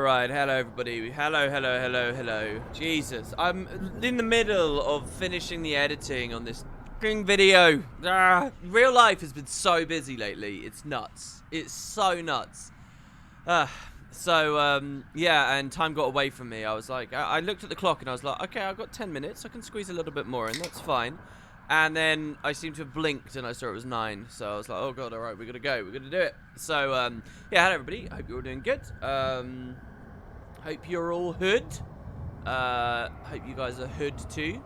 Alright, hello everybody. Hello. Jesus, I'm in the middle of finishing the editing on this fucking video. Real life has been so busy lately. It's nuts. It's so nuts. Yeah, and time got away from me. I was like, I looked at the clock and I was like, okay, I've got 10 minutes. I can squeeze a little bit more in. That's fine. And then I seemed to have blinked and I saw it was 9. So I was like, oh god, alright, we gotta go. We gotta do it. So, yeah, hello everybody. I hope you're all doing good. Hope you're all hood. Hope you guys are hood too.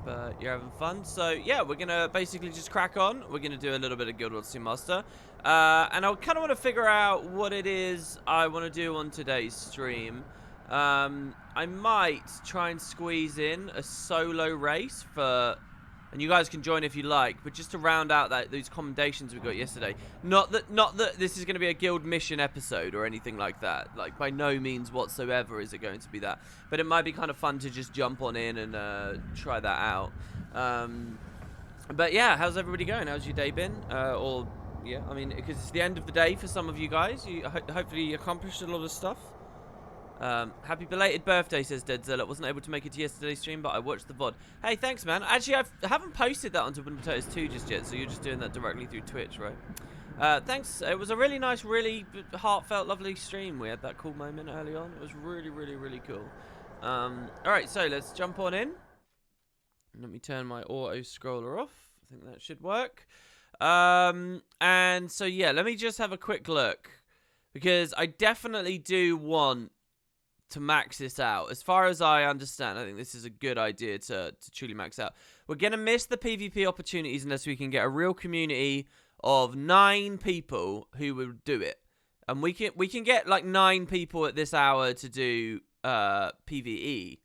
Hope you're having fun. So, yeah, we're gonna basically just crack on. We're gonna do a little bit of Guild Wars 2 Master. And I kind of want to figure out what it is I want to do on today's stream. I might try and squeeze in a solo race for... And you guys can join if you like, but just to round out those commendations we got yesterday. Not that this is going to be a guild mission episode or anything like that. Like, by no means whatsoever is it going to be that. But it might be kind of fun to just jump on in and try that out. But yeah, how's everybody going? How's your day been? Yeah, I mean, because it's the end of the day for some of you guys. You hopefully you accomplished a lot of stuff. Happy belated birthday, says Dead Zealot. Wasn't able to make it to yesterday's stream, but I watched the VOD. Hey, thanks, man. Actually, I haven't posted that onto Wooden Potatoes 2 just yet, so you're just doing that directly through Twitch, right? Thanks. It was a really nice, really heartfelt, lovely stream. We had that cool moment early on. It was really cool. Alright, so let's jump on in. Let me turn my auto-scroller off. I think that should work. And so, yeah, let me just have a quick look. Because I definitely do want to max this out. As far as I understand, I think this is a good idea to truly max out. We're going to miss the PvP opportunities unless we can get a real community of 9 people who would do it. And we can get like 9 people at this hour to do PvE.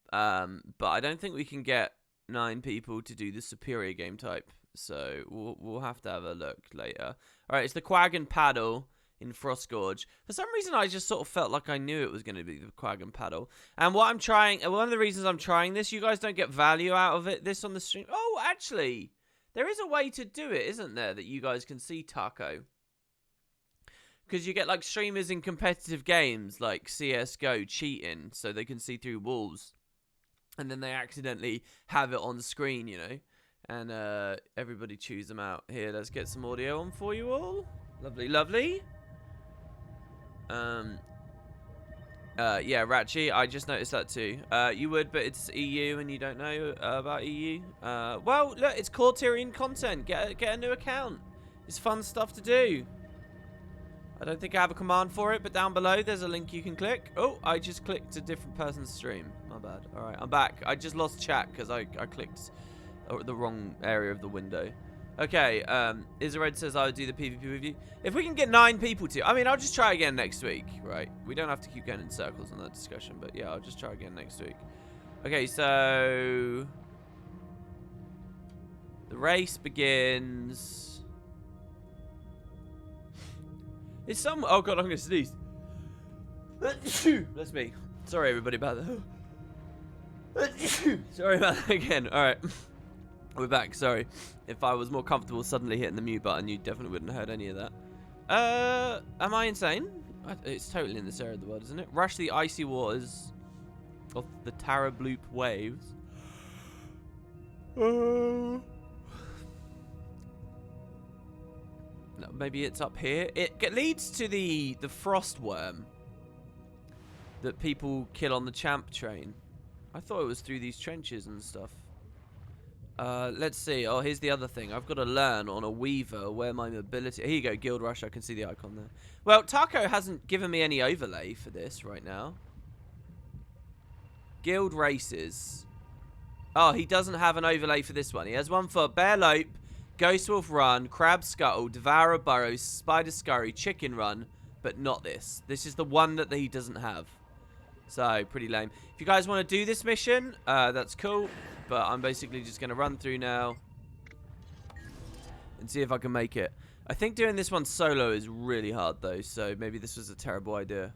But I don't think we can get 9 people to do the superior game type. So we'll have to have a look later. Alright, it's the Quag and Paddle in Frostgorge. For some reason, I just sort of felt like I knew it was going to be the Quag and Paddle. And what I'm trying, one of the reasons I'm trying this, you guys don't get value out of it, this on the stream. Oh, actually, there is a way to do it, isn't there, that you guys can see Taco? Because you get, like, streamers in competitive games, like CSGO, cheating, so they can see through walls. And then they accidentally have it on screen, you know? And everybody chews them out. Here, let's get some audio on for you all. Lovely. Yeah, Ratchy, I just noticed that too. You would, but it's EU and you don't know about EU. Well, look, it's core Tyrian content. Get a new account. It's fun stuff to do. I don't think I have a command for it, but down below there's a link you can click. Oh, I just clicked a different person's stream. My bad. All right, I'm back. I just lost chat because I clicked the wrong area of the window. Okay, Isared says I would do the PvP with you. If we can get 9 people to... I mean, I'll just try again next week, right? We don't have to keep going in circles on that discussion, but yeah, I'll just try again next week. Okay, so... The race begins... It's some... Oh god, I'm gonna sneeze. That's me. Sorry, everybody, about that. Sorry about that again. Alright. We're back, sorry. If I was more comfortable suddenly hitting the mute button, you definitely wouldn't have heard any of that. Am I insane? It's totally in this area of the world, isn't it? Rush the icy waters of the Tarabloop waves. No, maybe it's up here. It leads to the frost worm that people kill on the champ train. I thought it was through these trenches and stuff. Let's see. Oh, here's the other thing. I've got to learn on a Weaver where my mobility... Here you go, Guild Rush. I can see the icon there. Well, Taco hasn't given me any overlay for this right now. Guild Races. Oh, he doesn't have an overlay for this one. He has one for Bear Lope, Ghost Wolf Run, Crab Scuttle, Devourer Burrows, Spider Scurry, Chicken Run, but not this. This is the one that he doesn't have. So, pretty lame. If you guys want to do this mission, that's cool. But I'm basically just going to run through now and see if I can make it. I think doing this one solo is really hard, though. So, maybe this was a terrible idea.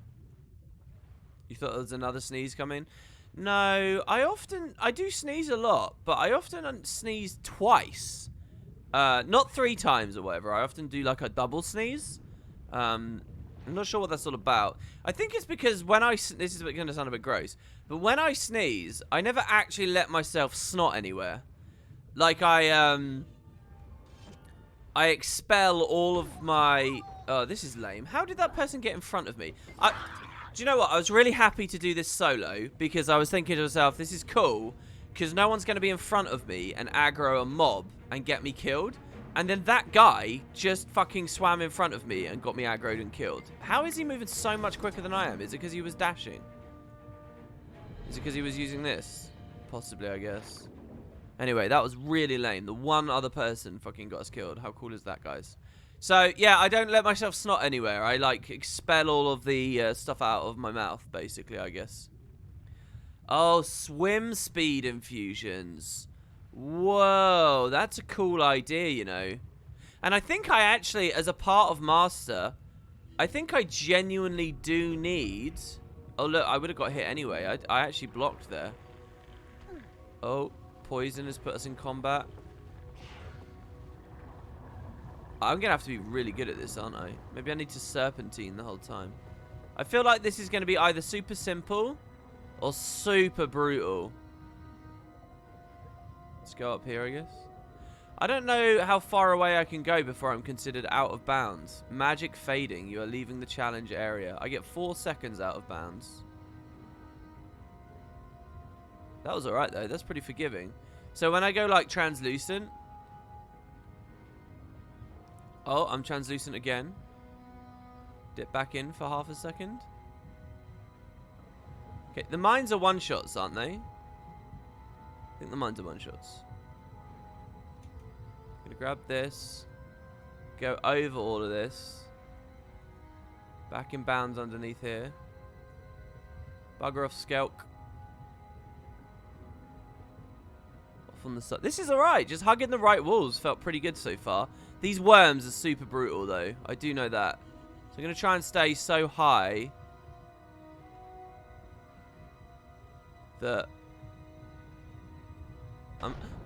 You thought there was another sneeze coming? No, I do sneeze a lot. But I often sneeze twice. Not 3 times or whatever. I often do like a double sneeze. I'm not sure what that's all about. I think it's because when this is going to sound a bit gross, but when I sneeze, I never actually let myself snot anywhere. Like I expel all of my... Oh, this is lame. How did that person get in front of me? Do you know what? I was really happy to do this solo because I was thinking to myself, this is cool because no one's going to be in front of me and aggro a mob and get me killed. And then that guy just fucking swam in front of me and got me aggroed and killed. How is he moving so much quicker than I am? Is it because he was dashing? Is it because he was using this? Possibly, I guess. Anyway, that was really lame. The one other person fucking got us killed. How cool is that, guys? So, yeah, I don't let myself snot anywhere. I, like, expel all of the stuff out of my mouth, basically, I guess. Oh, swim speed infusions. Whoa, that's a cool idea, you know. And I think I actually, as a part of Master, I think I genuinely do need... Oh, look, I would have got hit anyway. I actually blocked there. Oh, poison has put us in combat. I'm going to have to be really good at this, aren't I? Maybe I need to serpentine the whole time. I feel like this is going to be either super simple or super brutal. Let's go up here, I guess. I don't know how far away I can go before I'm considered out of bounds. Magic fading. You are leaving the challenge area. I get 4 seconds out of bounds. That was alright, though. That's pretty forgiving. So when I go, like, translucent... Oh, I'm translucent again. Dip back in for half a second. Okay, the mines are one-shots, aren't they? I think the mines are one-shots. Gonna grab this. Go over all of this. Back in bounds underneath here. Bugger off Skelk. Off on the side. This is alright. Just hugging the right walls felt pretty good so far. These worms are super brutal, though. I do know that. So I'm going to try and stay so high that...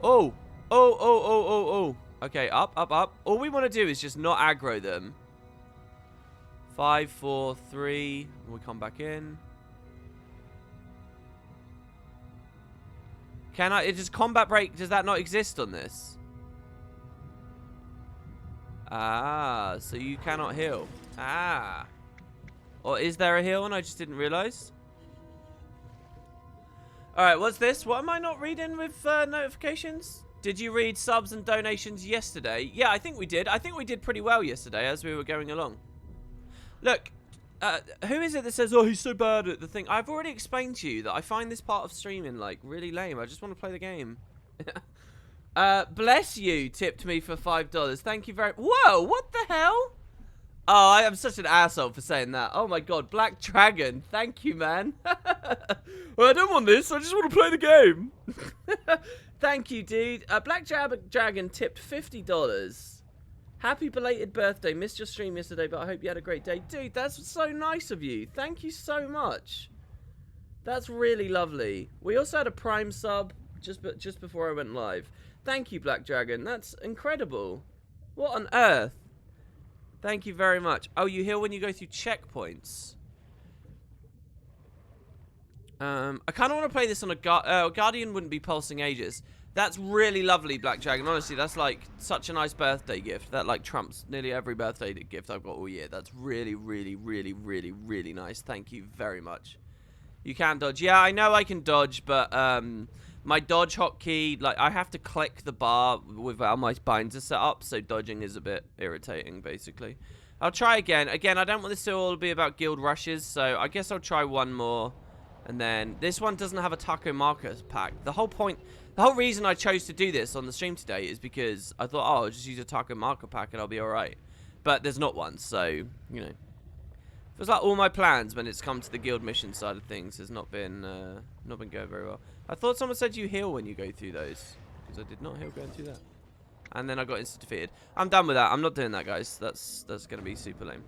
Oh! Oh! Okay, up. All we want to do is just not aggro them. 5, 4, 3. We come back in. Can I... Does combat break... Does that not exist on this? Ah, so you cannot heal. Ah. Or is there a heal and I just didn't realize? Alright, what's this? What am I not reading with notifications? Did you read subs and donations yesterday? Yeah, I think we did. I think we did pretty well yesterday as we were going along. Look, who is it that says, oh, he's so bad at the thing? I've already explained to you that I find this part of streaming, like, really lame. I just want to play the game. Bless you tipped me for $5. Thank you very... Whoa, what the hell? Oh, I am such an asshole for saying that. Oh my god, Black Dragon. Thank you, man. Well, I don't want this. I just want to play the game. Thank you, dude. Black Dragon tipped $50. Happy belated birthday. Missed your stream yesterday, but I hope you had a great day. Dude, that's so nice of you. Thank you so much. That's really lovely. We also had a Prime sub just before I went live. Thank you, Black Dragon. That's incredible. What on earth? Thank you very much. Oh, you heal when you go through checkpoints. I kind of want to play this on a Guardian wouldn't be pulsing ages. That's really lovely, Black Dragon. Honestly, that's like such a nice birthday gift. That like trumps nearly every birthday gift I've got all year. That's really, really, really, really, really nice. Thank you very much. You can dodge. Yeah, I know I can dodge, but my dodge hotkey, like I have to click the bar without my binds are set up, so dodging is a bit irritating, basically. I'll try again. Again, I don't want this to all be about guild rushes, so I guess I'll try one more. And then this one doesn't have a taco marker pack. The whole reason I chose to do this on the stream today is because I thought, oh, I'll just use a taco marker pack and I'll be alright. But there's not one, so, you know. Feels like all my plans when it's come to the guild mission side of things has not been going very well. I thought someone said you heal when you go through those. Because I did not heal going through that. And then I got instant defeated. I'm done with that. I'm not doing that, guys. That's going to be super lame.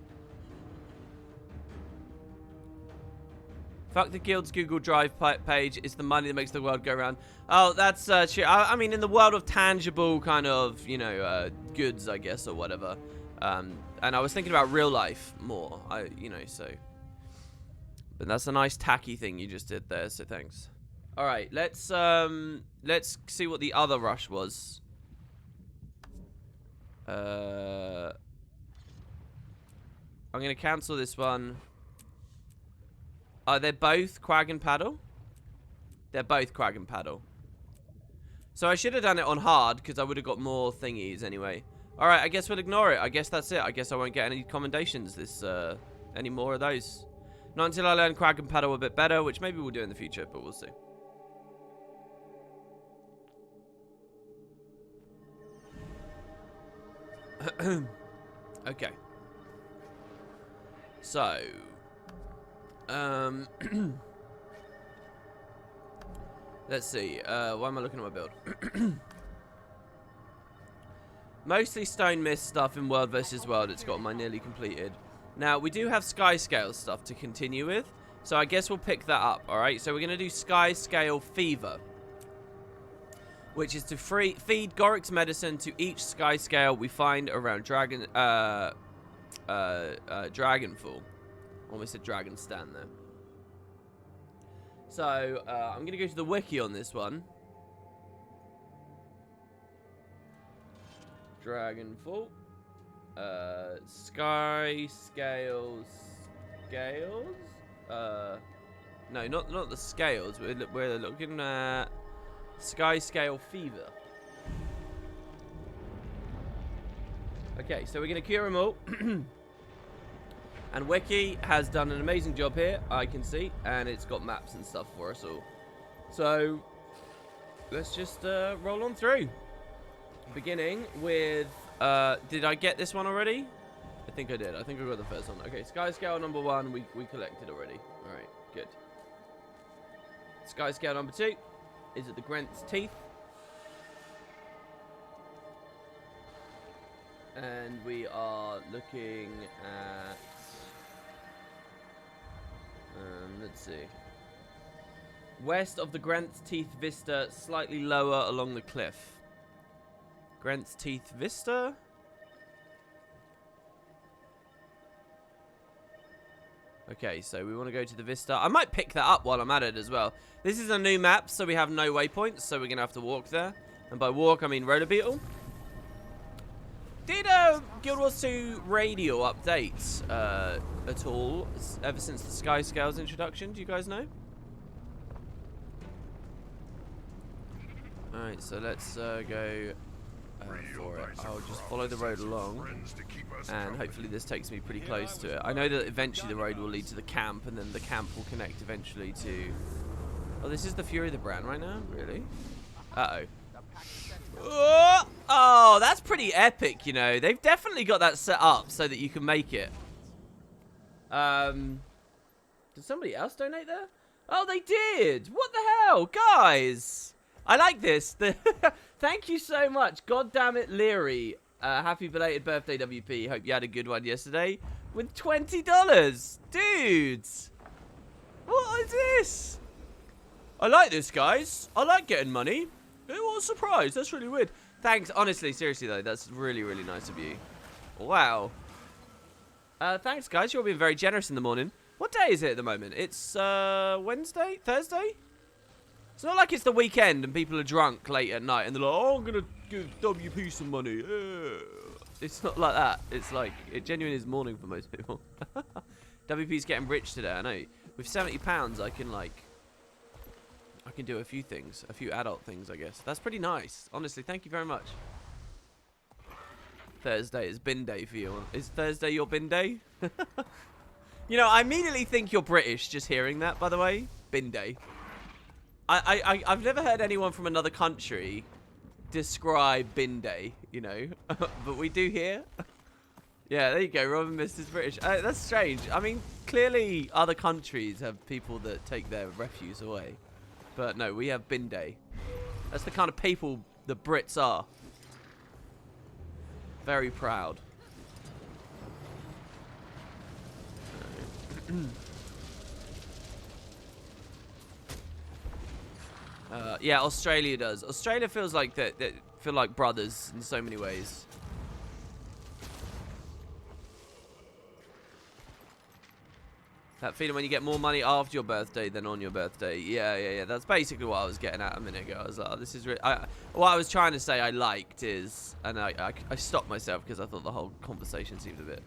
Fuck the guild's Google Drive page. It's the money that makes the world go round. Oh, that's true. I mean, in the world of tangible kind of, you know, goods, I guess, or whatever. And I was thinking about real life more. So. But that's a nice tacky thing you just did there. So thanks. All right, let's see what the other rush was. I'm gonna cancel this one. They're both Quag and Paddle. They're both Quag and Paddle. So I should have done it on hard because I would have got more thingies anyway. All right, I guess we'll ignore it. I guess that's it. I guess I won't get any commendations any more of those. Not until I learn Quag and Paddle a bit better, which maybe we'll do in the future, but we'll see. Okay. So, let's see. Why am I looking at my build? Mostly Stone Mist stuff in World vs. World. It's got my nearly completed. Now, we do have Skyscale stuff to continue with, so I guess we'll pick that up, alright? So we're going to do Skyscale Fever, which is to feed Gorrik's medicine to each Skyscale we find around Dragonfall. Almost said Dragonstand there. So, I'm going to go to the wiki on this one. Dragonfall. Skyscale scales? No, not the scales. We're looking at Skyscale Fever. Okay, so we're going to cure them all. And Wiki has done an amazing job here, I can see. And it's got maps and stuff for us all. So, let's just roll on through. Beginning with... did I get this one already? I think I did. I think I got the first one. Okay, Skyscale number 1, we collected already. Alright, good. Skyscale number 2 is at the Grent's Teeth. And we are looking at... let's see. West of the Grent's Teeth Vista, slightly lower along the cliff. Grent's Teeth Vista? Okay, so we want to go to the Vista. I might pick that up while I'm at it as well. This is a new map, so we have no waypoints, so we're going to have to walk there. And by walk, I mean Rotor Beetle. Did Guild Wars 2 radio update at all ever since the Skyscale's introduction? Do you guys know? Alright, so let's go for it. I'll just follow the road along, and hopefully this takes me pretty close to it. I know that eventually the road will lead to the camp, and then the camp will connect eventually to... Oh, this is the Fury of the Brand right now? Really? Uh-oh. Oh, that's pretty epic, you know. They've definitely got that set up so that you can make it. Did somebody else donate there? Oh, they did. What the hell, guys? I like this. Thank you so much. God damn it, Leary. Happy belated birthday, WP. Hope you had a good one yesterday. With $20. Dudes. What is this? I like this, guys. I like getting money. What a surprise. That's really weird. Thanks. Honestly, seriously, though. That's really, really nice of you. Wow. Thanks, guys. You're being very generous in the morning. What day is it at the moment? It's Wednesday? Thursday? It's not like it's the weekend and people are drunk late at night and they're like, oh, I'm going to give WP some money. It's not like that. It's like, it genuinely is morning for most people. WP's getting rich today, I know. With £70, I can do a few things. A few adult things, I guess. That's pretty nice. Honestly, thank you very much. Thursday is bin day for you. Is Thursday your bin day? You know, I immediately think you're British just hearing that, by the way. Bin day. I've never heard anyone from another country describe bin day, you know. But we do here. Yeah, there you go. Robin Mist is British. That's strange. I mean, clearly other countries have people that take their refuse away. But no, we have bin day. That's the kind of people the Brits are. Very proud. Yeah, Australia does. Australia feels like that feel like brothers in so many ways. That feeling when you get more money after your birthday than on your birthday. Yeah. That's basically what I was getting at a minute ago. I was like, oh, this is really... what I was trying to say I liked is... And I stopped myself because I thought the whole conversation seemed a bit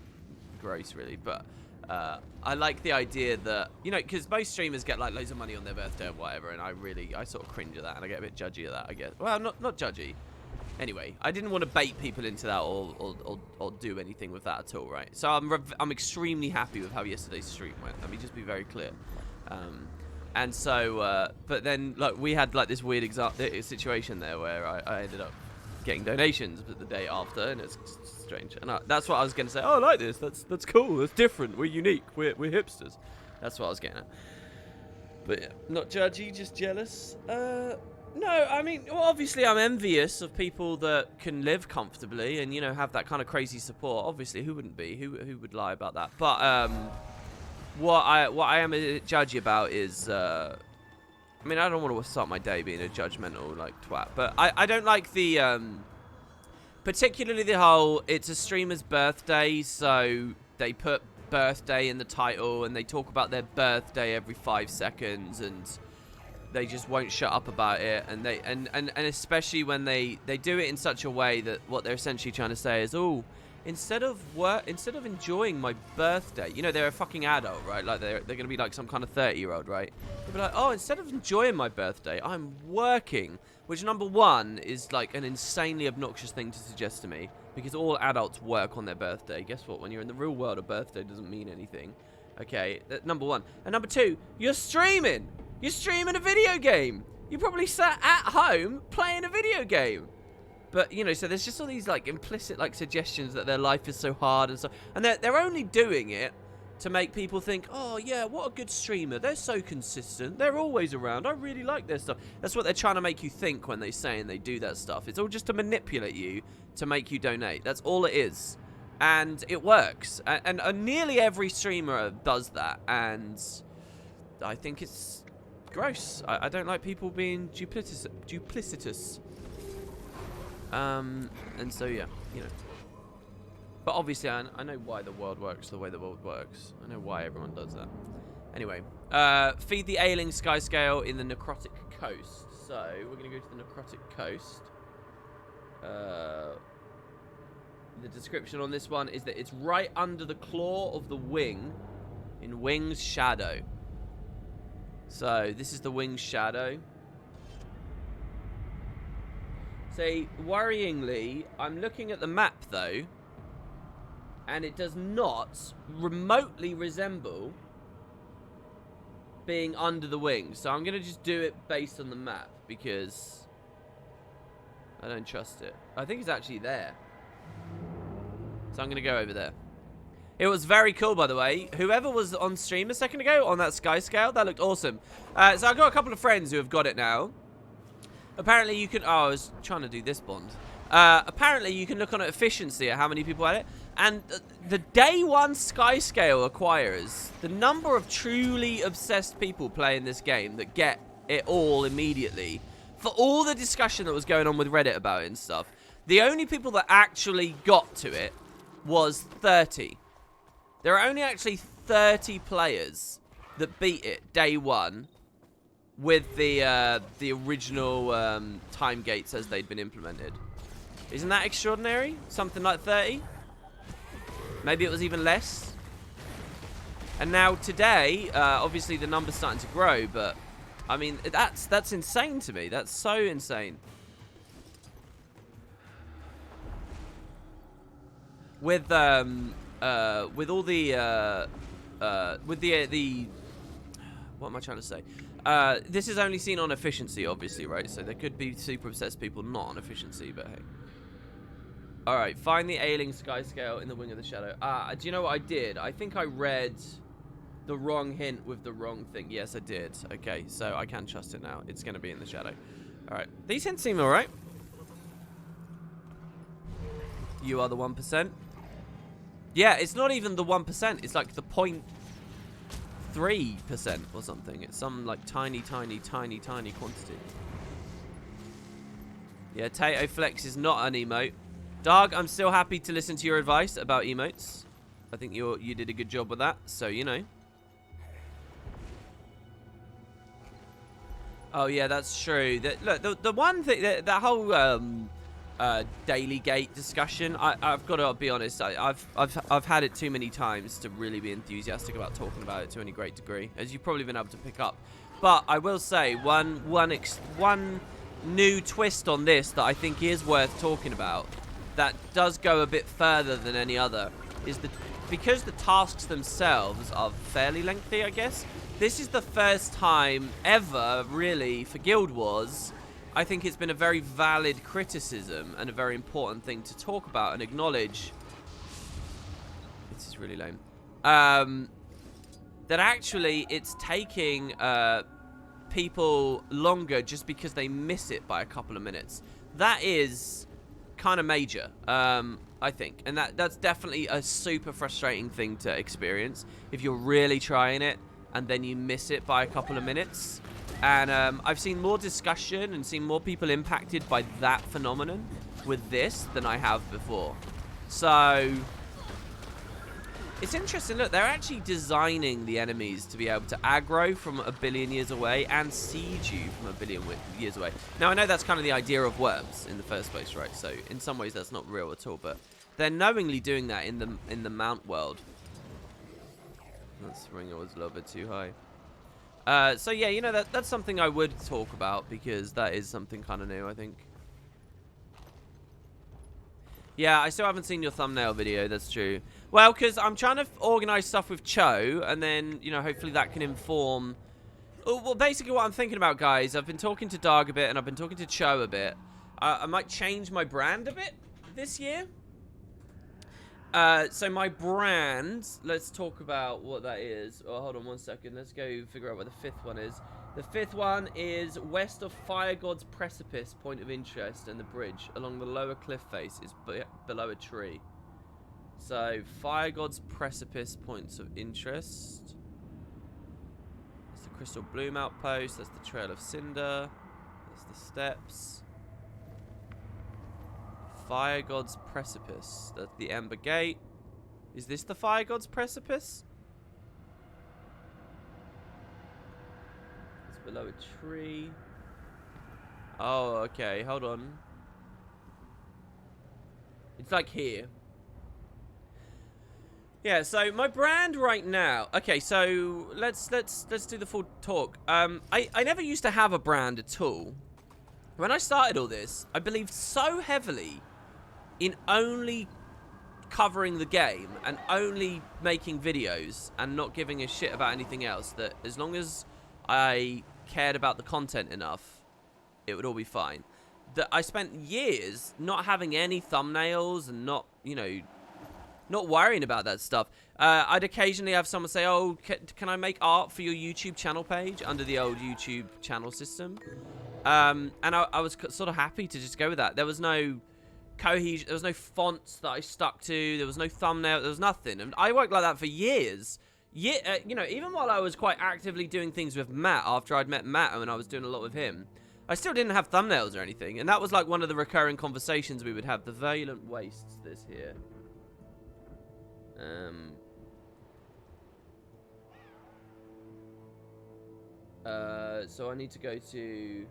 gross, really. But I like the idea that... You know, because most streamers get, like, loads of money on their birthday or whatever. And I sort of cringe at that. And I get a bit judgy at that, I guess. Well, not judgy. Anyway, I didn't want to bait people into that or do anything with that at all, right? So I'm extremely happy with how yesterday's stream went. Let me just be very clear. And so, but then, like, we had, like, this weird situation there where I ended up getting donations the day after, and it's strange. And that's what I was going to say. Oh, I like this. That's cool. That's different. We're unique. We're hipsters. That's what I was getting at. But, yeah, not judgy, just jealous. No, I mean, well, obviously I'm envious of people that can live comfortably and, you know, have that kind of crazy support. Obviously, who wouldn't be? Who would lie about that? But what I am a bit judgy about is, I mean, I don't want to start my day being a judgmental, like, twat, but I don't like the, particularly the whole, it's a streamer's birthday, so they put birthday in the title and they talk about their birthday every 5 seconds and... They just won't shut up about it, and especially when they do it in such a way that what they're essentially trying to say is, oh, instead of enjoying my birthday, you know, they're a fucking adult, right? Like they're gonna be like some kind of 30-year-old, right? They'll be like, oh, instead of enjoying my birthday, I'm working, which number one is like an insanely obnoxious thing to suggest to me, because all adults work on their birthday. Guess what? When you're in the real world, a birthday doesn't mean anything. Okay, number one, and number two, you're streaming. You're streaming a video game. You probably sat at home playing a video game. But, you know, so there's just all these, like, implicit, like, suggestions that their life is so hard and so... And they're only doing it to make people think, oh, yeah, what a good streamer. They're so consistent. They're always around. I really like their stuff. That's what they're trying to make you think when they say and they do that stuff. It's all just to manipulate you to make you donate. That's all it is. And it works. And nearly every streamer does that. And I think it's... gross. I don't like people being duplicitous. And so, yeah, you know. But obviously, I know why the world works the way the world works. I know why everyone does that. Anyway, feed the ailing Skyscale in the necrotic coast. So, we're going to go to the necrotic coast. The description on this one is that it's right under the claw of the wing in Wing's shadow. So, this is the Wing's shadow. See, worryingly, I'm looking at the map, though, and it does not remotely resemble being under the wing. So, I'm going to just do it based on the map, because I don't trust it. I think it's actually there. So, I'm going to go over there. It was very cool, by the way. Whoever was on stream a second ago on that Skyscale, that looked awesome. So I've got a couple of friends who have got it now. Apparently you can... Oh, I was trying to do this bond. Apparently you can look on efficiency at how many people had it. And the day one Skyscale acquirers, the number of truly obsessed people playing this game that get it all immediately, for all the discussion that was going on with Reddit about it and stuff, the only people that actually got to it was 30. There are only actually 30 players that beat it day one with the original time gates as they'd been implemented. Isn't that extraordinary? Something like 30? Maybe it was even less. And now today, obviously the number's starting to grow, but I mean, that's insane to me. That's so insane. With all the what am I trying to say? This is only seen on efficiency, obviously, right? So there could be super obsessed people not on efficiency, but hey. Alright, find the ailing Skyscale in the wing of the shadow. Do you know what I did? I think I read the wrong hint with the wrong thing. Yes, I did. Okay, so I can trust it now. It's going to be in the shadow. Alright, these hints seem alright. You are the 1%. Yeah, it's not even the 1%. It's like the 0.3% or something. It's some like tiny quantity. Yeah, Tato Flex is not an emote. Darg, I'm still happy to listen to your advice about emotes. I think you did a good job with that, so you know. Oh yeah, that's true. Look, the one thing, that whole daily gate discussion, I've got to be honest. I've had it too many times to really be enthusiastic about talking about it to any great degree, as you've probably been able to pick up. But I will say one new twist on this that I think is worth talking about, that does go a bit further than any other, is that because the tasks themselves are fairly lengthy, I guess. This is the first time ever, really, for Guild Wars. I think it's been a very valid criticism and a very important thing to talk about and acknowledge. This is really lame. That actually it's taking people longer just because they miss it by a couple of minutes. That is kind of major, I think. And that's definitely a super frustrating thing to experience if you're really trying it and then you miss it by a couple of minutes. And I've seen more discussion and seen more people impacted by that phenomenon with this than I have before. So it's interesting. Look, they're actually designing the enemies to be able to aggro from a billion years away and siege you from a billion years away. Now, I know that's kind of the idea of worms in the first place, right? So in some ways that's not real at all, but they're knowingly doing that in the Mount world. That ringer was a little bit too high. So yeah, you know, that's something I would talk about because that is something kind of new, I think. Yeah, I still haven't seen your thumbnail video, that's true. Well, because I'm trying to organize stuff with Cho, and then, you know, hopefully that can inform... Well, basically what I'm thinking about, guys, I've been talking to Darg a bit, and I've been talking to Cho a bit. I might change my brand a bit this year. So my brand, let's talk about what that is. Oh, hold on one second. Let's go figure out what the fifth one is. The fifth one is west of Fire God's Precipice, point of interest, and the bridge along the lower cliff face is below a tree. So Fire God's Precipice, points of interest. That's the Crystal Bloom outpost. That's the Trail of Cinder. That's the steps. Fire God's Precipice. That's the Ember Gate. Is this the Fire God's Precipice? It's below a tree. Oh, okay. Hold on. It's like here. Yeah, so my brand right now. Okay, so let's do the full talk. I never used to have a brand at all. When I started all this, I believed so heavily in only covering the game and only making videos and not giving a shit about anything else, that as long as I cared about the content enough, it would all be fine. That I spent years not having any thumbnails and not, you know, not worrying about that stuff. I'd occasionally have someone say, oh, can I make art for your YouTube channel page under the old YouTube channel system? And I was sort of happy to just go with that. There was no cohesion, there was no fonts that I stuck to, there was no thumbnail, there was nothing. And I worked like that for years. You know, even while I was quite actively doing things with Matt, after I'd met Matt and I was doing a lot with him, I still didn't have thumbnails or anything. And that was like one of the recurring conversations we would have. The Virulent Wastes, this here. So I need to go to...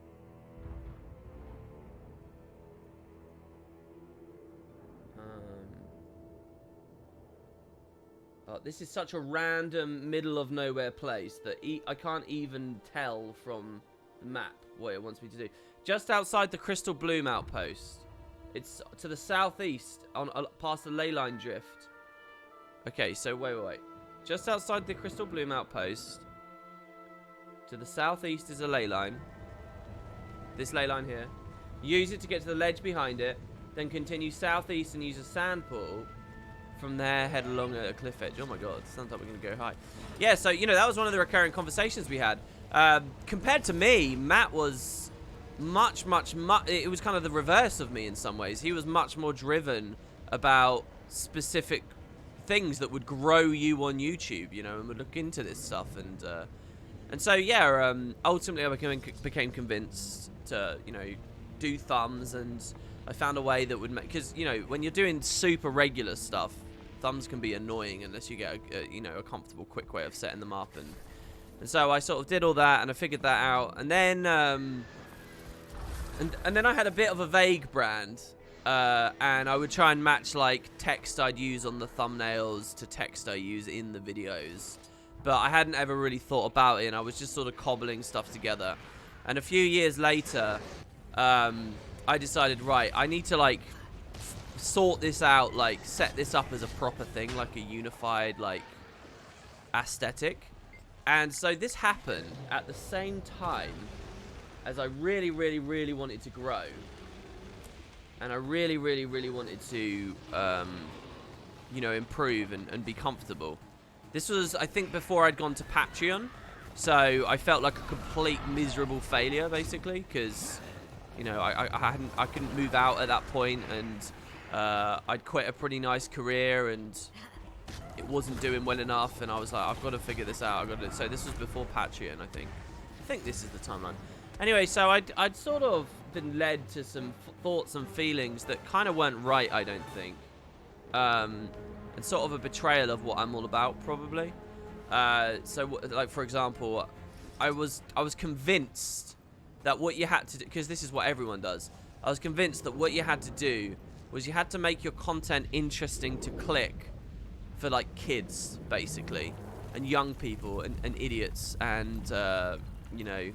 this is such a random middle of nowhere place that I can't even tell from the map what it wants me to do. Just outside the Crystal Bloom outpost. It's to the southeast, on past the ley line drift. Okay, so wait. Just outside the Crystal Bloom outpost, to the southeast is a ley line. This ley line here. Use it to get to the ledge behind it. Then continue southeast and use a sand pool. From there, head along a cliff edge. Oh my god, sounds like we're going to go high. Yeah, so, you know, that was one of the recurring conversations we had. Compared to me, Matt was much, it was kind of the reverse of me in some ways. He was much more driven about specific things that would grow you on YouTube, you know, and would look into this stuff. And so, yeah, ultimately I became convinced to, you know, do thumbs, and I found a way that would make, because, you know, when you're doing super regular stuff, thumbs can be annoying unless you get a, you know, a comfortable, quick way of setting them up and And so I sort of did all that, and I figured that out. And then, and then I had a bit of a vague brand. And I would try and match, like, text I'd use on the thumbnails to text I use in the videos. But I hadn't ever really thought about it, and I was just sort of cobbling stuff together. And a few years later, I decided, right, I need to, like, sort this out, like, set this up as a proper thing, like a unified, like, aesthetic. And so this happened at the same time as I really, really, really wanted to grow. And I really, really, really wanted to, you know, improve and be comfortable. This was, I think, before I'd gone to Patreon. So I felt like a complete miserable failure, basically, because, you know, I couldn't move out at that point, and I'd quit a pretty nice career, and it wasn't doing well enough, and I was like, I've got to figure this out. So this was before Patreon, I think. I think this is the timeline. Anyway, so I'd sort of been led to some thoughts and feelings that kind of weren't right, I don't think. And sort of a betrayal of what I'm all about, probably. So, like, for example, I was convinced that what you had to do, because this is what everyone does, I was convinced that what you had to do was you had to make your content interesting to click for, like, kids, basically, and young people, and idiots, and, you know,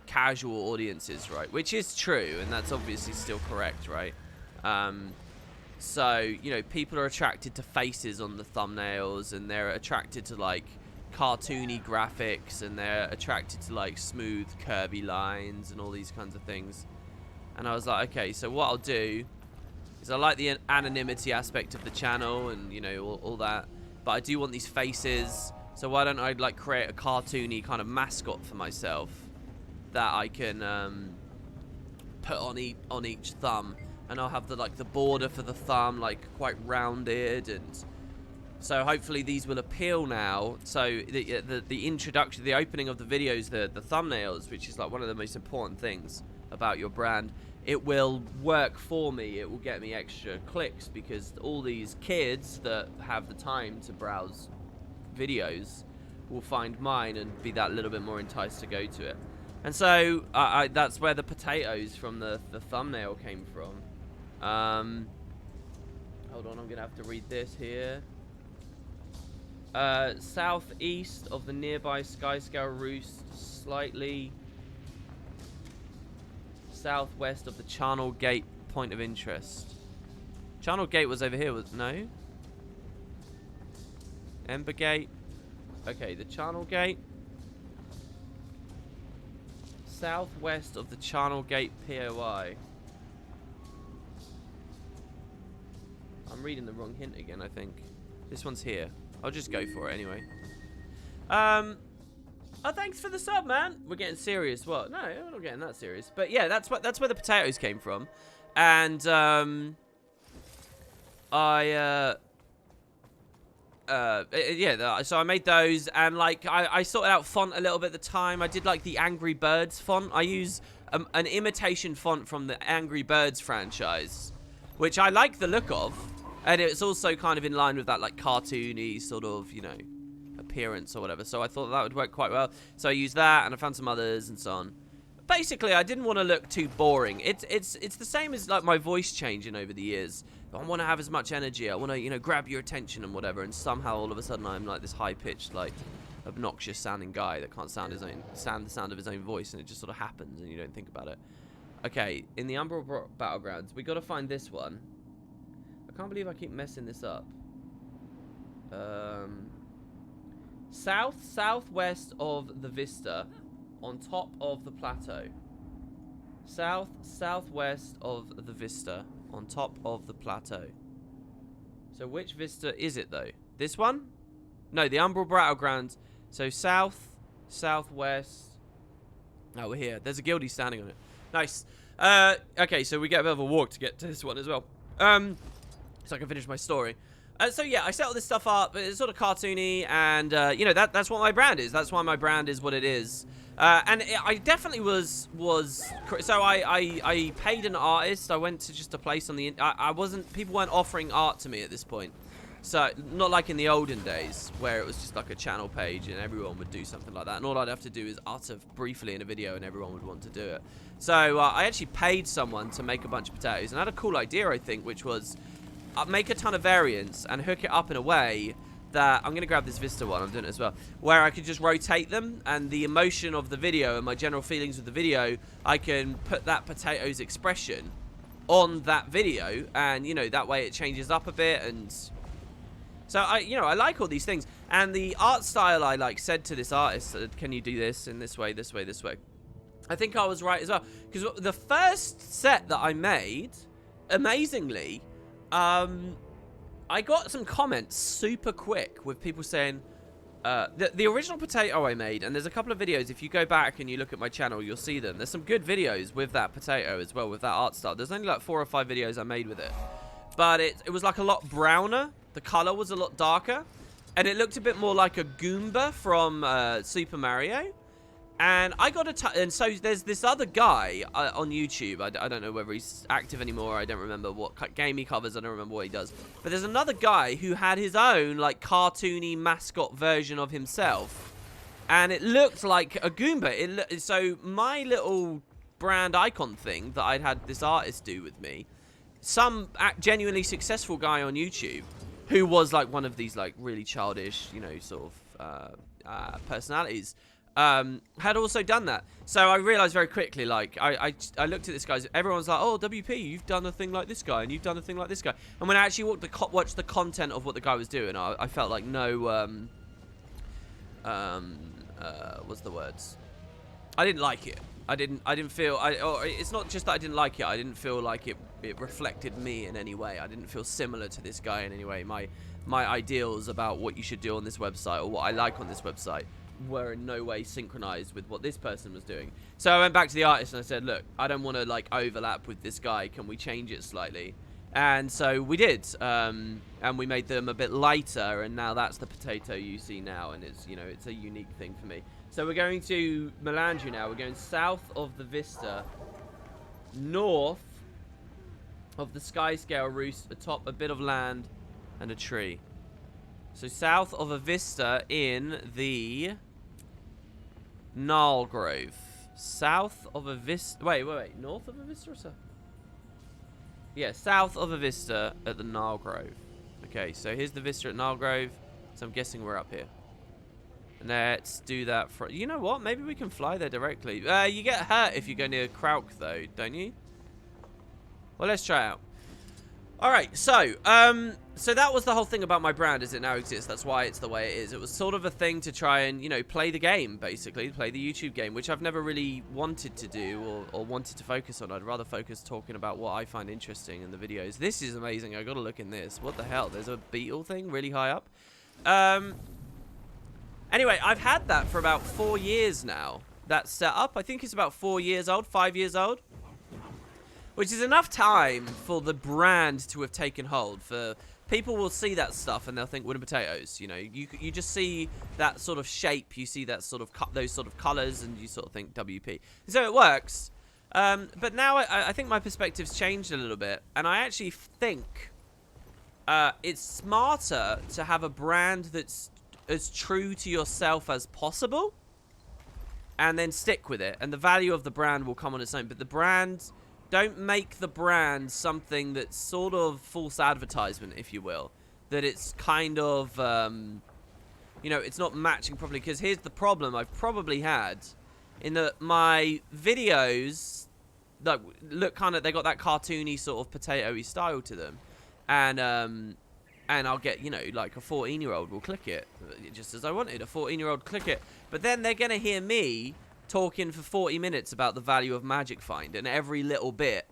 casual audiences, right? Which is true, and that's obviously still correct, right? So, you know, people are attracted to faces on the thumbnails, and they're attracted to, like, cartoony graphics, and they're attracted to, like, smooth, curvy lines, and all these kinds of things. And I was like, okay, so what I'll do is I like the anonymity aspect of the channel, and, you know, all that, but I do want these faces, so why don't I, like, create a cartoony kind of mascot for myself that I can put on each thumb, and I'll have the, like, the border for the thumb, like, quite rounded, and so hopefully these will appeal now. So the introduction, the opening of the videos, the thumbnails, which is, like, one of the most important things about your brand, it will work for me. It will get me extra clicks, because all these kids that have the time to browse videos will find mine and be that little bit more enticed to go to it. And so that's where the potatoes from the thumbnail came from. Hold on, I'm gonna have to read this here. Southeast of the nearby Skyscale roost, slightly southwest of the Charnel Gate point of interest. Charnel Gate was over here, no? Ember Gate. Okay, the Charnel Gate. Southwest of the Charnel Gate POI. I'm reading the wrong hint again, I think. This one's here. I'll just go for it anyway. Oh, thanks for the sub, man. We're getting serious. What? No, we're not getting that serious. But yeah, that's where the potatoes came from. And yeah, so I made those, and, like, I sorted out font a little bit at the time. I did, like, the Angry Birds font. I use an imitation font from the Angry Birds franchise, which I like the look of, and it's also kind of in line with that, like, cartoony sort of, you know, appearance or whatever. So I thought that would work quite well. So I used that, and I found some others and so on. Basically, I didn't want to look too boring. It's the same as, like, my voice changing over the years. I want to have as much energy. I want to, you know, grab your attention and whatever. And somehow, all of a sudden, I'm like this high-pitched, like, obnoxious-sounding guy that can't sound the sound of his own voice, and it just sort of happens, and you don't think about it. Okay, in the Umbral Battlegrounds, we got to find this one. I can't believe I keep messing this up. Southwest of the Vista, on top of the plateau. Southwest of the Vista, on top of the plateau. So which Vista is it, though? This one? No, the Umbral Battlegrounds. So southwest. Oh, we're here. There's a guildie standing on it. Nice. Okay, so we get a bit of a walk to get to this one as well. So I can finish my story. So yeah, I set all this stuff up. It's sort of cartoony, and you know, that's what my brand is. That's why my brand is what it is. And I definitely was so I paid an artist. I went to just a place on the I wasn't, people weren't offering art to me at this point. So, not like in the olden days, where it was just like a channel page and everyone would do something like that. And all I'd have to do is utter briefly in a video and everyone would want to do it. So, I actually paid someone to make a bunch of potatoes. And I had a cool idea, I think, which was make a ton of variants and hook it up in a way that... I'm going to grab this Vista one, I'm doing it as well. Where I could just rotate them, and the emotion of the video and my general feelings of the video, I can put that potato's expression on that video. And, you know, that way it changes up a bit and... So, I like all these things. And the art style, I, like, said to this artist, can you do this in this way, this way, this way? I think I was right as well. Because the first set that I made, amazingly, I got some comments super quick with people saying, the original potato I made, and there's a couple of videos, if you go back and you look at my channel, you'll see them. There's some good videos with that potato as well, with that art style. There's only like 4 or 5 videos I made with it. But it was like a lot browner. The color was a lot darker. And it looked a bit more like a Goomba from Super Mario. And I got and so there's this other guy on YouTube. I don't know whether he's active anymore. I don't remember what game he covers. I don't remember what he does. But there's another guy who had his own, like, cartoony mascot version of himself. And it looked like a Goomba. So my little brand icon thing that I'd had this artist do with me, some genuinely successful guy on YouTube who was like one of these like really childish, you know, sort of personalities, had also done that. So I realized very quickly, like, I looked at this guy, everyone's like, oh, WP, you've done a thing like this guy, and you've done a thing like this guy. And when I actually watched the content of what the guy was doing, I felt like no, what's the words? I didn't like it. I didn't feel, it's not just that I didn't like it, I didn't feel like it reflected me in any way. I didn't feel similar to this guy in any way. My ideals about what you should do on this website, or what I like on this website, were in no way synchronized with what this person was doing. So I went back to the artist and I said, look, I don't want to like overlap with this guy. Can we change it slightly? And so we did, and we made them a bit lighter, and now that's the potato you see now, and it's, you know, it's a unique thing for me. So we're going to Melandria now. We're going south of the Vista, north of the Skyscale roost, atop a bit of land and a tree. So south of a Vista in the Gnarl Grove. South of a Vista. Wait. North of a Vista or south? Yeah, south of a Vista at the Gnarl Grove. Okay, so here's the Vista at Gnarl Grove. So I'm guessing we're up here. Let's do that for... You know what? Maybe we can fly there directly. You get hurt if you go near Krauk, though, don't you? Well, let's try it out. Alright, so that was the whole thing about my brand as it now exists. That's why it's the way it is. It was sort of a thing to try and, you know, play the game, basically. Play the YouTube game, which I've never really wanted to do or wanted to focus on. I'd rather focus talking about what I find interesting in the videos. This is amazing. I gotta look in this. What the hell? There's a beetle thing really high up. Anyway, I've had that for about 4 years now. That setup, I think it's about 4 years old, 5 years old. Which is enough time for the brand to have taken hold. For people will see that stuff and they'll think wooden potatoes. You know, you just see that sort of shape, you see that sort of those sort of colors, and you sort of think WP. So it works. But now I think my perspective's changed a little bit, and I actually think it's smarter to have a brand that's as true to yourself as possible, and then stick with it. And the value of the brand will come on its own. But the brand... Don't make the brand something that's sort of false advertisement, if you will. That it's kind of, you know, it's not matching properly. Because here's the problem I've probably had. In that my videos, like, look kind of, they got that cartoony sort of potato-y style to them. And I'll get, you know, like a 14-year-old will click it. Just as I wanted, a 14-year-old click it. But then they're going to hear me talking for 40 minutes about the value of Magic Find and every little bit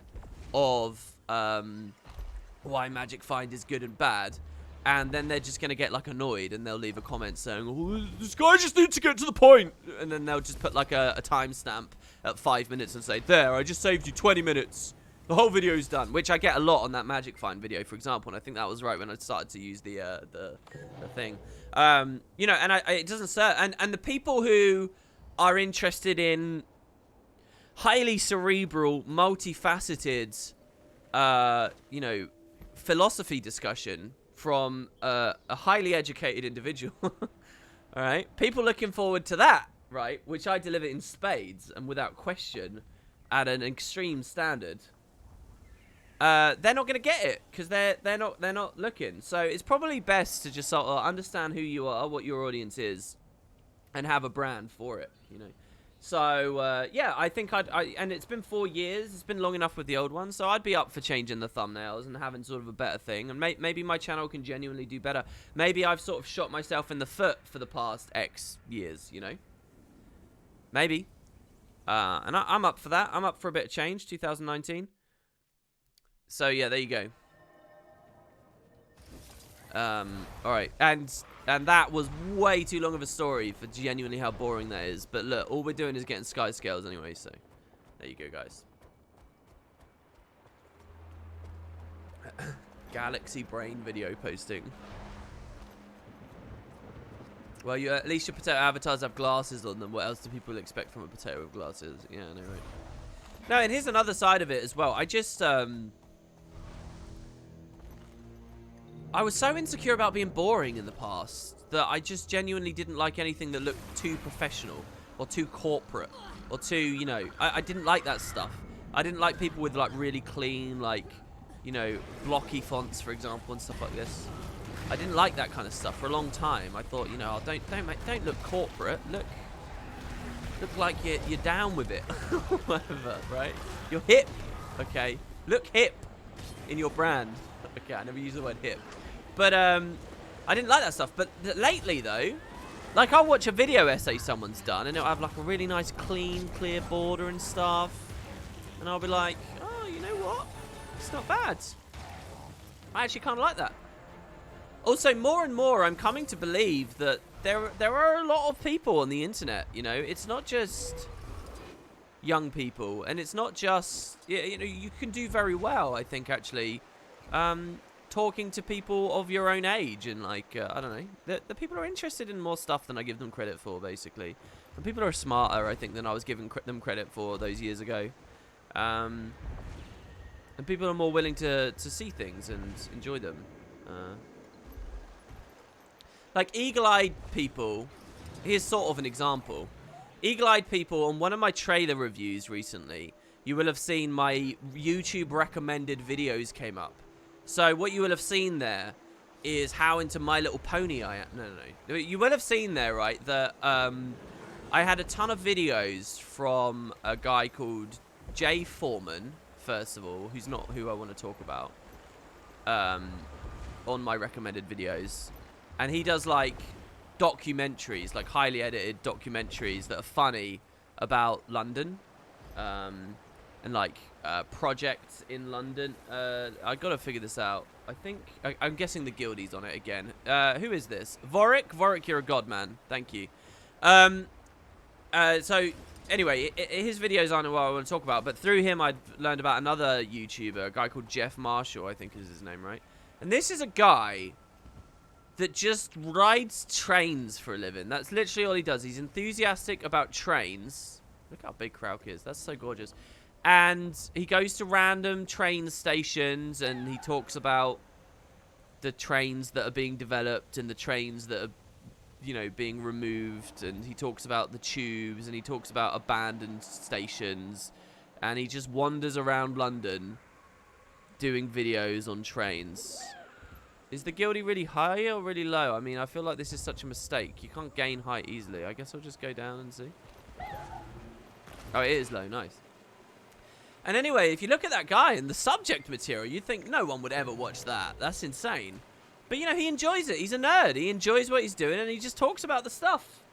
of why Magic Find is good and bad, and then they're just going to get like annoyed and they'll leave a comment saying, oh, this guy just needs to get to the point, and then they'll just put like a timestamp at 5 minutes and say, there, I just saved you 20 minutes, the whole video's done, which I get a lot on that Magic Find video, for example, and I think that was right when I started to use the thing, you know, and it doesn't serve, and the people who are interested in highly cerebral, multifaceted, you know, philosophy discussion from a highly educated individual. All right, people looking forward to that, right? Which I deliver in spades and without question, at an extreme standard. They're not gonna get it because they're not looking. So it's probably best to just sort of understand who you are, what your audience is, and have a brand for it. You know. So, yeah, I think and it's been 4 years, it's been long enough with the old one, so I'd be up for changing the thumbnails and having sort of a better thing, and maybe my channel can genuinely do better. Maybe I've sort of shot myself in the foot for the past X years, you know? Maybe. And I'm up for that. I'm up for a bit of change, 2019. So, yeah, there you go. Alright, and that was way too long of a story for genuinely how boring that is. But look, all we're doing is getting Skyscales anyway, so there you go, guys. Galaxy Brain video posting. Well, at least your potato avatars have glasses on them. What else do people expect from a potato with glasses? Yeah, I know, right? No, and here's another side of it as well. I just, I was so insecure about being boring in the past that I just genuinely didn't like anything that looked too professional or too corporate or too, you know, I didn't like that stuff. I didn't like people with like really clean, like, you know, blocky fonts, for example, and stuff like this. I didn't like that kind of stuff for a long time. I thought, you know, don't look corporate. Look like you're down with it, whatever, right? You're hip, okay? Look hip in your brand. Okay, I never use the word hip. But, I didn't like that stuff. But lately, though, like, I'll watch a video essay someone's done, and it'll have, like, a really nice, clean, clear border and stuff. And I'll be like, oh, you know what? It's not bad. I actually kind of like that. Also, more and more, I'm coming to believe that there are a lot of people on the internet, you know? It's not just young people, and it's not just, you know, you can do very well, I think, actually, talking to people of your own age, and like I don't know, the people are interested in more stuff than I give them credit for, basically, and people are smarter, I think, than I was giving them credit for those years ago, and people are more willing to see things and enjoy them. Like eagle-eyed people, here's sort of an example. Eagle-eyed people, on one of my trailer reviews recently, you will have seen my YouTube recommended videos came up. So what you will have seen there is how into My Little Pony I am. No. You will have seen there, right, that I had a ton of videos from a guy called Jay Foreman, first of all, who's not who I want to talk about, on my recommended videos. And he does, like, documentaries, like highly edited documentaries that are funny about London. And like projects in London. I gotta figure this out. I think I'm guessing the Guildie's on it again. Who is this? Gorrik, you're a god, man. Thank you. So anyway, his videos aren't what I want to talk about, but through him I've learned about another YouTuber, a guy called Jeff Marshall, I think is his name, right? And this is a guy that just rides trains for a living. That's literally all he does. He's enthusiastic about trains. Look how big Krauk is. That's so gorgeous. And he goes to random train stations and he talks about the trains that are being developed and the trains that are, you know, being removed. And he talks about the tubes and he talks about abandoned stations. And he just wanders around London doing videos on trains. Is the Guildie really high or really low? I mean, I feel like this is such a mistake. You can't gain height easily. I guess I'll just go down and see. Oh, it is low. Nice. And anyway, if you look at that guy and the subject material, you'd think no one would ever watch that. That's insane. But, you know, he enjoys it. He's a nerd. He enjoys what he's doing, and he just talks about the stuff.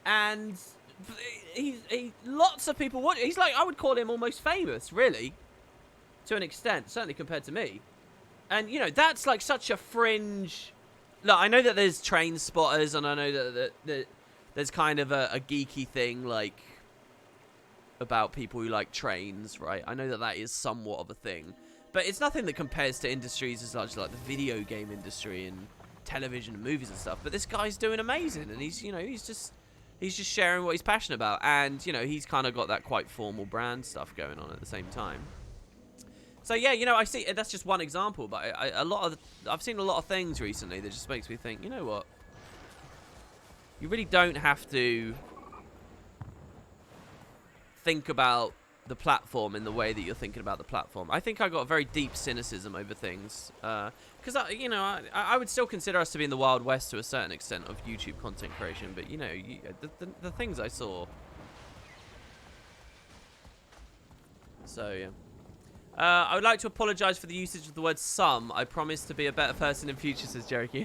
And lots of people watch it. He's like, I would call him almost famous, really, to an extent, certainly compared to me. And, you know, that's like such a fringe... Look, I know that there's train spotters, and I know that there's kind of a geeky thing, like, about people who like trains, right? I know that that is somewhat of a thing, but it's nothing that compares to industries as large like the video game industry and television and movies and stuff. But this guy's doing amazing, and he's, you know, he's just sharing what he's passionate about, and, you know, he's kind of got that quite formal brand stuff going on at the same time. So yeah, you know, I see that's just one example, but I've seen a lot of things recently that just makes me think, you know what? You really don't have to think about the platform in the way that you're thinking about the platform. I think I got a very deep cynicism over things, because you know, I would still consider us to be in the Wild West to a certain extent of YouTube content creation, but you know, the things I saw. So yeah. I would like to apologise for the usage of the word "some." I promise to be a better person in future, says Jericho.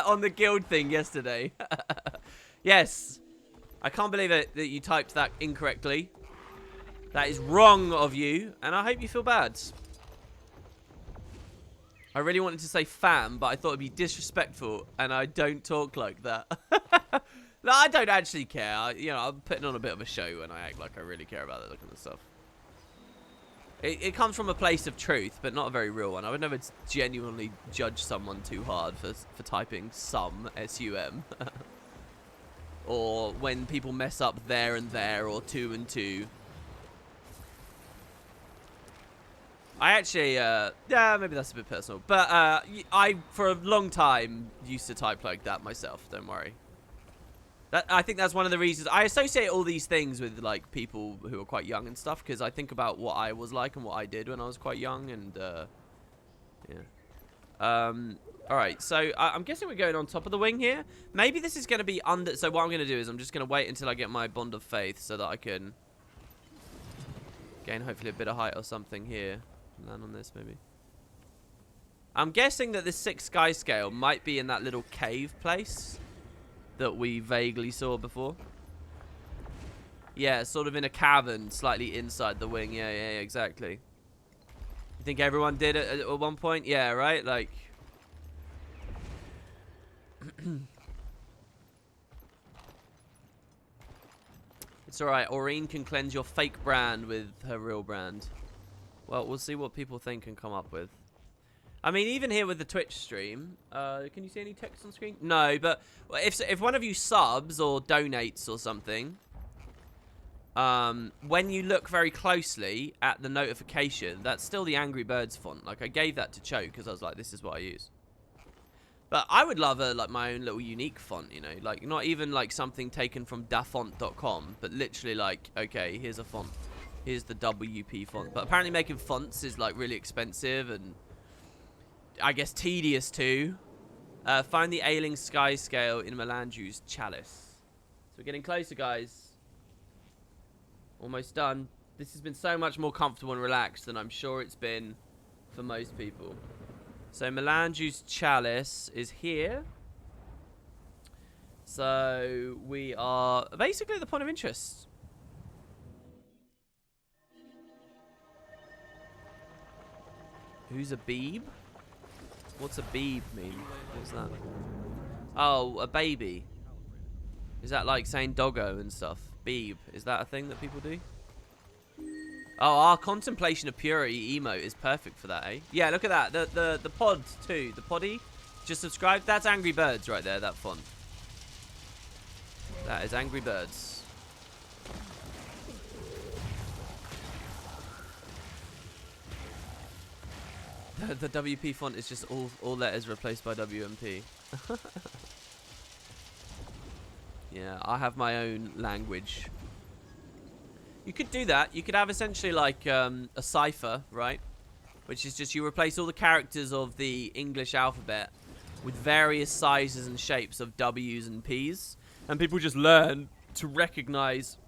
On the guild thing yesterday. Yes. I can't believe it that you typed that incorrectly. That is wrong of you, and I hope you feel bad. I really wanted to say fam, but I thought it'd be disrespectful, and I don't talk like that. No, I don't actually care. You know, I'm putting on a bit of a show when I act like I really care about that kind of stuff. It comes from a place of truth, but not a very real one. I would never genuinely judge someone too hard for typing some, S-U-M. Or when people mess up there and there, or two and two. I actually, yeah, maybe that's a bit personal. But I, for a long time, used to type like that myself, don't worry. I think that's one of the reasons I associate all these things with like people who are quite young and stuff, because I think about what I was like and what I did when I was quite young, and yeah. All right, so I'm guessing we're going on top of the wing here. Maybe this is going to be under. So what I'm going to do is I'm just going to wait until I get my bond of faith so that I can gain hopefully a bit of height or something here. Land on this maybe. I'm guessing that this 6 Skyscale might be in that little cave place that we vaguely saw before. Yeah, sort of in a cavern, slightly inside the wing. Yeah, exactly. You think everyone did it at one point? Yeah, right? Like... It's alright. Aureen can cleanse your fake brand with her real brand. Well, we'll see what people think and come up with. I mean, even here with the Twitch stream, can you see any text on screen? No, but if one of you subs or donates or something, when you look very closely at the notification, that's still the Angry Birds font. Like, I gave that to Cho because I was like, this is what I use. But I would love like my own little unique font, you know, like not even like something taken from dafont.com, but literally like, okay, here's a font. Here's the WP font. But apparently making fonts is like really expensive and I guess tedious too. Find the ailing Skyscale in Melanju's chalice. So we're getting closer, guys. Almost done. This has been so much more comfortable and relaxed than I'm sure it's been for most people. So Melanju's chalice is here. So we are basically at the point of interest. Who's a beeb? What's a beeb mean? What's that? Oh, a baby. Is that like saying doggo and stuff? Beeb. Is that a thing that people do? Oh, our contemplation of purity emote is perfect for that, eh? Yeah, look at that. The pod too. The poddy. Just subscribe. That's Angry Birds right there, that font. That is Angry Birds. The WP font is just all letters replaced by WMP. Yeah, I have my own language. You could do that. You could have essentially like a cipher, right? Which is just you replace all the characters of the English alphabet with various sizes and shapes of W's and P's. And people just learn to recognize,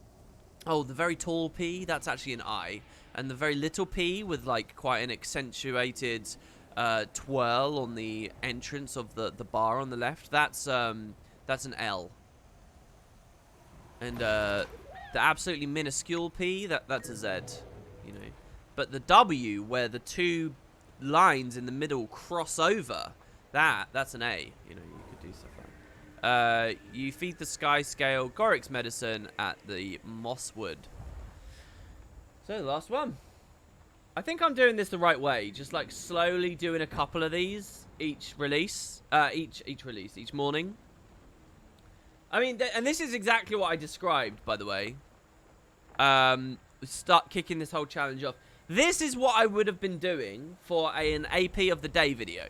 oh, the very tall P, that's actually an I. And the very little P with like quite an accentuated twirl on the entrance of the bar on the left, that's an L. And the absolutely minuscule P, that's a Z, you know. But the W, where the two lines in the middle cross over, that's an A. You know, you could do stuff like that. You feed the Skyscale Gorrik's medicine at the Mosswood. So the last one. I think I'm doing this the right way. Just like slowly doing a couple of these each release, each morning. I mean, and this is exactly what I described, by the way. Start kicking this whole challenge off. This is what I would have been doing for an AP of the day video.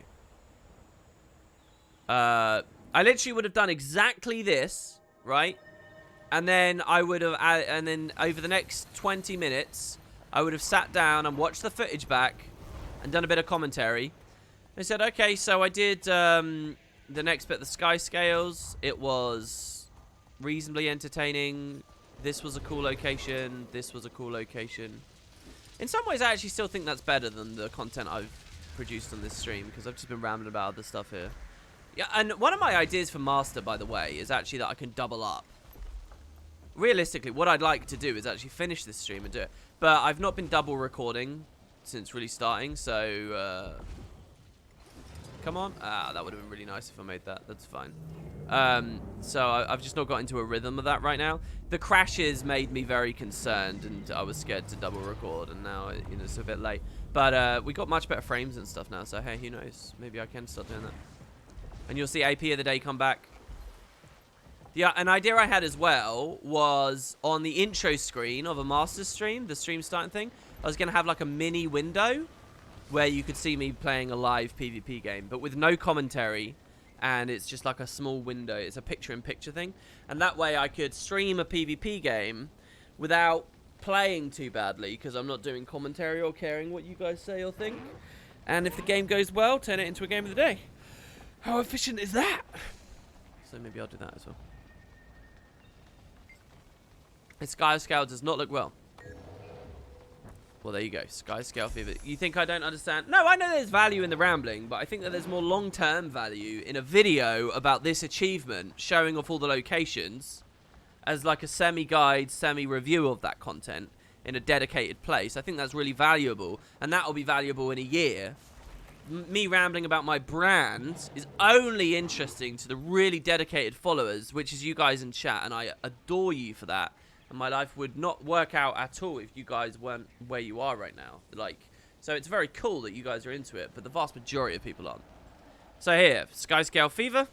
I literally would have done exactly this, right? And then I would have, and then over the next 20 minutes, I would have sat down and watched the footage back and done a bit of commentary. I said, okay, so I did the next bit, the Skyscales. It was reasonably entertaining. This was a cool location. This was a cool location. In some ways, I actually still think that's better than the content I've produced on this stream, because I've just been rambling about other stuff here. Yeah, and one of my ideas for Master, by the way, is actually that I can double up. Realistically, what I'd like to do is actually finish this stream and do it. But I've not been double recording since really starting, so... come on. Ah, that would have been really nice if I made that. That's fine. So I've just not got into a rhythm of that right now. The crashes made me very concerned, and I was scared to double record, and now, you know, it's a bit late. But we got much better frames and stuff now, so hey, who knows? Maybe I can start doing that. And you'll see AP of the day come back. Yeah, an idea I had as well was on the intro screen of a Master stream, the stream starting thing, I was going to have like a mini window where you could see me playing a live PvP game, but with no commentary, and it's just like a small window. It's a picture-in-picture thing, and that way I could stream a PvP game without playing too badly, because I'm not doing commentary or caring what you guys say or think. And if the game goes well, turn it into a game of the day. How efficient is that? So maybe I'll do that as well. The Skyscale does not look well. Well, there you go. Skyscale fever. You think I don't understand? No, I know there's value in the rambling, but I think that there's more long-term value in a video about this achievement, showing off all the locations, as like a semi-guide, semi-review of that content in a dedicated place. I think that's really valuable, and that will be valuable in a year. Me rambling about my brand is only interesting to the really dedicated followers, which is you guys in chat, and I adore you for that. And my life would not work out at all if you guys weren't where you are right now. Like, so it's very cool that you guys are into it, but the vast majority of people aren't. So here, Skyscale fever.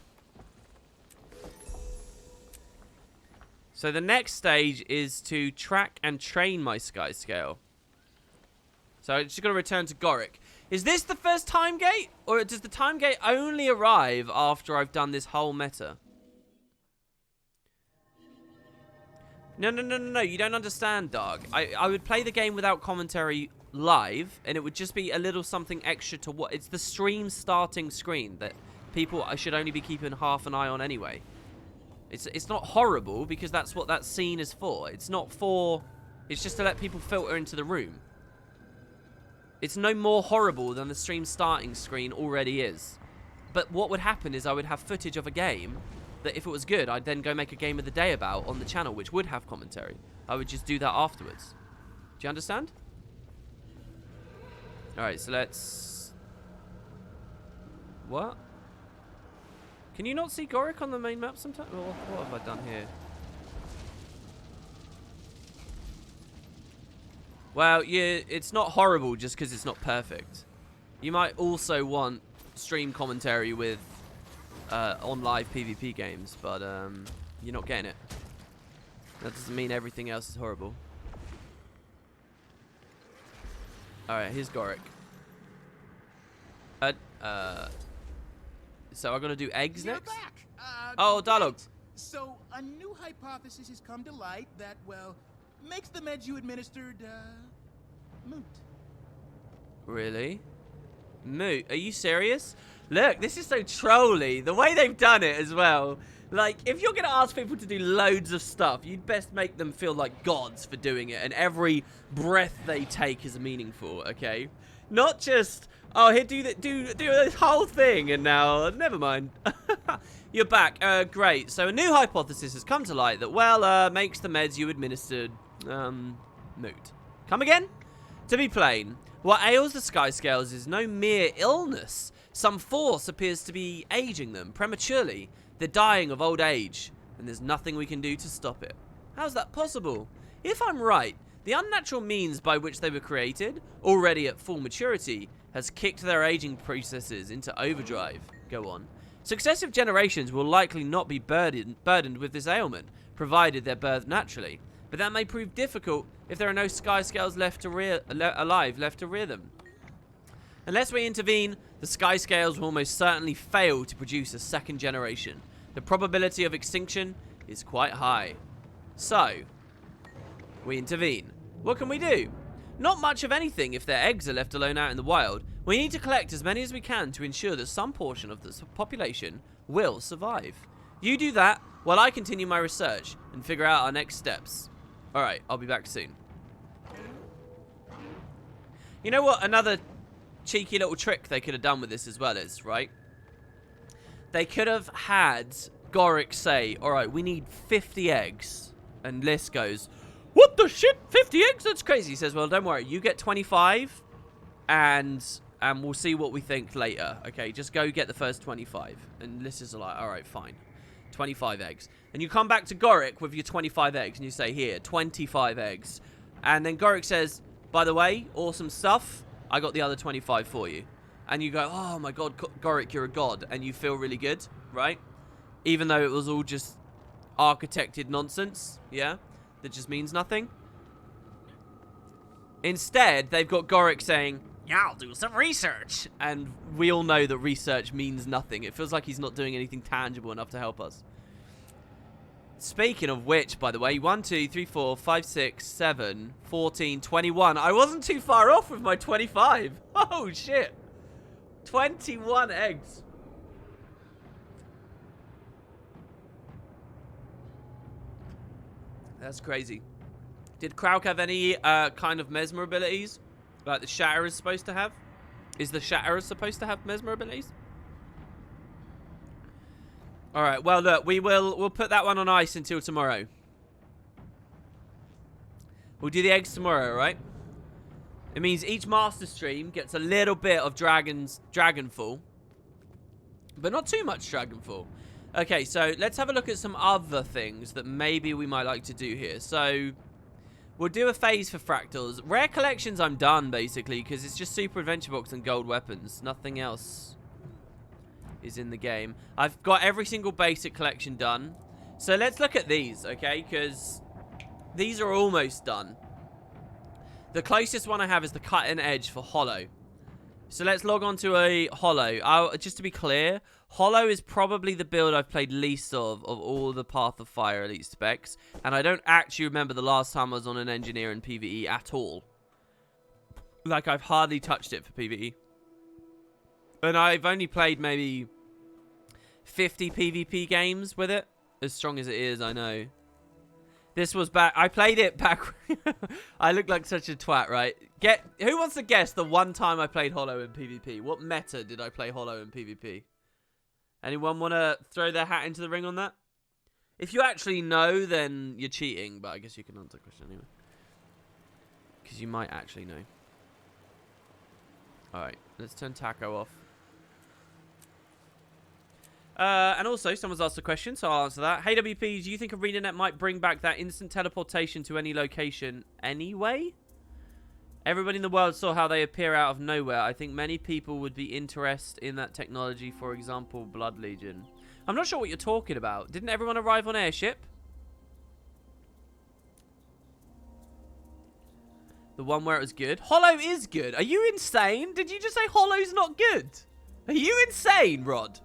So the next stage is to track and train my Skyscale. So I'm just going to return to Gorrik. Is this the first time gate? Or does the time gate only arrive after I've done this whole meta? No, you don't understand, dog. I would play the game without commentary live, and it would just be a little something extra to what... It's the stream starting screen that people should only be keeping half an eye on anyway. It's not horrible, because that's what that scene is for. It's not for... It's just to let people filter into the room. It's no more horrible than the stream starting screen already is. But what would happen is I would have footage of a game that if it was good, I'd then go make a game of the day about on the channel, which would have commentary. I would just do that afterwards. Do you understand? Alright, so let's... What? Can you not see Gorrik on the main map sometimes? Well, what have I done here? Well, it's not horrible just because it's not perfect. You might also want stream commentary with on live PvP games, but you're not getting it. That doesn't mean everything else is horrible. Alright, here's Gorrik. So I'm gonna do eggs next? Back. Oh, dialogue. So, a new hypothesis has come to light that, well, makes the meds you administered, moot. Really? Moot? Are you serious? Look, this is so trolly. The way they've done it as well. Like, if you're going to ask people to do loads of stuff, you'd best make them feel like gods for doing it. And every breath they take is meaningful, okay? Not just, oh, here, do this whole thing, and now, never mind. You're back. Great. So a new hypothesis has come to light that, well, makes the meds you administered, moot. Come again? To be plain, what ails the Skyscales is no mere illness. Some force appears to be aging them prematurely. They're dying of old age, and there's nothing we can do to stop it. How's that possible? If I'm right, the unnatural means by which they were created, already at full maturity, has kicked their aging processes into overdrive. Go on. Successive generations will likely not be burdened with this ailment, provided they're birthed naturally. But that may prove difficult if there are no Skyscales left to rear them. Unless we intervene, the Skyscales will almost certainly fail to produce a second generation. The probability of extinction is quite high. So, we intervene. What can we do? Not much of anything if their eggs are left alone out in the wild. We need to collect as many as we can to ensure that some portion of the population will survive. You do that while I continue my research and figure out our next steps. Alright, I'll be back soon. You know what another cheeky little trick they could have done with this as well is, right? They could have had Gorrik say, alright, we need 50 eggs. And Liz goes, what the shit? 50 eggs? That's crazy. He says, well, don't worry. You get 25 and we'll see what we think later. Okay, just go get the first 25. And Liz is like, alright, fine. 25 eggs. And you come back to Gorrik with your 25 eggs and you say, here, 25 eggs. And then Gorrik says, by the way, awesome stuff. I got the other 25 for you. And you go, oh my god, Gorrik, you're a god. And you feel really good, right? Even though it was all just architected nonsense, yeah? That just means nothing. Instead, they've got Gorrik saying, yeah, I'll do some research. And we all know that research means nothing. It feels like he's not doing anything tangible enough to help us. Speaking of which, by the way, 1, 2, 3, 4, 5, 6, 7, 14, 21. I wasn't too far off with my 25. Oh, shit. 21 eggs. That's crazy. Did Krauk have any kind of mesmer abilities? Like the Shatter is supposed to have? Is the Shatter supposed to have mesmer abilities? Alright, well look, we'll put that one on ice until tomorrow. We'll do the eggs tomorrow, right? It means each master stream gets a little bit of Dragonfall. But not too much Dragonfall. Okay, so let's have a look at some other things that maybe we might like to do here. So, we'll do a phase for fractals. Rare collections I'm done, basically, because it's just Super Adventure Box and gold weapons. Nothing else is in the game. I've got every single basic collection done. So let's look at these, okay? Because these are almost done. The closest one I have is the cutting edge for Hollow. So let's log on to a Hollow. Just to be clear, Hollow is probably the build I've played least of all the Path of Fire Elite specs. And I don't actually remember the last time I was on an engineer in PvE at all. Like, I've hardly touched it for PvE. And I've only played maybe 50 PvP games with it. As strong as it is, I know. This was back... I played it back... I look like such a twat, right? Who wants to guess the one time I played Hollow in PvP? What meta did I play Hollow in PvP? Anyone want to throw their hat into the ring on that? If you actually know, then you're cheating. But I guess you can answer the question anyway. Because you might actually know. Alright, let's turn Taco off. And also, someone's asked a question, so I'll answer that. Hey, WP, do you think ArenaNet might bring back that instant teleportation to any location anyway? Everybody in the world saw how they appear out of nowhere. I think many people would be interested in that technology, for example, Blood Legion. I'm not sure what you're talking about. Didn't everyone arrive on airship? The one where it was good? Hollow is good. Are you insane? Did you just say Hollow's not good? Are you insane, Rod?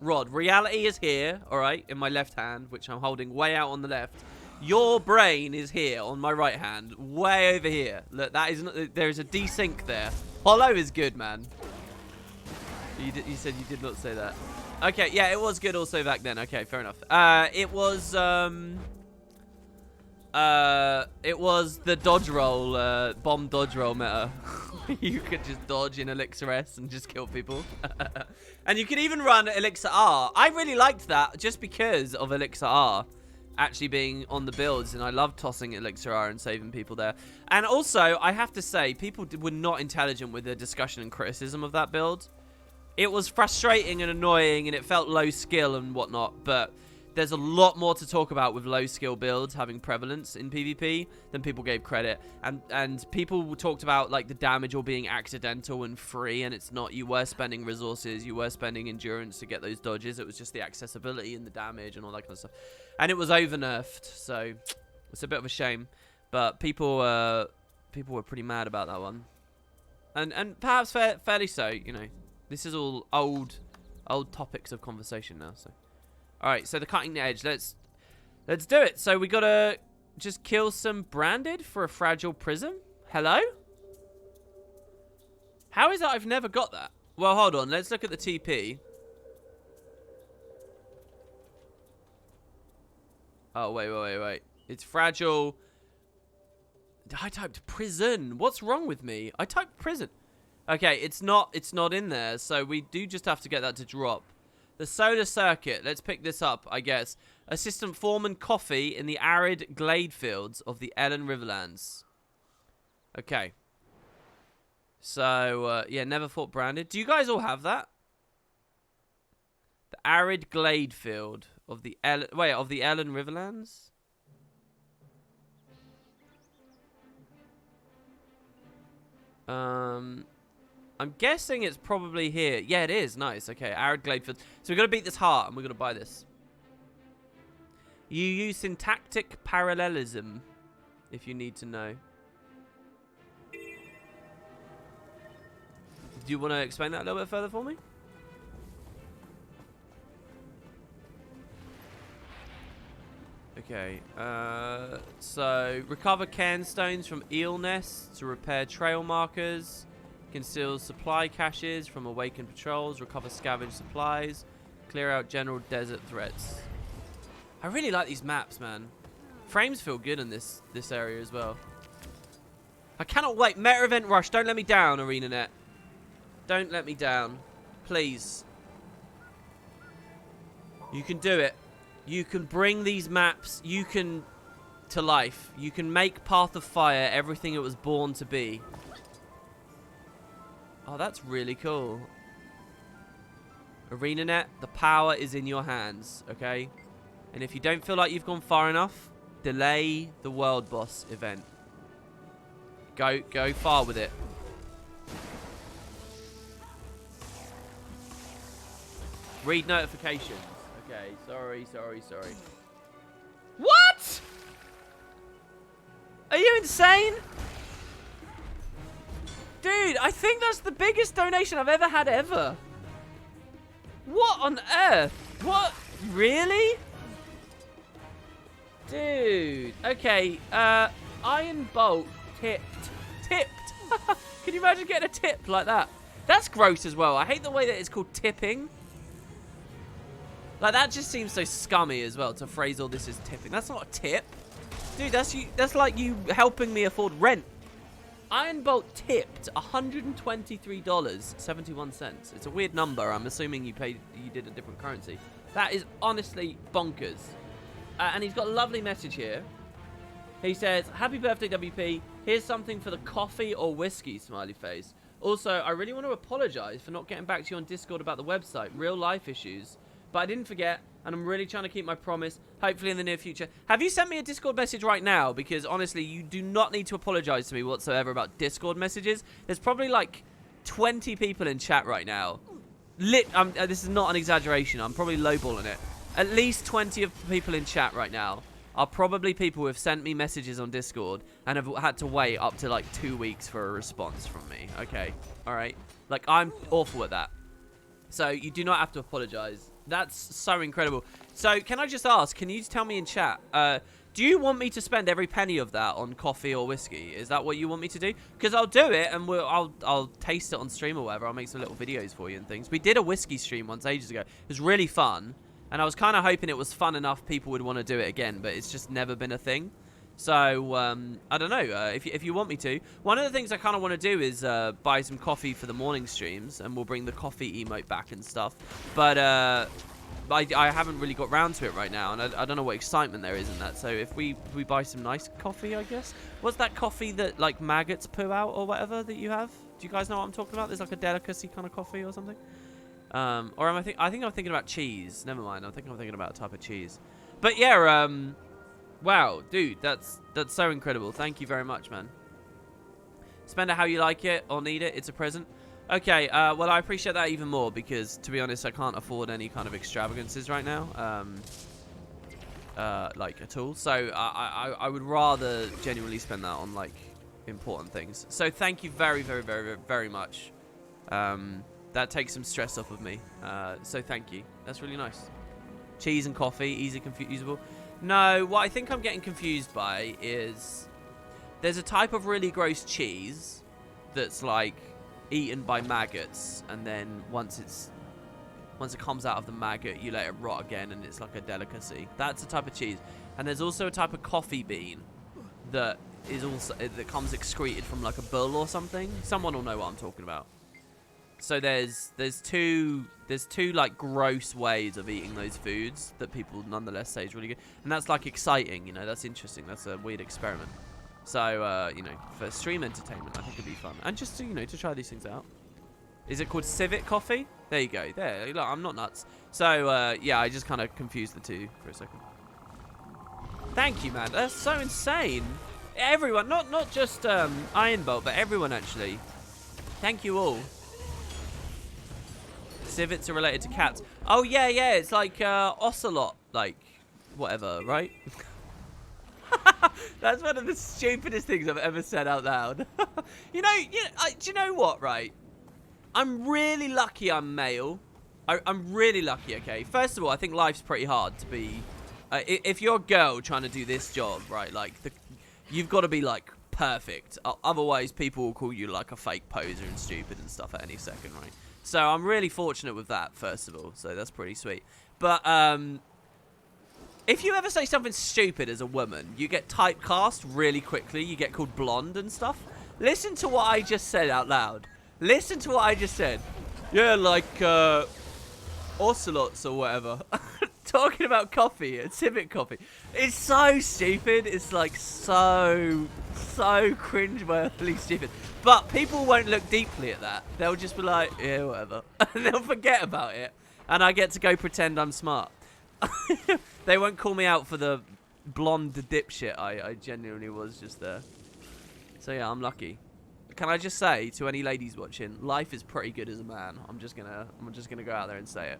Rod, reality is here, alright, in my left hand, which I'm holding way out on the left. Your brain is here on my right hand, way over here. Look, that is not, there is a desync there. Hollow is good, man. You said you did not say that. Okay, yeah, it was good also back then. Okay, fair enough. It was the dodge roll, bomb dodge roll meta. You could just dodge in Elixir S and just kill people. And you could even run Elixir R. I really liked that just because of Elixir R actually being on the builds, and I love tossing Elixir R and saving people there. And also, I have to say, people were not intelligent with the discussion and criticism of that build. It was frustrating and annoying, and it felt low skill and whatnot, but there's a lot more to talk about with low skill builds having prevalence in PvP than people gave credit. And people talked about like the damage all being accidental and free, and it's not. You were spending resources, you were spending endurance to get those dodges. It was just the accessibility and the damage and all that kind of stuff. And it was over nerfed, so it's a bit of a shame. But people were pretty mad about that one, and perhaps fairly so. You know, this is all old topics of conversation now. So, all right. So the cutting edge. Let's do it. So we gotta just kill some branded for a fragile prism. Hello? How is it I've never got that? Well, hold on. Let's look at the TP. Oh, wait. It's fragile. I typed prison. What's wrong with me? I typed prison. Okay, it's not in there, so we do just have to get that to drop. The solar circuit. Let's pick this up, I guess. Assistant foreman coffee in the arid glade fields of the Ellen Riverlands. Okay. So, yeah, never fought branded. Do you guys all have that? The arid glade field of the Ellen Riverlands? I'm guessing it's probably here. Yeah, it is. Nice. Okay, arid glade field. So we've got to beat this heart, and we're going to buy this. You use syntactic parallelism, if you need to know. Do you want to explain that a little bit further for me? Okay, so recover cairn stones from eel nests to repair trail markers, conceal supply caches from awakened patrols, recover scavenged supplies, clear out general desert threats. I really like these maps, man. Frames feel good in this area as well. I cannot wait. Meta event rush. Don't let me down, ArenaNet. Don't let me down. Please. You can do it. You can bring these maps to life. You can make Path of Fire everything it was born to be. Oh, that's really cool. ArenaNet, the power is in your hands, okay? And if you don't feel like you've gone far enough, delay the World Boss event. Go far with it. Read notifications. Okay, sorry. What? Are you insane? Dude, I think that's the biggest donation I've ever had ever. What on earth? What? Really? Dude. Okay, Iron Bolt tipped. Can you imagine getting a tip like that? That's gross as well. I hate the way that it's called tipping. Like, that just seems so scummy as well, to phrase all this as tipping. That's not a tip. Dude, that's like you helping me afford rent. Iron Bolt tipped $123.71. It's a weird number. I'm assuming you did a different currency. That is honestly bonkers. And he's got a lovely message here. He says, happy birthday, WP. Here's something for the coffee or whiskey, smiley face. Also, I really want to apologize for not getting back to you on Discord about the website. Real life issues. But I didn't forget, and I'm really trying to keep my promise, hopefully in the near future. Have you sent me a Discord message right now? Because, honestly, you do not need to apologize to me whatsoever about Discord messages. There's probably, like, 20 people in chat right now. This is not an exaggeration. I'm probably lowballing it. At least 20 of the people in chat right now are probably people who have sent me messages on Discord and have had to wait up to, like, 2 weeks for a response from me. Okay? All right? Like, I'm awful at that. So, you do not have to apologize. That's so incredible. So, can I just ask, can you tell me in chat, do you want me to spend every penny of that on coffee or whiskey? Is that what you want me to do? Because I'll do it, and I'll taste it on stream or whatever. I'll make some little videos for you and things. We did a whiskey stream once ages ago. It was really fun, and I was kind of hoping it was fun enough people would want to do it again, but it's just never been a thing. So, I don't know, if you want me to. One of the things I kind of want to do is buy some coffee for the morning streams, and we'll bring the coffee emote back and stuff. But I haven't really got round to it right now, and I don't know what excitement there is in that. So if we buy some nice coffee, I guess. What's that coffee that, like, maggots poo out or whatever that you have? Do you guys know what I'm talking about? There's, like, a delicacy kind of coffee or something. Or I think I'm thinking about cheese. Never mind, I'm thinking about a type of cheese. But, yeah, wow, dude, that's so incredible. Thank you very much, man. Spend it how you like it or need it. It's a present. Okay, well, I appreciate that even more because, to be honest, I can't afford any kind of extravagances right now. like at all. So I would rather genuinely spend that on like important things. So thank you very, very, very, very, very much. That takes some stress off of me. So thank you. That's really nice. Cheese and coffee, easy confusable. No, what I think I'm getting confused by is there's a type of really gross cheese that's like eaten by maggots, and then once it comes out of the maggot, you let it rot again, and it's like a delicacy. That's a type of cheese. And there's also a type of coffee bean that comes excreted from like a bull or something. Someone will know what I'm talking about. So there's two like gross ways of eating those foods that people nonetheless say is really good, and that's like exciting, you know. That's interesting. That's a weird experiment. So you know, for stream entertainment, I think it'd be fun, and just to, you know, to try these things out. Is it called Civet Coffee? There you go. There, look, I'm not nuts. So yeah, I just kind of confused the two for a second. Thank you, man. That's so insane. Everyone, not just Ironbolt, but everyone actually. Thank you all. Civets are related to cats. Oh yeah, yeah. It's like ocelot, like whatever, right? That's one of the stupidest things I've ever said out loud. do you know what, right? I'm really lucky I'm male. I'm really lucky, okay? First of all, I think life's pretty hard to be... if you're a girl trying to do this job, right, like, you've got to be, like, perfect. Otherwise, people will call you, like, a fake poser and stupid and stuff at any second, right? So I'm really fortunate with that, first of all. So that's pretty sweet. But, if you ever say something stupid as a woman, you get typecast really quickly. You get called blonde and stuff. Listen to what I just said out loud. Listen to what I just said. Yeah, like, ocelots or whatever. Talking about coffee, civet coffee. It's so stupid. It's like so cringe-worthy stupid. But people won't look deeply at that. They'll just be like, yeah, whatever. And they'll forget about it. And I get to go pretend I'm smart. They won't call me out for the blonde dipshit I genuinely was just there. So yeah, I'm lucky. Can I just say to any ladies watching, life is pretty good as a man. I'm just gonna go out there and say it.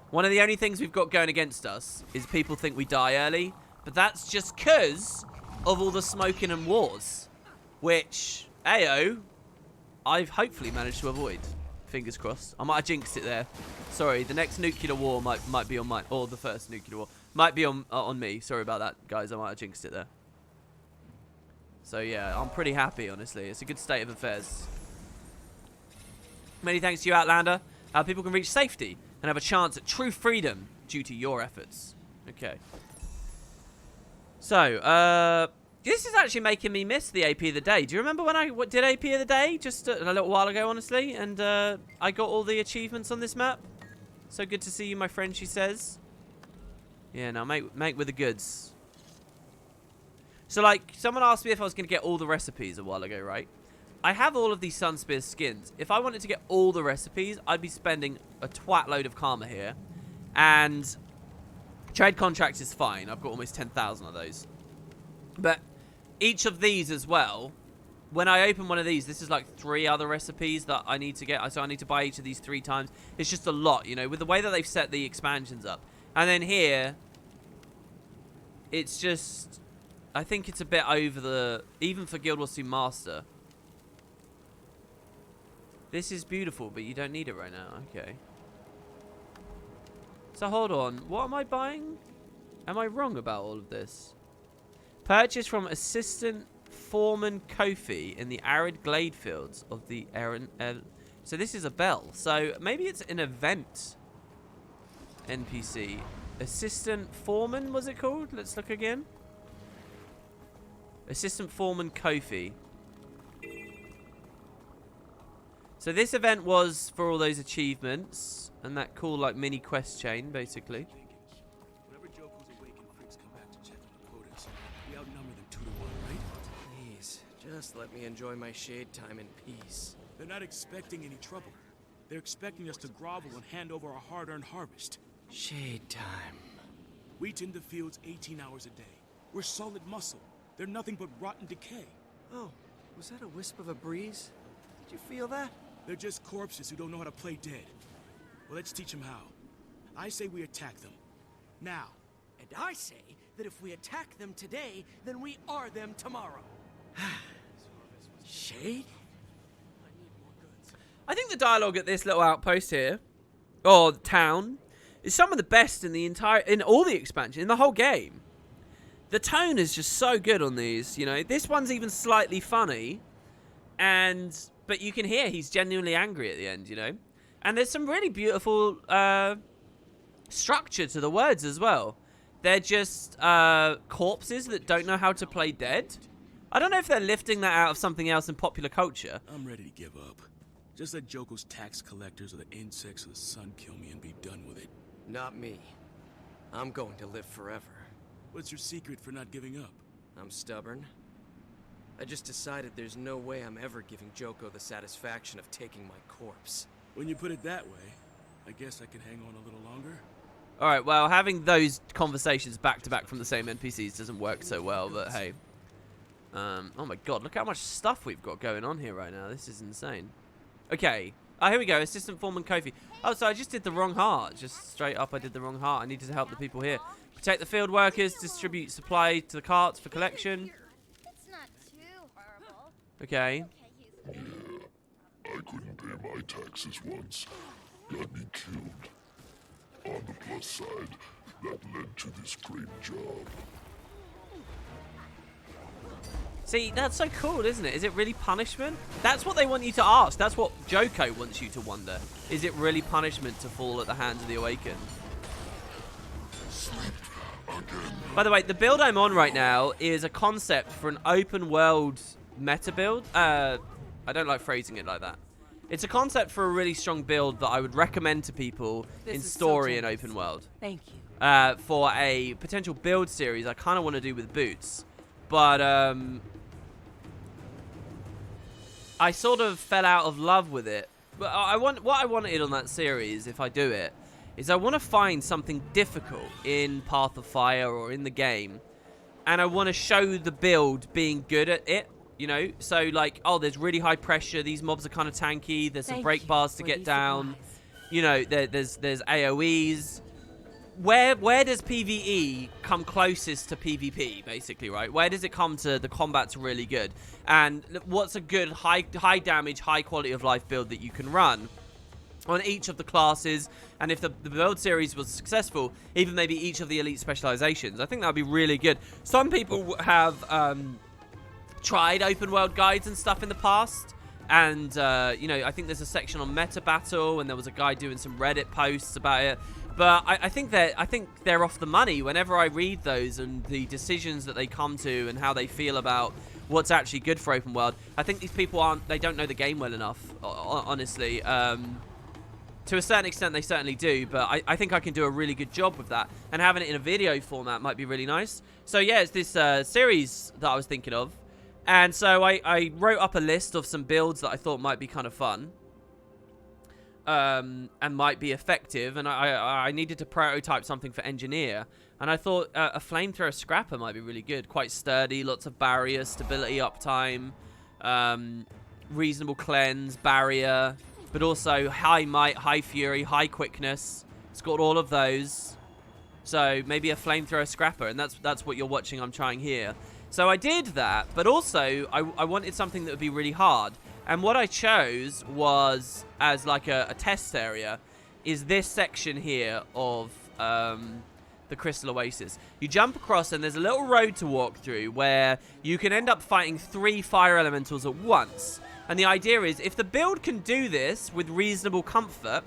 One of the only things we've got going against us is people think we die early, but that's just 'cause of all the smoking and wars, which I've hopefully managed to avoid. Fingers crossed. I might have jinxed it there. Sorry, the next nuclear war might be on my, or the first nuclear war might be on me. Sorry about that, guys. I might have jinxed it there. So yeah, I'm pretty happy, honestly. It's a good state of affairs. Many thanks to you, Outlander. People can reach safety and have a chance at true freedom due to your efforts. Okay. So, this is actually making me miss the AP of the day. Do you remember when I did AP of the day? Just a little while ago, honestly. And I got all the achievements on this map. So good to see you, my friend, she says. Yeah, now make with the goods. So, like, someone asked me if I was going to get all the recipes a while ago, right? I have all of these Sunspear skins. If I wanted to get all the recipes, I'd be spending a twat load of karma here. And trade contracts is fine. I've got almost 10,000 of those. But each of these as well, when I open one of these, this is like 3 other recipes that I need to get. So I need to buy each of these 3 times. It's just a lot, you know, with the way that they've set the expansions up. And then here, it's just... I think it's a bit over the... Even for Guild Wars 2 Master. This is beautiful, but you don't need it right now. Okay. So hold on. What am I buying? Am I wrong about all of this? Purchase from Assistant Foreman Kofi in the arid glade fields of the Aaron... so this is a bell. So maybe it's an event NPC. Assistant Foreman, was it called? Let's look again. Assistant Foreman Kofi. So this event was for all those achievements and that cool like mini quest chain, basically. Whenever Joko's awake and freaks come back to check on the quotas, we outnumber them 2 to 1, right? Please, just let me enjoy my shade time in peace. They're not expecting any trouble. They're expecting us to grovel and hand over our hard-earned harvest. Shade time. We tend the fields 18 hours a day. We're solid muscle. They're nothing but rotten decay. Oh, was that a wisp of a breeze? Did you feel that? They're just corpses who don't know how to play dead. Well, let's teach them how. I say we attack them. Now. And I say that if we attack them today, then we are them tomorrow. Shade? I think the dialogue at this little outpost here, or the town, is some of the best in all the expansion, in the whole game. The tone is just so good on these, you know. This one's even slightly funny, but you can hear he's genuinely angry at the end, you know. And there's some really beautiful structure to the words as well. They're just corpses that don't know how to play dead. I don't know if they're lifting that out of something else in popular culture. I'm ready to give up. Just let Joko's tax collectors or the insects of the sun kill me and be done with it. Not me. I'm going to live forever. What's your secret for not giving up? I'm stubborn. I just decided there's no way I'm ever giving Joko the satisfaction of taking my corpse. When you put it that way, I guess I can hang on a little longer. Alright, well, having those conversations back-to-back from the same NPCs doesn't work so well, but hey. Oh my god, look how much stuff we've got going on here right now. This is insane. Okay. Oh, here we go. Assistant Foreman Kofi. Oh, so I just did the wrong heart. Just straight up, I did the wrong heart. I needed to help the people here. Protect the field workers. Distribute supply to the carts for collection. It's not too horrible. Okay. Yeah, I couldn't pay my taxes once. Got me killed. On the plus side, that led to this great job. See, that's so cool, isn't it? Is it really punishment? That's what they want you to ask. That's what Joko wants you to wonder. Is it really punishment to fall at the hands of the Awakened? By the way, the build I'm on right now is a concept for an open world meta build. I don't like phrasing it like that. It's a concept for a really strong build that I would recommend to people in story and open world. Thank you. For a potential build series I kind of want to do with boots. But I sort of fell out of love with it. But what I wanted on that series, if I do it, is I want to find something difficult in Path of Fire or in the game, and I want to show the build being good at it. You know, so like, oh, there's really high pressure. These mobs are kind of tanky. There's some break bars to get down. You know, there's AOEs. Where does PvE come closest to PvP, basically, right? Where does it come to the combat's really good? And what's a good high damage, high quality of life build that you can run on each of the classes? And if the build series was successful, even maybe each of the elite specializations. I think that would be really good. Some people have tried open world guides and stuff in the past. And, you know, I think there's a section on Meta Battle, and there was a guy doing some Reddit posts about it. But I think they're off the money whenever I read those and the decisions that they come to and how they feel about what's actually good for open world. I think these people they don't know the game well enough, honestly. To a certain extent, they certainly do, but I think I can do a really good job with that. And having it in a video format might be really nice. So yeah, it's this series that I was thinking of. And so I wrote up a list of some builds that I thought might be kind of fun. And might be effective, and I needed to prototype something for engineer, and I thought a flamethrower scrapper might be really good. Quite sturdy, lots of barrier, stability, uptime, reasonable cleanse, barrier, but also high might, high fury, high quickness. It's got all of those. So maybe a flamethrower scrapper, and that's what you're watching I'm trying here. So I did that, but also I wanted something that would be really hard. And what I chose was, as like a test area, is this section here of the Crystal Oasis. You jump across and there's a little road to walk through where you can end up fighting 3 fire elementals at once. And the idea is, if the build can do this with reasonable comfort,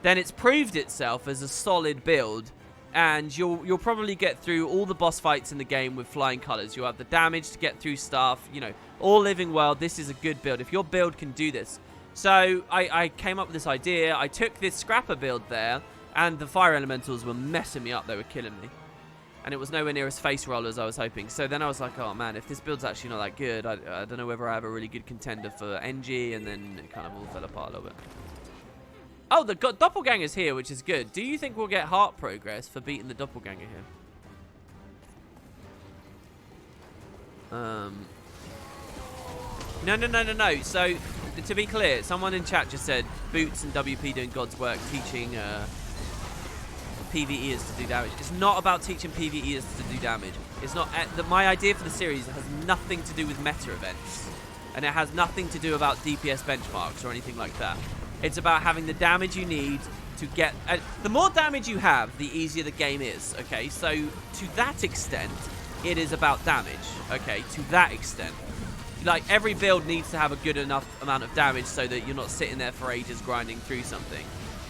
then it's proved itself as a solid build. And you'll probably get through all the boss fights in the game with flying colors. You'll have the damage to get through stuff, you know, all living well. This is a good build. If your build can do this. So I came up with this idea. I took this scrapper build there, and the fire elementals were messing me up. They were killing me. And it was nowhere near as face roll as I was hoping. So then I was like, oh man, if this build's actually not that good, I don't know whether I have a really good contender for NG, and then it kind of all fell apart a little bit. Oh, the doppelganger's here, which is good. Do you think we'll get heart progress for beating the doppelganger here? No. So, to be clear, someone in chat just said, Boots and WP doing God's work, teaching PvEers to do damage. It's not about teaching PvEers to do damage. It's not. My idea for the series has nothing to do with meta events, and it has nothing to do about DPS benchmarks or anything like that. It's about having the damage you need to get. The more damage you have, the easier the game is. Okay, so to that extent, it is about damage. Okay, to that extent. Like, every build needs to have a good enough amount of damage so that you're not sitting there for ages grinding through something.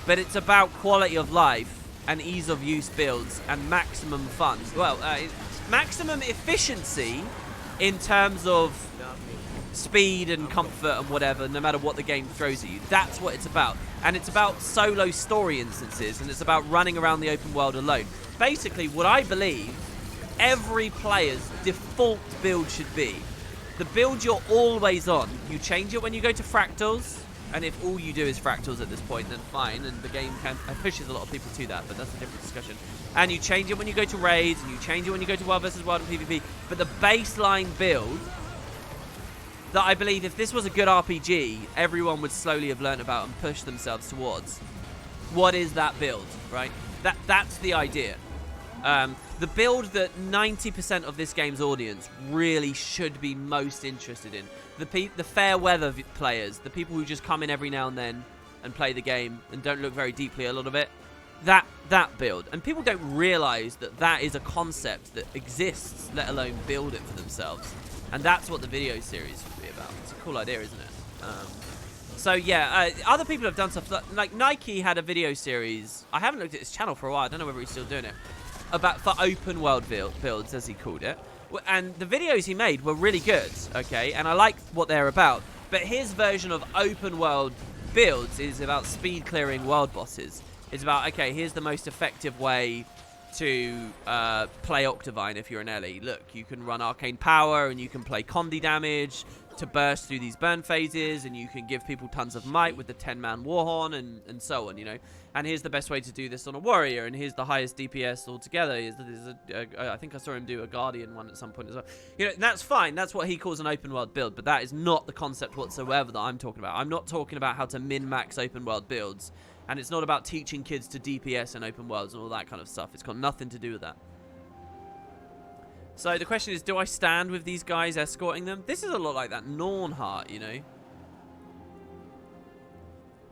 But it's about quality of life and ease of use builds and maximum fun. Well, maximum efficiency in terms of speed and comfort and whatever, no matter what the game throws at you. That's what it's about. And it's about solo story instances, and it's about running around the open world alone. Basically, what I believe every player's default build should be. The build you're always on. You change it when you go to fractals, and if all you do is fractals at this point, then fine, and the game pushes a lot of people to that, but that's a different discussion. And you change it when you go to raids, and you change it when you go to World vs. World and PvP. But the baseline build that I believe if this was a good RPG, everyone would slowly have learned about and push themselves towards. What is that build, right? That's the idea. The build that 90% of this game's audience really should be most interested in. The fair weather players, the people who just come in every now and then and play the game and don't look very deeply a lot of it. That build. And people don't realize that that is a concept that exists, let alone build it for themselves. And that's what the video series would be about. It's a cool idea, isn't it? So yeah, other people have done stuff like Nike had a video series. I haven't looked at his channel for a while. I don't know whether he's still doing it. For open world builds, as he called it. And the videos he made were really good, okay? And I like what they're about. But his version of open world builds is about speed clearing world bosses. It's about, okay, here's the most effective way to play Octavine if you're an Ellie. Look, you can run Arcane Power and you can play Condi damage to burst through these burn phases, and you can give people tons of might with the 10-man Warhorn and so on, you know. And here's the best way to do this on a warrior, and here's the highest DPS altogether. I think I saw him do a Guardian one at some point as well. You know, that's fine. That's what he calls an open world build, but that is not the concept whatsoever that I'm talking about. I'm not talking about how to min-max open world builds, and it's not about teaching kids to DPS in open worlds and all that kind of stuff. It's got nothing to do with that. So the question is, do I stand with these guys escorting them? This is a lot like that Norn heart, you know.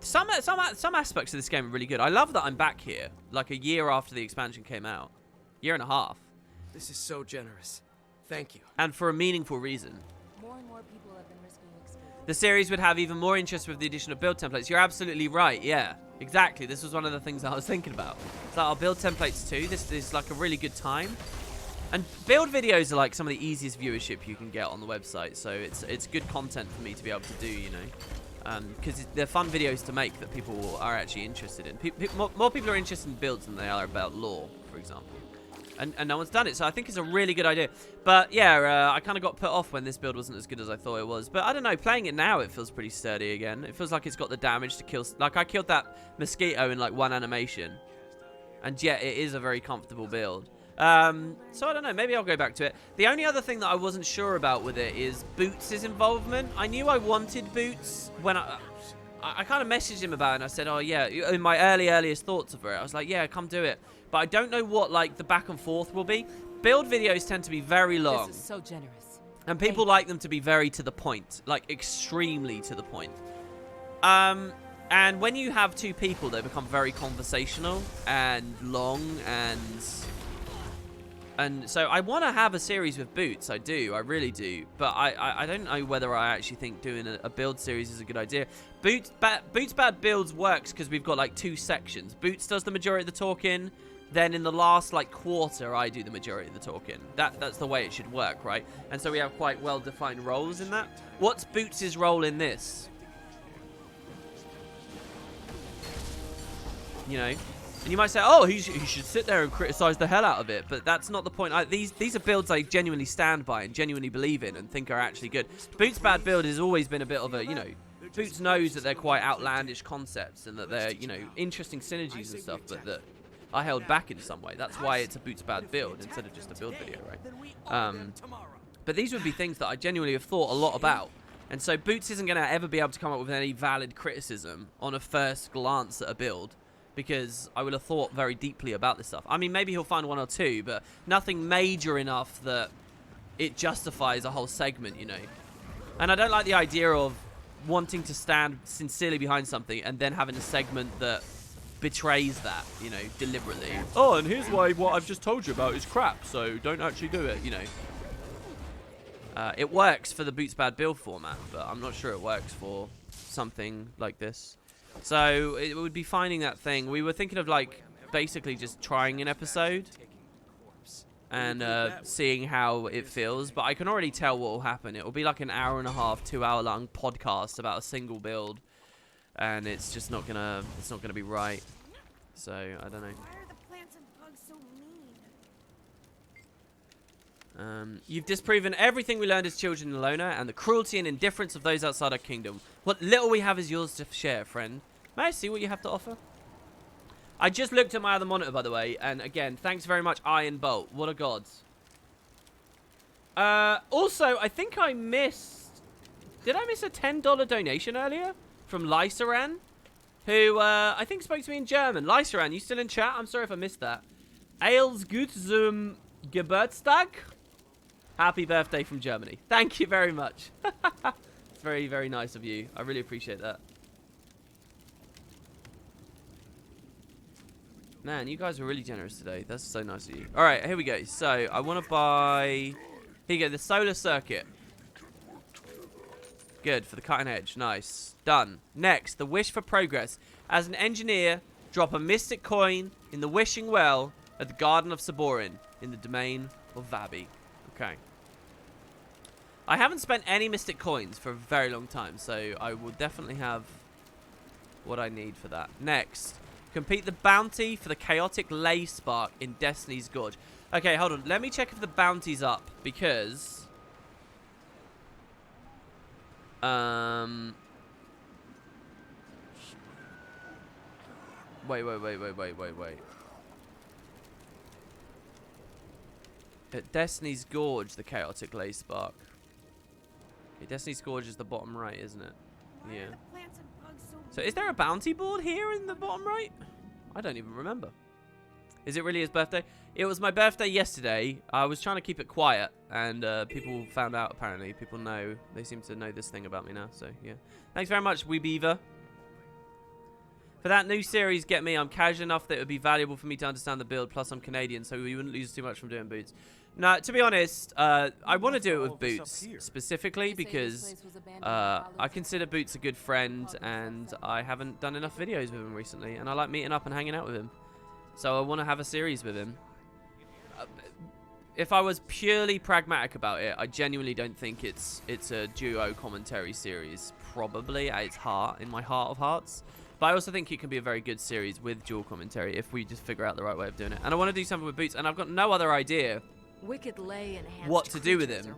Some aspects of this game are really good. I love that I'm back here, like a year after the expansion came out. Year and a half. This is so generous. Thank you. And for a meaningful reason. More and more people have been risking escape. The series would have even more interest with the addition of build templates. You're absolutely right, yeah. Exactly, this was one of the things I was thinking about. So I'll build templates too. This is like a really good time. And build videos are like some of the easiest viewership you can get on the website. So it's good content for me to be able to do, you know. Because they're fun videos to make that people are actually interested in. More people are interested in builds than they are about lore, for example. And no one's done it, so I think it's a really good idea. But yeah, I kind of got put off when this build wasn't as good as I thought it was. But I don't know, playing it now, it feels pretty sturdy again. It feels like it's got the damage to kill. Like, I killed that mosquito in like one animation. And yet, it is a very comfortable build. So I don't know, maybe I'll go back to it. The only other thing that I wasn't sure about with it is Boots' involvement. I knew I wanted Boots when I kind of messaged him about it, and I said, oh yeah, in my earliest thoughts of it, I was like, yeah, come do it. But I don't know what like the back and forth will be. Build videos tend to be very long. This is so generous. And people like them to be very to the point, like extremely to the point. And when you have two people, they become very conversational and long, and so I want to have a series with Boots. I do, I really do. But I don't know whether I actually think doing a build series is a good idea. Boots Bad Builds works because we've got like two sections. Boots does the majority of the talking. Then in the last like quarter, I do the majority of the talking. That's the way it should work, right? And so we have quite well-defined roles in that. What's Boots' role in this? You know? And you might say, oh, he should sit there and criticize the hell out of it. But that's not the point. These are builds I genuinely stand by and genuinely believe in and think are actually good. Boots' Bad Build has always been a bit of a, you know, Boots knows that they're quite outlandish concepts and that they're, you know, interesting synergies and stuff, but that are held back in some way. That's why it's a Boots' Bad Build instead of just a build video, right? But these would be things that I genuinely have thought a lot about. And so Boots isn't going to ever be able to come up with any valid criticism on a first glance at a build, because I would have thought very deeply about this stuff. I mean, maybe he'll find one or two, but nothing major enough that it justifies a whole segment, you know. And I don't like the idea of wanting to stand sincerely behind something and then having a segment that betrays that, you know, deliberately. Oh, and here's why what I've just told you about is crap, so don't actually do it, you know. It works for the Boots Bad Build format, but I'm not sure it works for something like this. So it would be finding that thing. We were thinking of, like, basically just trying an episode and seeing how it feels, but I can already tell what will happen. It will be like an hour and a half, 2 hour long podcast about a single build, and it's just not gonna be right. So I don't know. Why are the plants and bugs so mean? You've disproven everything we learned as children in Lona and the cruelty and indifference of those outside our kingdom. What little we have is yours to share, friend. May I see what you have to offer? I just looked at my other monitor, by the way, and again, thanks very much, Iron Bolt. What a god. Also, I think I missed... Did I miss a $10 donation earlier? From Lysaran, who I think spoke to me in German. Lysaran, you still in chat? I'm sorry if I missed that. Ails gut zum Geburtstag. Happy birthday from Germany. Thank you very much. It's very, very nice of you. I really appreciate that. Man, you guys were really generous today. That's so nice of you. All right, here we go. So I want to buy... Here you go, the solar circuit. Good, for the cutting edge. Nice. Done. Next, the wish for progress. As an engineer, drop a mystic coin in the wishing well at the Garden of Saborin in the domain of Vabi. Okay. I haven't spent any mystic coins for a very long time, so I will definitely have what I need for that. Next, complete the bounty for the chaotic lay spark in Destiny's Gorge. Okay, hold on. Let me check if the bounty's up, because... Wait. At Destiny's Gorge, the chaotic lay spark. Okay, Destiny's Gorge is the bottom right, isn't it? Yeah. So is there a bounty board here in the bottom right? I don't even remember. Is it really his birthday? It was my birthday yesterday. I was trying to keep it quiet, and people found out, apparently. People know. They seem to know this thing about me now, so yeah. Thanks very much, Weebeaver. For that new series, Get Me, I'm casual enough that it would be valuable for me to understand the build, plus I'm Canadian, so we wouldn't lose too much from doing Boots. No, to be honest, I want to do it with Boots, specifically, because I consider Boots a good friend, and I haven't done enough videos with him recently, and I like meeting up and hanging out with him. So I want to have a series with him. If I was purely pragmatic about it, I genuinely don't think it's a duo commentary series, probably at its heart, in my heart of hearts. But I also think it can be a very good series with dual commentary if we just figure out the right way of doing it. And I want to do something with Boots, and I've got no other idea what to do with him.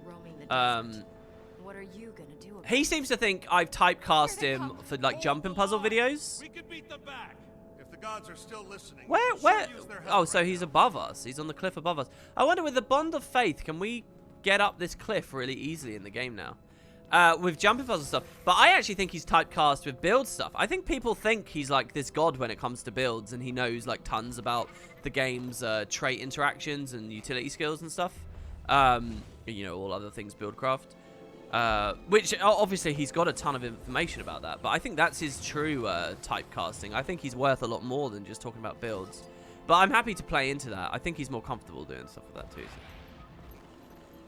What are you gonna do? He seems to think I've typecast him for like jumping puzzle videos. We could beat them back. If the gods are still listening. Where? Oh, so he's above us. He's on the cliff above us. I wonder, with the Bond of Faith, can we get up this cliff really easily in the game now? With jumping puzzle stuff. But I actually think he's typecast with build stuff. I think people think he's like this god when it comes to builds, and he knows like tons about the game's trait interactions and utility skills and stuff. You know, all other things buildcraft. Which obviously he's got a ton of information about that, but I think that's his true typecasting. I think he's worth a lot more than just talking about builds. But I'm happy to play into that. I think he's more comfortable doing stuff like that too. So.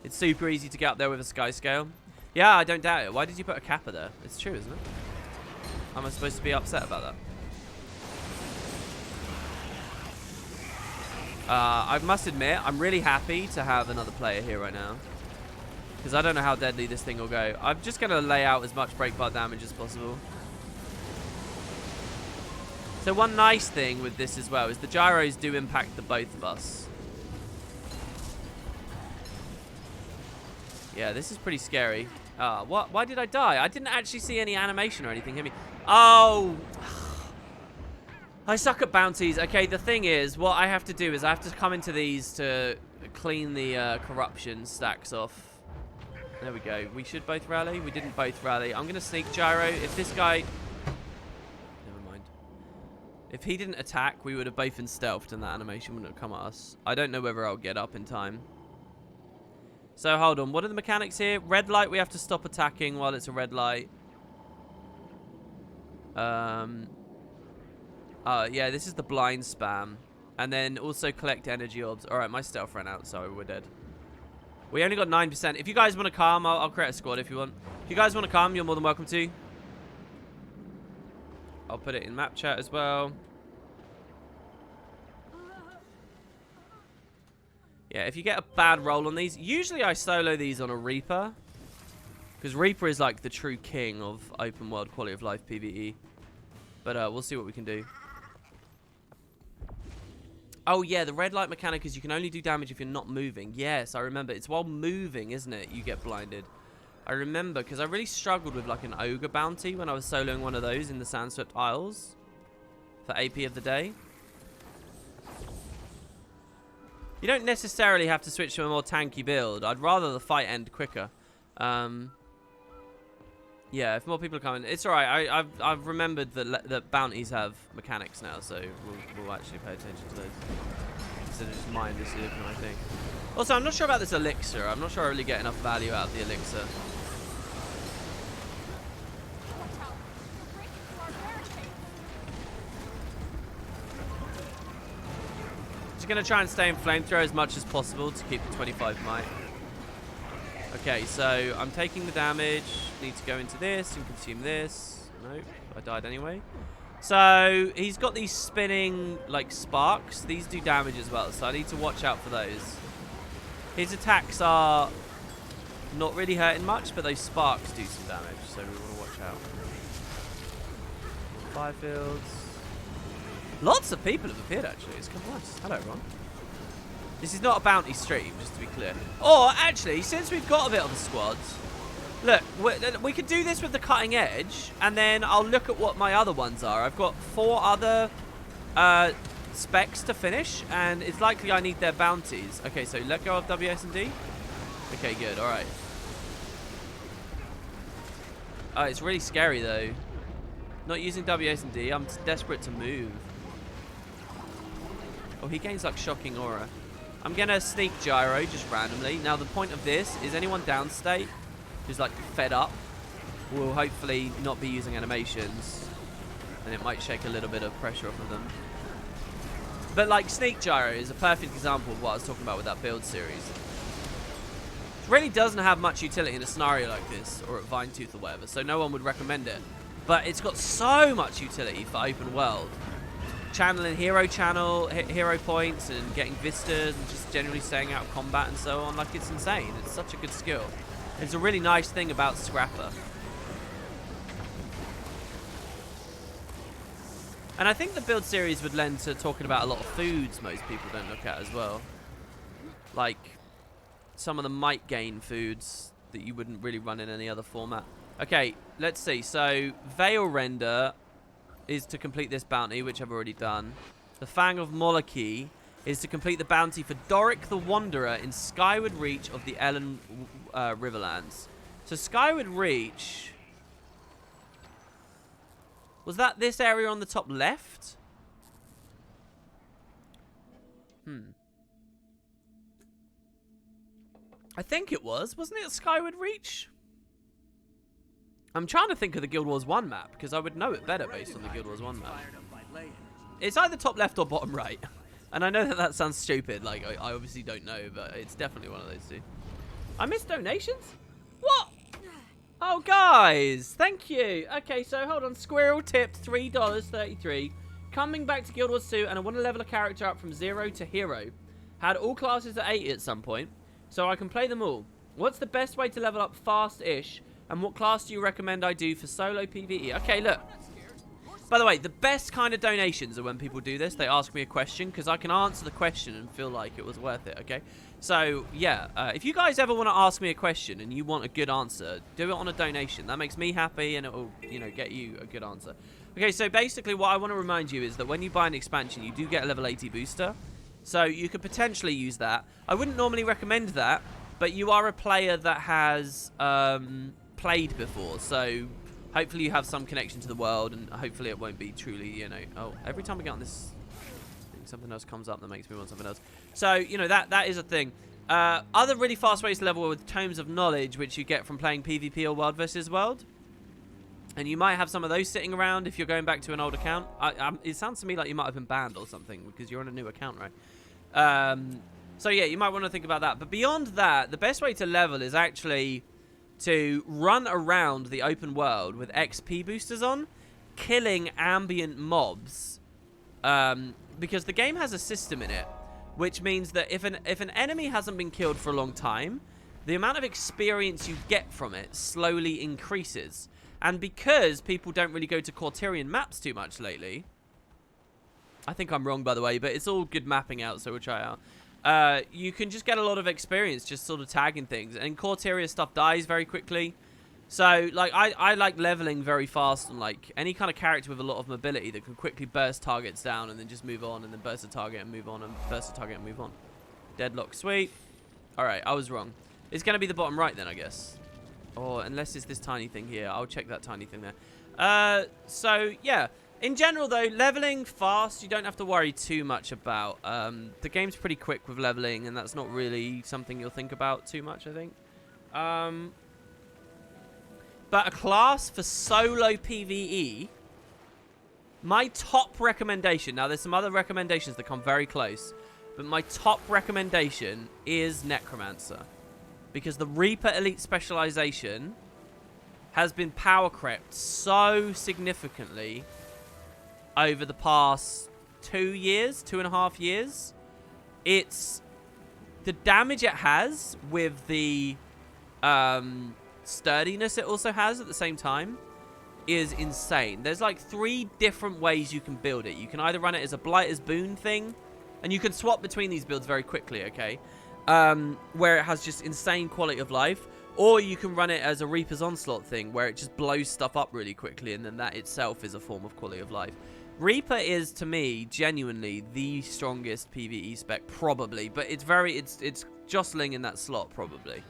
It's super easy to get up there with a Skyscale. Yeah, I don't doubt it. Why did you put a kappa there? It's true, isn't it? Am I supposed to be upset about that? I must admit, I'm really happy to have another player here right now, because I don't know how deadly this thing will go. I'm just going to lay out as much breakbar damage as possible. So one nice thing with this as well is the gyros do impact the both of us. Yeah, this is pretty scary. What? Why did I die? I didn't actually see any animation or anything hit me. Oh! I suck at bounties. Okay, the thing is, what I have to do is I have to come into these to clean the corruption stacks off. There we go. We should both rally. We didn't both rally. I'm going to sneak gyro. If this guy... Never mind. If he didn't attack, we would have both been stealthed and that animation wouldn't have come at us. I don't know whether I'll get up in time. So hold on, what are the mechanics here? Red light, we have to stop attacking while it's a red light. Yeah, this is the blind spam. And then also collect energy orbs. Alright, my stealth ran out, so we're dead. We only got 9%. If you guys want to calm, I'll create a squad if you want. If you guys want to calm, you're more than welcome to. I'll put it in map chat as well. Yeah, if you get a bad roll on these, usually I solo these on a Reaper. Because Reaper is like the true king of open world quality of life PvE. But we'll see what we can do. Oh yeah, the red light mechanic is you can only do damage if you're not moving. Yes, I remember. It's while moving, isn't it? You get blinded. I remember, because I really struggled with like an ogre bounty when I was soloing one of those in the Sandswept Isles. For AP of the day. You don't necessarily have to switch to a more tanky build. I'd rather the fight end quicker. Yeah, if more people are coming, it's alright. I've remembered that bounties have mechanics now, so we'll actually pay attention to those. Instead of just mindlessly looking, I think. Also, I'm not sure about this elixir. I'm not sure I really get enough value out of the elixir. Just gonna try and stay in flamethrower as much as possible to keep the 25 might. Okay, so I'm taking the damage. Need to go into this and consume this. Nope, I died anyway. So he's got these spinning like sparks. These do damage as well, so I need to watch out for those. His attacks are not really hurting much, but those sparks do some damage, so we want to watch out. Fire fields. Lots of people have appeared actually. It's kind of nice. Hello everyone. This is not a bounty stream, just to be clear. Or, actually, since we've got a bit of the squads, look, we could do this with the cutting edge, and then I'll look at what my other ones are. I've got 4 other specs to finish, and it's likely I need their bounties. Okay, so let go of WS&D. Okay, good, alright. It's really scary, though. Not using WS&D, I'm desperate to move. Oh, he gains, like, shocking aura. I'm going to sneak gyro just randomly. Now, the point of this is anyone downstate who's, like, fed up will hopefully not be using animations. And it might shake a little bit of pressure off of them. But, like, sneak gyro is a perfect example of what I was talking about with that build series. It really doesn't have much utility in a scenario like this, or at Vinetooth or whatever, so no one would recommend it. But it's got so much utility for open world. Channeling hero points and getting vistas and just generally staying out of combat and so on. Like, it's insane. It's such a good skill. It's a really nice thing about Scrapper. And I think the build series would lend to talking about a lot of foods most people don't look at as well. Like, some of the might gain foods that you wouldn't really run in any other format. Okay, let's see. So, Veil Render is to complete this bounty, which I've already done. The Fang of Moloch is to complete the bounty for Gorrik the Wanderer in Skyward Reach of the Ellen Riverlands. So Skyward Reach... Was that this area on the top left? I think it was. Wasn't it Skyward Reach? I'm trying to think of the Guild Wars 1 map, because I would know it better based on the Guild Wars 1 map. It's either top left or bottom right. And I know that that sounds stupid, like, I obviously don't know, but it's definitely one of those two. I missed donations? What? Oh, guys, thank you. Okay, so hold on. Squirrel tipped $3.33. Coming back to Guild Wars 2, and I want to level a character up from 0 to hero. Had all classes at 80 at some point, so I can play them all. What's the best way to level up fast-ish? And what class do you recommend I do for solo PvE? Okay, look. By the way, the best kind of donations are when people do this. They ask me a question, because I can answer the question and feel like it was worth it, okay? So, yeah, if you guys ever want to ask me a question and you want a good answer, do it on a donation. That makes me happy and it will, you know, get you a good answer. Okay, so basically what I want to remind you is that when you buy an expansion, you do get a level 80 booster. So you could potentially use that. I wouldn't normally recommend that, but you are a player that has... played before, so hopefully you have some connection to the world, and hopefully it won't be truly, you know... Oh, every time I get on this thing, something else comes up that makes me want something else. So, you know, that is a thing. Other really fast ways to level with Tomes of Knowledge, which you get from playing PvP or World versus World. And you might have some of those sitting around if you're going back to an old account. It sounds to me like you might have been banned or something because you're on a new account, right? So yeah, you might want to think about that. But beyond that, the best way to level is actually to run around the open world with XP boosters on, killing ambient mobs. Because the game has a system in it, which means that if an enemy hasn't been killed for a long time, the amount of experience you get from it slowly increases. And because people don't really go to Quarterian maps too much lately, I think I'm wrong, by the way, but it's all good mapping out, so we'll try it out. You can just get a lot of experience just sort of tagging things. And Quarteria stuff dies very quickly. So, like, I like leveling very fast on, like, any kind of character with a lot of mobility that can quickly burst targets down and then just move on and then burst a target and move on and burst a target and move on. Deadlock, sweet. Alright, I was wrong. It's going to be the bottom right then, I guess. Or unless it's this tiny thing here. I'll check that tiny thing there. So, yeah. In general, though, leveling fast, you don't have to worry too much about. The game's pretty quick with leveling, and that's not really something you'll think about too much, I think. But a class for solo PvE, my top recommendation, now there's some other recommendations that come very close, but my top recommendation is Necromancer. Because the Reaper Elite Specialization has been power crept so significantly over the past 2.5 years. It's the damage it has with the sturdiness it also has at the same time is insane. There's like 3 different ways you can build it. You can either run it as a Blighter's Boon thing, and you can swap between these builds very quickly, okay? Where it has just insane quality of life, or you can run it as a Reaper's Onslaught thing where it just blows stuff up really quickly, and then that itself is a form of quality of life. Reaper is, to me, genuinely the strongest PvE spec, probably, but it's jostling in that slot, probably.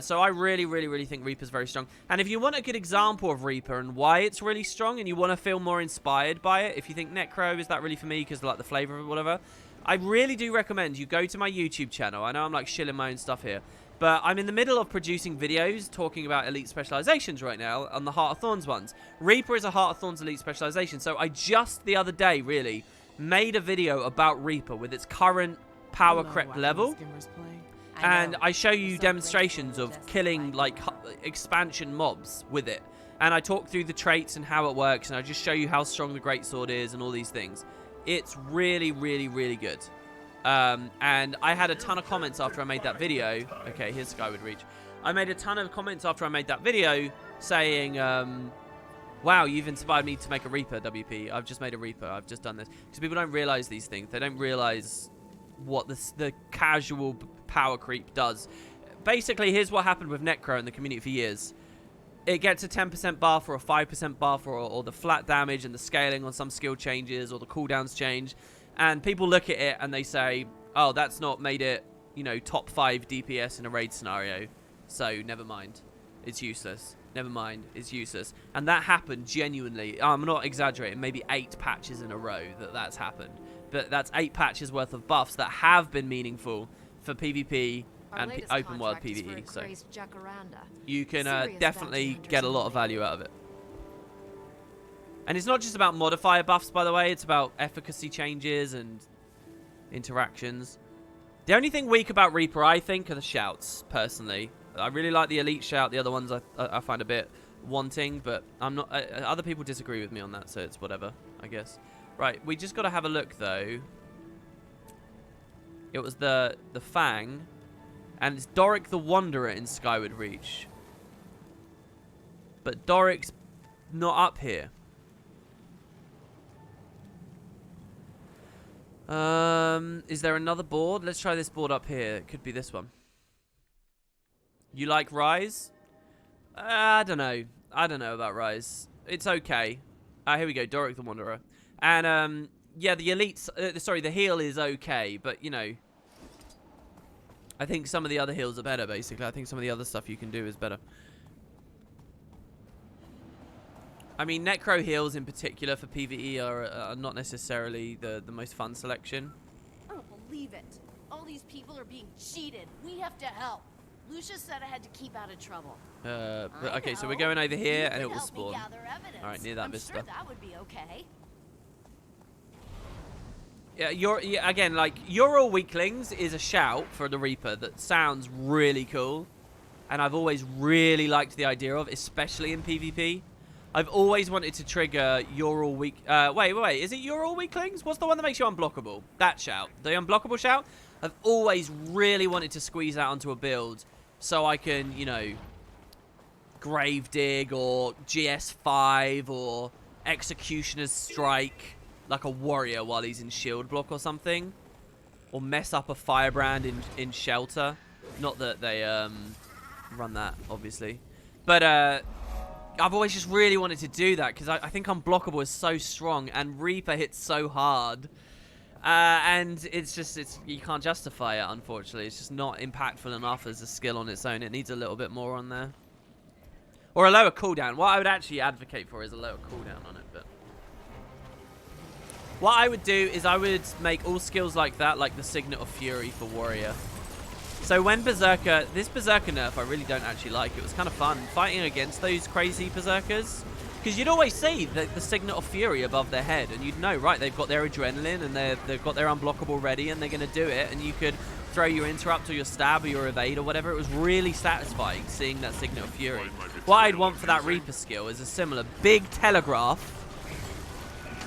So I really think Reaper's very strong. And if you want a good example of Reaper and why it's really strong, and you want to feel more inspired by it, if you think Necro, is that really for me because I like the flavor of it, whatever, I really do recommend you go to my YouTube channel. I know I'm like shilling my own stuff here, but I'm in the middle of producing videos talking about elite specializations right now on the Heart of Thorns ones. Reaper is a Heart of Thorns elite specialization, so I just the other day really made a video about Reaper with its current power crept level. And I show you demonstrations of killing like expansion mobs with it. And I talk through the traits and how it works, and I just show you how strong the greatsword is and all these things. It's really good. And I had a ton of comments after I made that video. Okay, here's Skyward Reach. I made a ton of comments after I made that video saying, wow, you've inspired me to make a Reaper, WP. I've just made a Reaper. I've just done this. Because people don't realize these things. They don't realize what the casual power creep does. Basically, here's what happened with Necro in the community for years. It gets a 10% buff or a 5% buff, or the flat damage and the scaling on some skill changes, or the cooldowns change. And people look at it and they say, oh, that's not made it, you know, top 5 DPS in a raid scenario. So, never mind. It's useless. Never mind. It's useless. And that happened genuinely. I'm not exaggerating. Maybe 8 patches in a row that's happened. But that's 8 patches worth of buffs that have been meaningful for PvP and open world PvE. So you can definitely get a lot of value out of it. And it's not just about modifier buffs, by the way. It's about efficacy changes and interactions. The only thing weak about Reaper, I think, are the shouts, personally. I really like the elite shout. The other ones I find a bit wanting, but I'm not. Other people disagree with me on that, so it's whatever, I guess. Right, we just got to have a look, though. It was the Fang, and it's Gorrik the Wanderer in Skyward Reach. But Dorik's not up here. Is there another board? Let's try this board up here. It could be this one. You like Rise? I don't know. I don't know about Rise. It's okay. Here we go. Gorrik the Wanderer. And, yeah, the elites... sorry, the heal is okay, but, you know... I think some of the other heals are better, basically. I think some of the other stuff you can do is better. I mean, Necro heals in particular for PvE are not necessarily the most fun selection. I don't believe it. All these people are being cheated. We have to help. Lucia said I had to keep out of trouble. But, okay, so we're going over here and it will help spawn. me gather evidence. All right, near that I'm vista. sure that would be okay. Yeah, again, like, "You're all weaklings" is a shout for the Reaper that sounds really cool. And I've always really liked the idea of, especially in PvP. I've always wanted to trigger "You're all weak." Wait. Is it "You're all weaklings"? What's the one that makes you unblockable? That shout. The unblockable shout. I've always really wanted to squeeze that onto a build so I can, you know, grave dig or GS5 or Executioner's Strike like a warrior while he's in shield block or something. Or mess up a firebrand in shelter. Not that they run that, obviously. But I've always just really wanted to do that because I think Unblockable is so strong and Reaper hits so hard. And you can't justify it, unfortunately. It's just not impactful enough as a skill on its own. It needs a little bit more on there. Or a lower cooldown. What I would actually advocate for is a lower cooldown on it. But what I would do is I would make all skills like that, like the Signet of Fury for Warrior. So when Berserker, this Berserker nerf I really don't actually like. It was kind of fun fighting against those crazy Berserkers. Because you'd always see the Signet of Fury above their head, and you'd know, right, they've got their adrenaline, and they've got their unblockable ready, and they're going to do it, and you could throw your interrupt or your stab or your evade or whatever. It was really satisfying seeing that Signet of Fury. What I'd want for that Reaper skill is a similar big telegraph,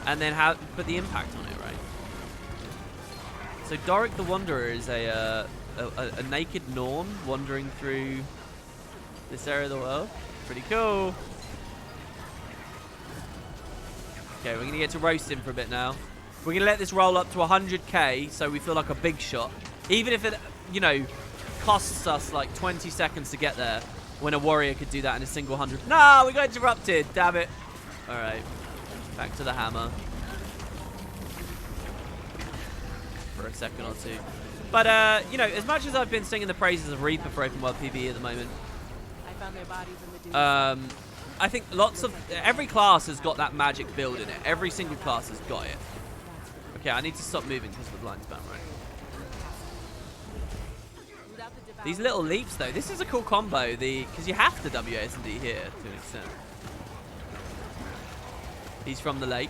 and then put the impact on it, right? So Gorrik the Wanderer is a naked Norn wandering through this area of the world. Pretty cool. Okay, we're going to get to roast him for a bit now. We're going to let this roll up to 100k so we feel like a big shot. Even if it, you know, costs us like 20 seconds to get there when a warrior could do that in a single 100. No, we got interrupted. Damn it. All right. Back to the hammer. For a second or two. But, you know, as much as I've been singing the praises of Reaper for open world PvE at the moment, I found their bodies in the dunes. I think every class has got that magic build in it. Every single class has got it. Okay, I need to stop moving because of the blind spam, right? These little leaps, though. This is a cool combo, because you have to WASD here to an extent. He's from the lake.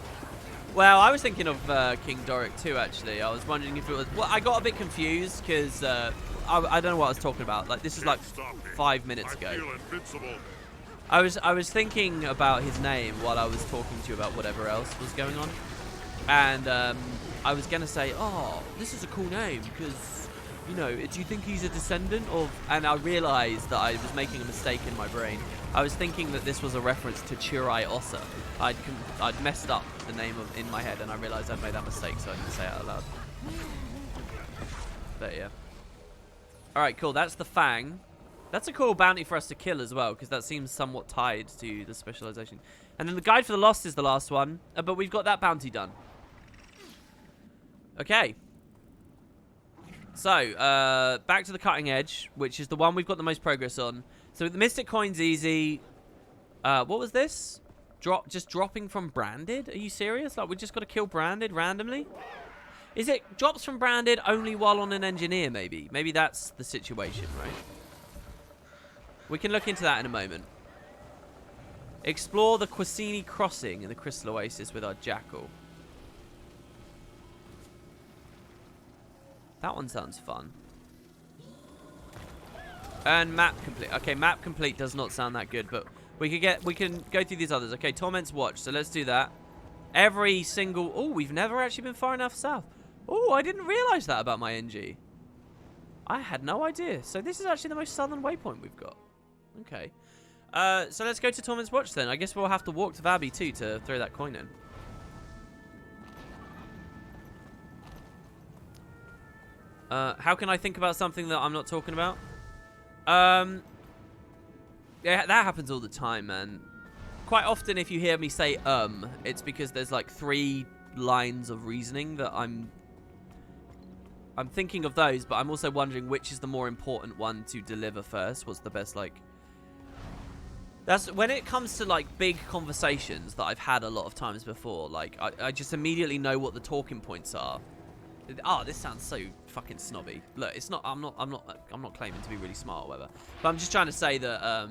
Well, I was thinking of King Gorrik too, actually. I was wondering if it was... Well, I got a bit confused because I don't know what I was talking about. Like, this is like 5 minutes ago. I was thinking about his name while I was talking to you about whatever else was going on. And I was going to say, oh, this is a cool name because, you know, do you think he's a descendant of... And I realized that I was making a mistake in my brain. I was thinking that this was a reference to Chirai Ossa. I'd messed up the name in my head and I realized I'd made that mistake, so I didn't say it out loud. But yeah. Alright, cool. That's the Fang. That's a cool bounty for us to kill as well, because that seems somewhat tied to the specialization. And then the Guide for the Lost is the last one, but we've got that bounty done. Okay. So, back to the Cutting Edge, which is the one we've got the most progress on. So the Mystic Coin's easy. What was this? Just dropping from Branded? Are you serious? Like, we just got to kill Branded randomly? Is it drops from Branded only while on an Engineer, maybe? Maybe that's the situation, right? We can look into that in a moment. Explore the Quasini Crossing in the Crystal Oasis with our Jackal. That one sounds fun. And map complete. Okay, map complete does not sound that good, but we can go through these others. Okay, Torment's Watch. So let's do that. Every single... Oh, we've never actually been far enough south. Oh, I didn't realize that about my NG. I had no idea. So this is actually the most southern waypoint we've got. Okay. So let's go to Torment's Watch then. I guess we'll have to walk to Vabi too to throw that coin in. How can I think about something that I'm not talking about? Yeah, that happens all the time, man. Quite often if you hear me say it's because there's like 3 lines of reasoning that I'm thinking of those, but I'm also wondering which is the more important one to deliver first. What's the best, like... That's when it comes to like big conversations that I've had a lot of times before. Like I just immediately know what the talking points are. Oh, this sounds so fucking snobby. Look, it's not. I'm not claiming to be really smart or whatever. But I'm just trying to say that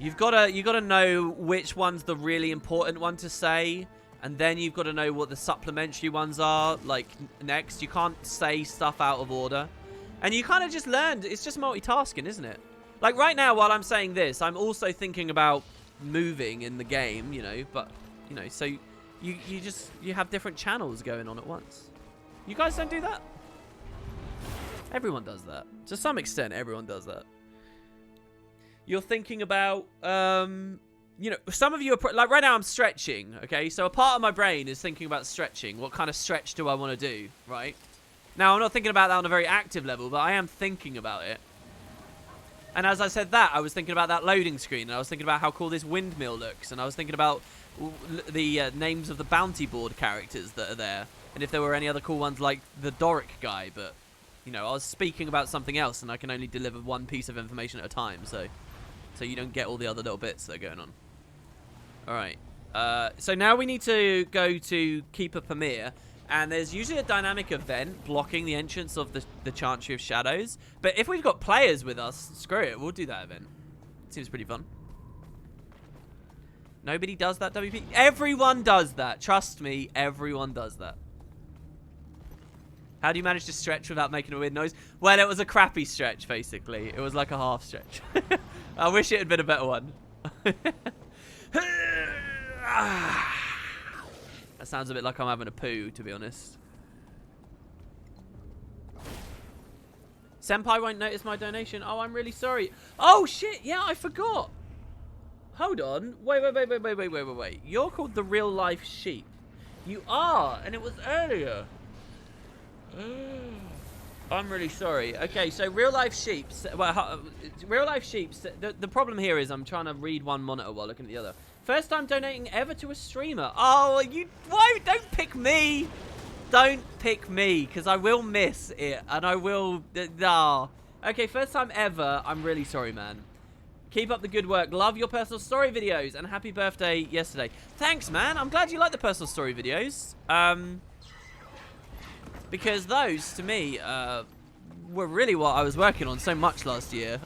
you gotta know which one's the really important one to say, and then you've got to know what the supplementary ones are. Like next, you can't say stuff out of order, and you kind of just learned. It's just multitasking, isn't it? Like right now, while I'm saying this, I'm also thinking about moving in the game, you know. But you know, so you have different channels going on at once. You guys don't do that? Everyone does that to some extent. Everyone does that. You're thinking about, you know, some of you are like right now. I'm stretching. Okay, so a part of my brain is thinking about stretching. What kind of stretch do I want to do? Right now, I'm not thinking about that on a very active level, but I am thinking about it. And as I said that, I was thinking about that loading screen, and I was thinking about how cool this windmill looks, and I was thinking about the names of the bounty board characters that are there, and if there were any other cool ones like the Gorrik guy. But you know, I was speaking about something else, and I can only deliver one piece of information at a time, so you don't get all the other little bits that are going on. All right. So now we need to go to Keeper Pamir. And there's usually a dynamic event blocking the entrance of the Chantry of Shadows. But if we've got players with us, screw it, we'll do that event. Seems pretty fun. Nobody does that, WP? Everyone does that. Trust me, everyone does that. How do you manage to stretch without making a weird noise? Well, it was a crappy stretch, basically. It was like a half stretch. I wish it had been a better one. That sounds a bit like I'm having a poo, to be honest. Senpai won't notice my donation. Oh, I'm really sorry. Oh, shit. Yeah, I forgot. Hold on. Wait. You're called the Real Life Sheep. You are, and it was earlier. I'm really sorry. Okay, so Real Life Sheeps. Well, Real Life Sheeps. The problem here is I'm trying to read one monitor while looking at the other. First time donating ever to a streamer. Oh, why? Don't pick me. Don't pick me, because I will miss it, and I will. Okay, first time ever. I'm really sorry, man. Keep up the good work. Love your personal story videos, and happy birthday yesterday. Thanks, man. I'm glad you like the personal story videos. Because those, to me, were really what I was working on so much last year.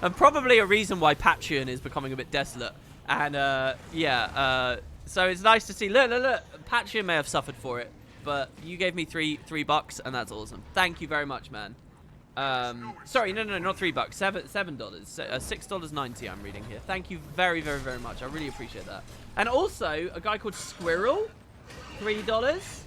And probably a reason why Patreon is becoming a bit desolate. And, so it's nice to see. Look. Patreon may have suffered for it, but you gave me $3, and that's awesome. Thank you very much, man. Sorry, no, not $3. $7. $6.90 I'm reading here. Thank you very, very, very much. I really appreciate that. And also, a guy called Squirrel, $3.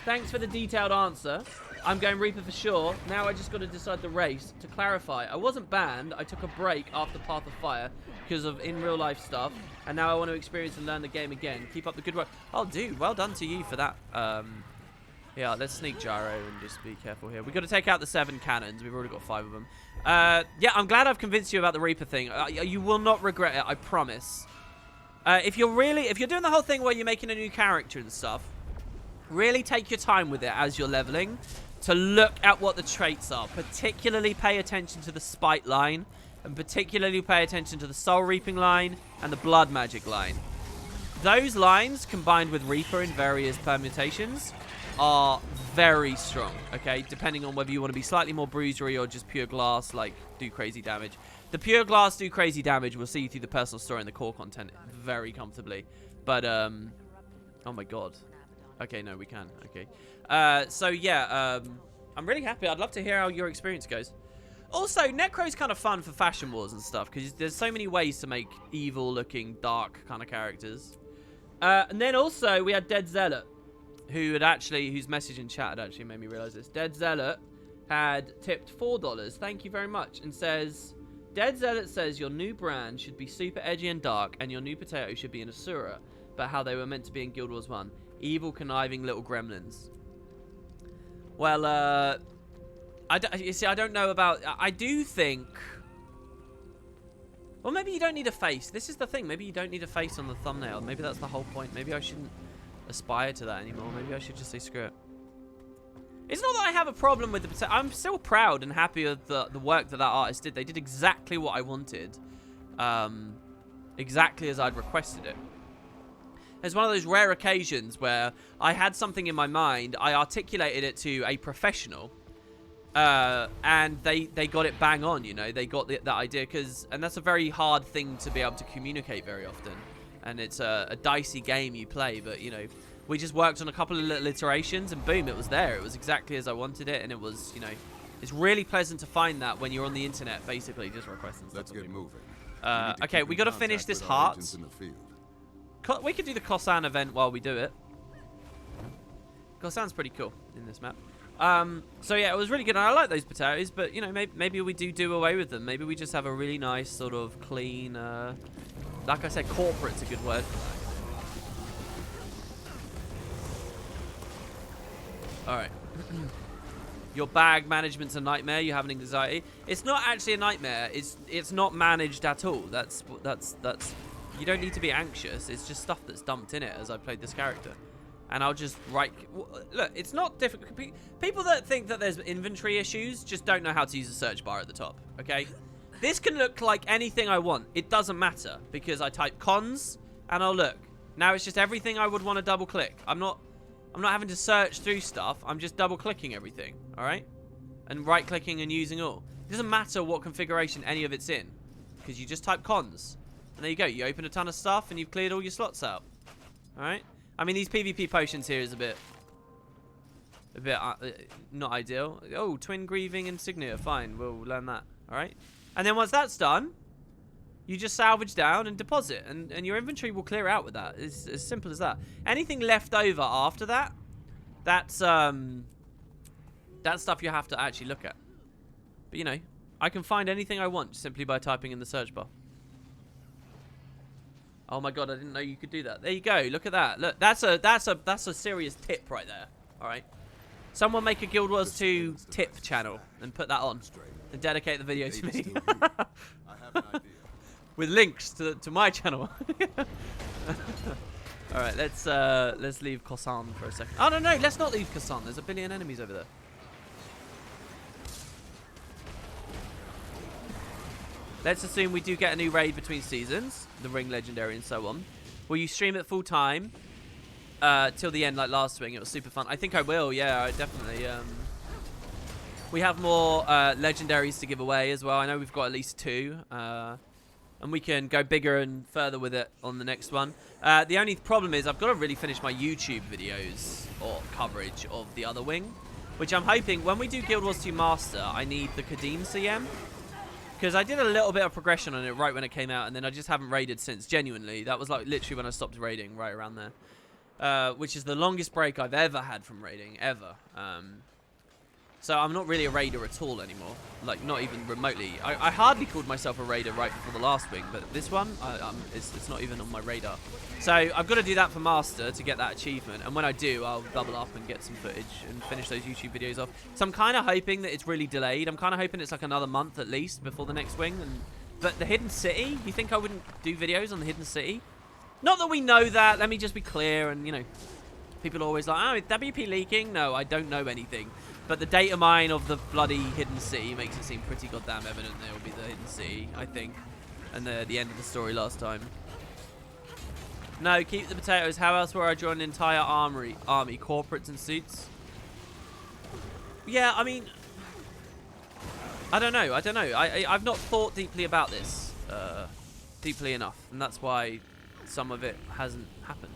Thanks for the detailed answer. I'm going Reaper for sure. Now I just got to decide the race. To clarify, I wasn't banned. I took a break after Path of Fire because of in real life stuff. And now I want to experience and learn the game again. Keep up the good work. Oh, dude, well done to you for that. Yeah, let's sneak Gyro and just be careful here. We've got to take out the 7 cannons. We've already got 5 of them. Yeah, I'm glad I've convinced you about the Reaper thing. You will not regret it, I promise. If you're doing the whole thing where you're making a new character and stuff, really take your time with it as you're leveling to look at what the traits are. Particularly pay attention to the Spite line, and particularly pay attention to the Soul Reaping line and the Blood Magic line. Those lines, combined with Reaper in various permutations, are very strong, okay? Depending on whether you want to be slightly more bruisery or just pure glass, like, do crazy damage. The pure glass do crazy damage. We'll see you through the personal story and the core content very comfortably. But, oh my god. Okay, no, we can. Okay. So, yeah, I'm really happy. I'd love to hear how your experience goes. Also, Necro's kind of fun for Fashion Wars and stuff, because there's so many ways to make evil-looking, dark kind of characters. And then also, we had Dead Zealot, whose message in chat had actually made me realize this. Dead Zealot had tipped $4. Thank you very much. And says, Dead Zealot says your new brand should be super edgy and dark, and your new potato should be an Asura, but how they were meant to be in Guild Wars 1. Evil, conniving little gremlins. Well, you see, I don't know about... I do think... Well, maybe you don't need a face. This is the thing. Maybe you don't need a face on the thumbnail. Maybe that's the whole point. Maybe I shouldn't aspire to that anymore. Maybe I should just say screw it. It's not that I have a problem with the... I'm still proud and happy with the work that artist did. They did exactly what I wanted. Exactly as I'd requested it. It's one of those rare occasions where I had something in my mind, I articulated it to a professional, and they got it bang on, you know. They got that idea, and that's a very hard thing to be able to communicate very often. And it's a dicey game you play, but, you know, we just worked on a couple of little iterations, and boom, it was there. It was exactly as I wanted it, and it was, you know, it's really pleasant to find that when you're on the internet, basically, just requesting stuff. Let's get moving. Okay, we got to finish this heart. We could do the Kosan event while we do it. Kosan's pretty cool in this map. So yeah, it was really good. And I like those potatoes, but you know, maybe we do away with them. Maybe we just have a really nice sort of clean, like I said, corporate's a good word for that. All right. Your bag management's a nightmare. You have an anxiety. It's not actually a nightmare. It's not managed at all. That's. You don't need to be anxious. It's just stuff that's dumped in it as I played this character. And I'll just look, it's not difficult. People that think that there's inventory issues just don't know how to use the search bar at the top, okay? This can look like anything I want. It doesn't matter because I type cons and I'll look. Now it's just everything I would want to double click. I'm not having to search through stuff. I'm just double clicking everything, all right? And right clicking and using all. It doesn't matter what configuration any of it's in because you just type cons. And there you go. You open a ton of stuff and you've cleared all your slots out. All right. I mean, these PvP potions here is a bit not ideal. Oh, twin grieving insignia. Fine. We'll learn that. All right. And then once that's done, you just salvage down and deposit. And your inventory will clear out with that. It's as simple as that. Anything left over after that, that's stuff you have to actually look at. But, you know, I can find anything I want simply by typing in the search bar. Oh my god, I didn't know you could do that. There you go. Look at that. Look, that's a serious tip right there. All right. Someone make a Guild Wars 2 tip channel and put that on and dedicate the video to me. I have an idea. With links to my channel. All right, let's leave Kosan for a second. Oh no, let's not leave Kosan. There's a billion enemies over there. Let's assume we do get a new raid between seasons, the Ring Legendary and so on. Will you stream it full time till the end like last swing? It was super fun. I think I will, yeah, I definitely. We have more Legendaries to give away as well. I know we've got at least 2. And we can go bigger and further with it on the next one. The only problem is I've got to really finish my YouTube videos or coverage of the other wing. Which I'm hoping, when we do Guild Wars 2 Master, I need the Kadim CM. Because I did a little bit of progression on it right when it came out, and then I just haven't raided since, genuinely. That was like literally when I stopped raiding, right around there. Which is the longest break I've ever had from raiding, ever. So I'm not really a raider at all anymore. Like, not even remotely. I hardly called myself a raider right before the last wing, but this one, it's not even on my radar. So I've got to do that for Master to get that achievement, and when I do, I'll double up and get some footage and finish those YouTube videos off. So I'm kind of hoping that it's really delayed. I'm kind of hoping it's like another month at least before the next wing. But the Hidden City, you think I wouldn't do videos on the Hidden City? Not that we know that, let me just be clear, and you know, people are always like, oh, is WP leaking? No, I don't know anything. But the data mine of the bloody Hidden City makes it seem pretty goddamn evident there will be the Hidden City, I think. And the end of the story last time. No, keep the potatoes. How else will I join an entire army? Corporates and suits? Yeah, I mean, I don't know. I've not thought deeply about this. Deeply enough. And that's why some of it hasn't happened.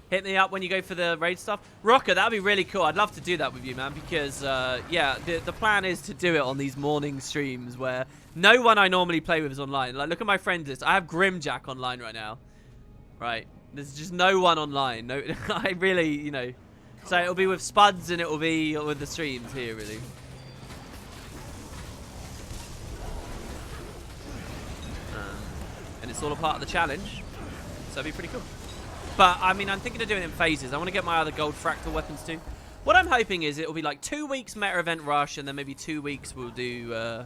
Hit me up when you go for the raid stuff. Rocker, that would be really cool. I'd love to do that with you, man, because, yeah, the plan is to do it on these morning streams where no one I normally play with is online. Like, look at my friend list. I have Grimjack online right now. Right. There's just no one online. No, I really, you know. So it'll be with Spuds and it'll be with the streams here, really. And it's all a part of the challenge. So it'll be pretty cool. But, I mean, I'm thinking of doing it in phases. I want to get my other gold fractal weapons too. What I'm hoping is it'll be like 2 weeks meta event rush, and then maybe 2 weeks we'll do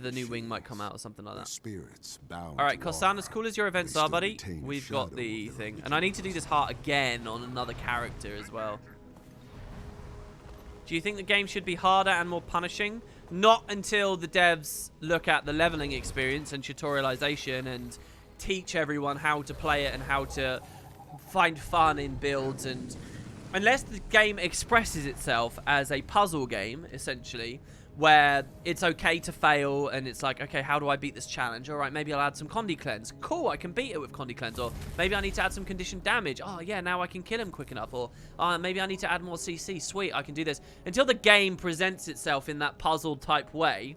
the new wing might come out or something like that. Spirits bound. All right, Kosan, as cool as your events they are, still buddy, retain the we've got shadow the of their thing. And I need to do this heart again on another character as well. Do you think the game should be harder and more punishing? Not until the devs look at the leveling experience and tutorialization and teach everyone how to play it and how to find fun in builds. And unless the game expresses itself as a puzzle game, essentially, where it's okay to fail and it's like, okay, how do I beat this challenge? All right, maybe I'll add some Condi Cleanse. Cool, I can beat it with Condi Cleanse. Or maybe I need to add some conditioned damage. Oh, yeah, now I can kill him quick enough. Or maybe I need to add more CC. Sweet, I can do this. Until the game presents itself in that puzzle type way,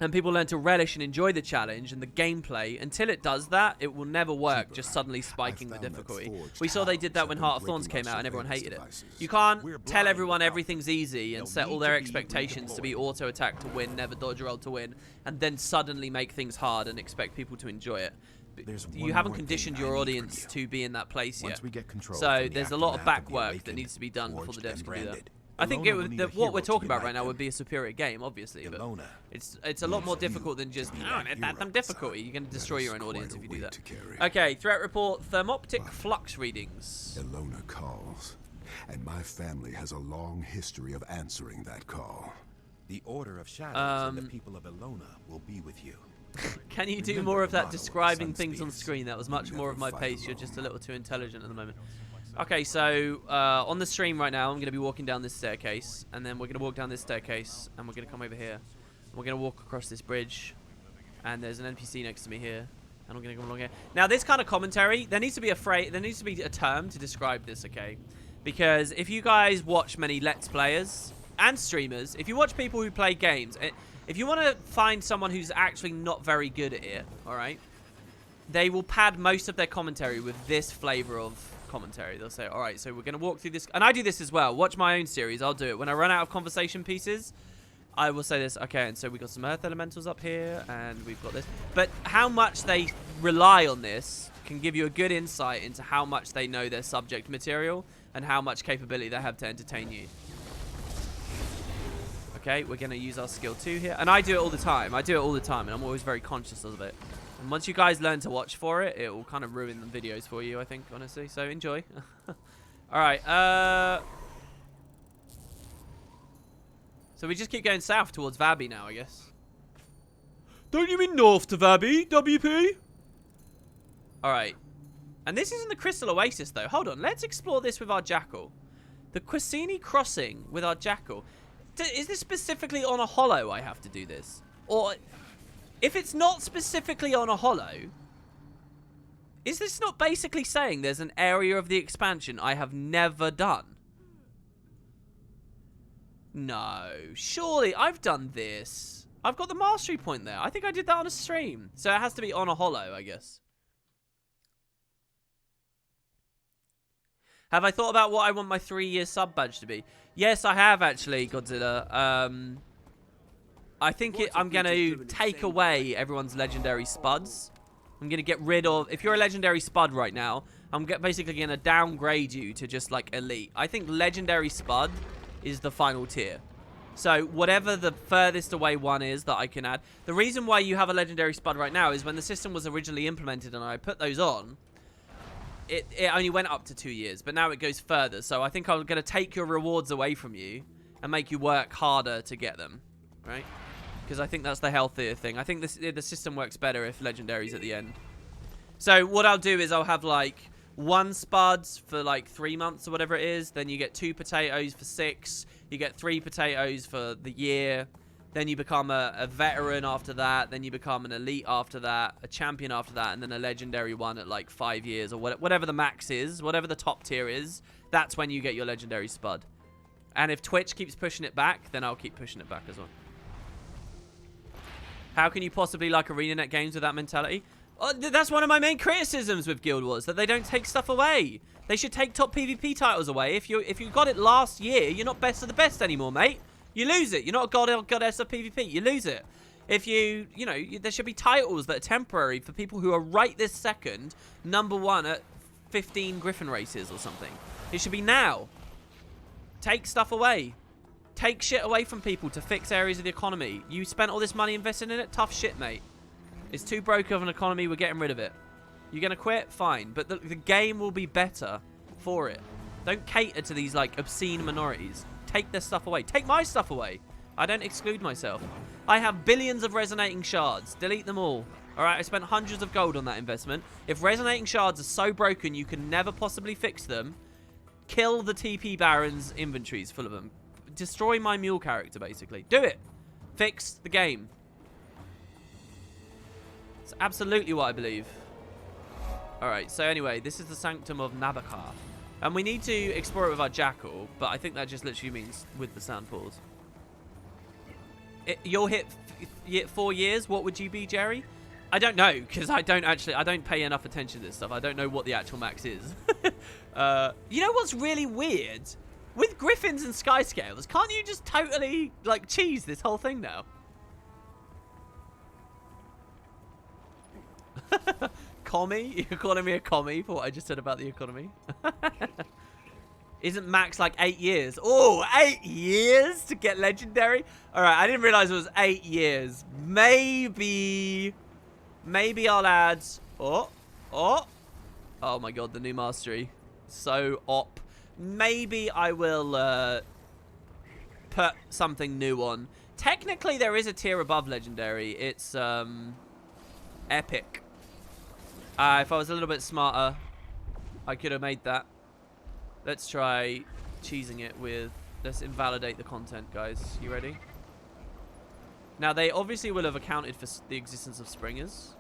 and people learn to relish and enjoy the challenge and the gameplay, until it does that, it will never work, just suddenly spiking the difficulty. We saw they did that when Heart of Thorns came out and everyone hated it. You can't tell everyone everything's easy and set all their expectations to be auto-attack to win, never dodge roll to win, and then suddenly make things hard and expect people to enjoy it. You haven't conditioned your audience to be in that place yet. So there's a lot of back work that needs to be done before the devs can do that. I think what we're talking about right now would be a superior game, obviously, but it's a lot more difficult than just, that difficulty. You're going to destroy your own audience if you do that. Okay, threat report, thermoptic flux readings. Ilona calls, and my family has a long history of answering that call. The Order of Shadows and the people of Ilona will be with you. Can you do more of that describing things on screen? That was much more of my pace. You're just a little too intelligent at the moment. Okay, so on the stream right now, I'm going to be walking down this staircase, and then we're going to walk down this staircase, and we're going to come over here. We're going to walk across this bridge, and there's an NPC next to me here, and I'm going to go along here. Now, this kind of commentary, there needs to be a term to describe this, okay? Because if you guys watch many Let's Players and streamers, if you watch people who play games, if you want to find someone who's actually not very good at it, all right, they will pad most of their commentary with this flavor of commentary. They'll say, all right, so we're going to walk through this, and I do this as well. Watch my own series, I'll do it. When I run out of conversation pieces, I will say this, okay, and so we've got some earth elementals up here, and we've got this. But how much they rely on this can give you a good insight into how much they know their subject material and how much capability they have to entertain you. Okay, we're going to use our skill 2 here, and I do it all the time. And I'm always very conscious of it. And once you guys learn to watch for it, it will kind of ruin the videos for you, I think, honestly. So enjoy. All right. So we just keep going south towards Vabby now, I guess. Don't you mean north to Vabby, WP? All right. And this isn't the Crystal Oasis, though. Hold on. Let's explore this with our Jackal. The Quasini Crossing with our Jackal. Is this specifically on a hollow I have to do this? Or... if it's not specifically on a hollow, is this not basically saying there's an area of the expansion I have never done? No, surely I've done this. I've got the mastery point there. I think I did that on a stream. So it has to be on a hollow, I guess. Have I thought about what I want my 3-year sub badge to be? Yes, I have actually, Godzilla. I think I'm going to take away everyone's legendary spuds. I'm going to get rid of... if you're a legendary spud right now, I'm basically going to downgrade you to just, like, elite. I think legendary spud is the final tier. So whatever the furthest away one is that I can add... the reason why you have a legendary spud right now is when the system was originally implemented and I put those on, it only went up to 2 years. But now it goes further. So I think I'm going to take your rewards away from you and make you work harder to get them. Right? Because I think that's the healthier thing. I think the system works better if legendary's at the end. So what I'll do is I'll have like 1 spuds for like 3 months or whatever it is. Then you get 2 potatoes for 6. You get 3 potatoes for the year. Then you become a veteran after that. Then you become an elite after that. A champion after that. And then a legendary one at like 5 years or whatever the max is. Whatever the top tier is. That's when you get your legendary spud. And if Twitch keeps pushing it back, then I'll keep pushing it back as well. How can you possibly like ArenaNet games with that mentality? Oh, that's one of my main criticisms with Guild Wars, that they don't take stuff away. They should take top PvP titles away. If you got it last year, you're not best of the best anymore, mate. You lose it. You're not a goddess of PvP. You lose it. If you know, there should be titles that are temporary for people who are right this second #1 at 15 Griffin races or something. It should be now. Take stuff away. Take shit away from people to fix areas of the economy. You spent all this money investing in it? Tough shit, mate. It's too broke of an economy. We're getting rid of it. You're going to quit? Fine. But the game will be better for it. Don't cater to these, like, obscene minorities. Take their stuff away. Take my stuff away. I don't exclude myself. I have billions of resonating shards. Delete them all. Alright, I spent hundreds of gold on that investment. If resonating shards are so broken you can never possibly fix them, kill the TP Baron's inventories full of them. Destroy my mule character, basically. Do it. Fix the game. It's absolutely what I believe. Alright, so anyway, this is the Sanctum of Nabakar. And we need to explore it with our jackal, but I think that just literally means with the sand pools. You'll hit 4 years. What would you be, Jerry? I don't know, because I don't pay enough attention to this stuff. I don't know what the actual max is. You know what's really weird? With griffins and skyscales, can't you just totally, like, cheese this whole thing now? Commie? You're calling me a commie for what I just said about the economy? Isn't max like 8 years? Oh, 8 years to get legendary? Alright, I didn't realize it was 8 years. Maybe I'll add... Oh my god, the new mastery. So op. Maybe I will put something new on. Technically, there is a tier above legendary. It's epic. If I was a little bit smarter, I could have made that. Let's try cheesing it with... Let's invalidate the content, guys. You ready? Now, they obviously will have accounted for the existence of springers.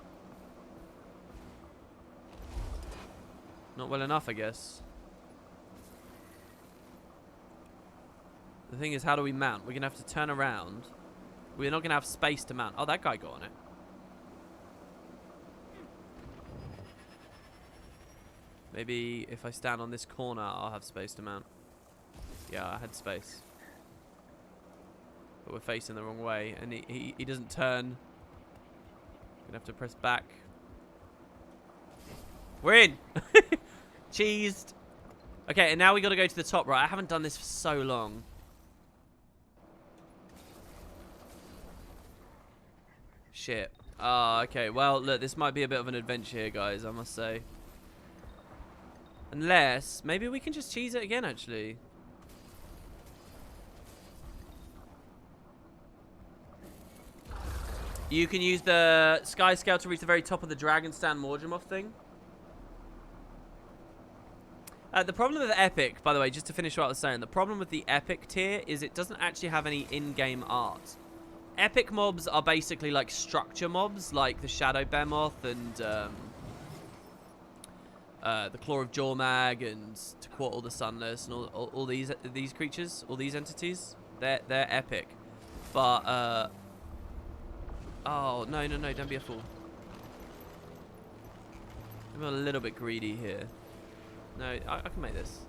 Not well enough, I guess. The thing is, how do we mount? We're going to have to turn around. We're not going to have space to mount. Oh, that guy got on it. Maybe if I stand on this corner, I'll have space to mount. Yeah, I had space. But we're facing the wrong way, and he doesn't turn. Gonna have to press back. We're in! Cheesed. Okay, and now we gotta go to the top right. I haven't done this for so long. Shit. Ah, okay. Well, look, this might be a bit of an adventure here, guys, I must say. Unless, maybe we can just cheese it again, actually. You can use the Skyscale to reach the very top of the Dragonstand Morgemov thing. The problem with the Epic, by the way, just to finish what I was saying, the problem with the Epic tier is it doesn't actually have any in-game art. Epic mobs are basically like structure mobs, like the Shadow Behemoth and... the Claw of Jormag and Tequatl the Sunless and all these creatures, all these entities, they're epic. But oh no, don't be a fool. I'm a little bit greedy here. No, I can make this.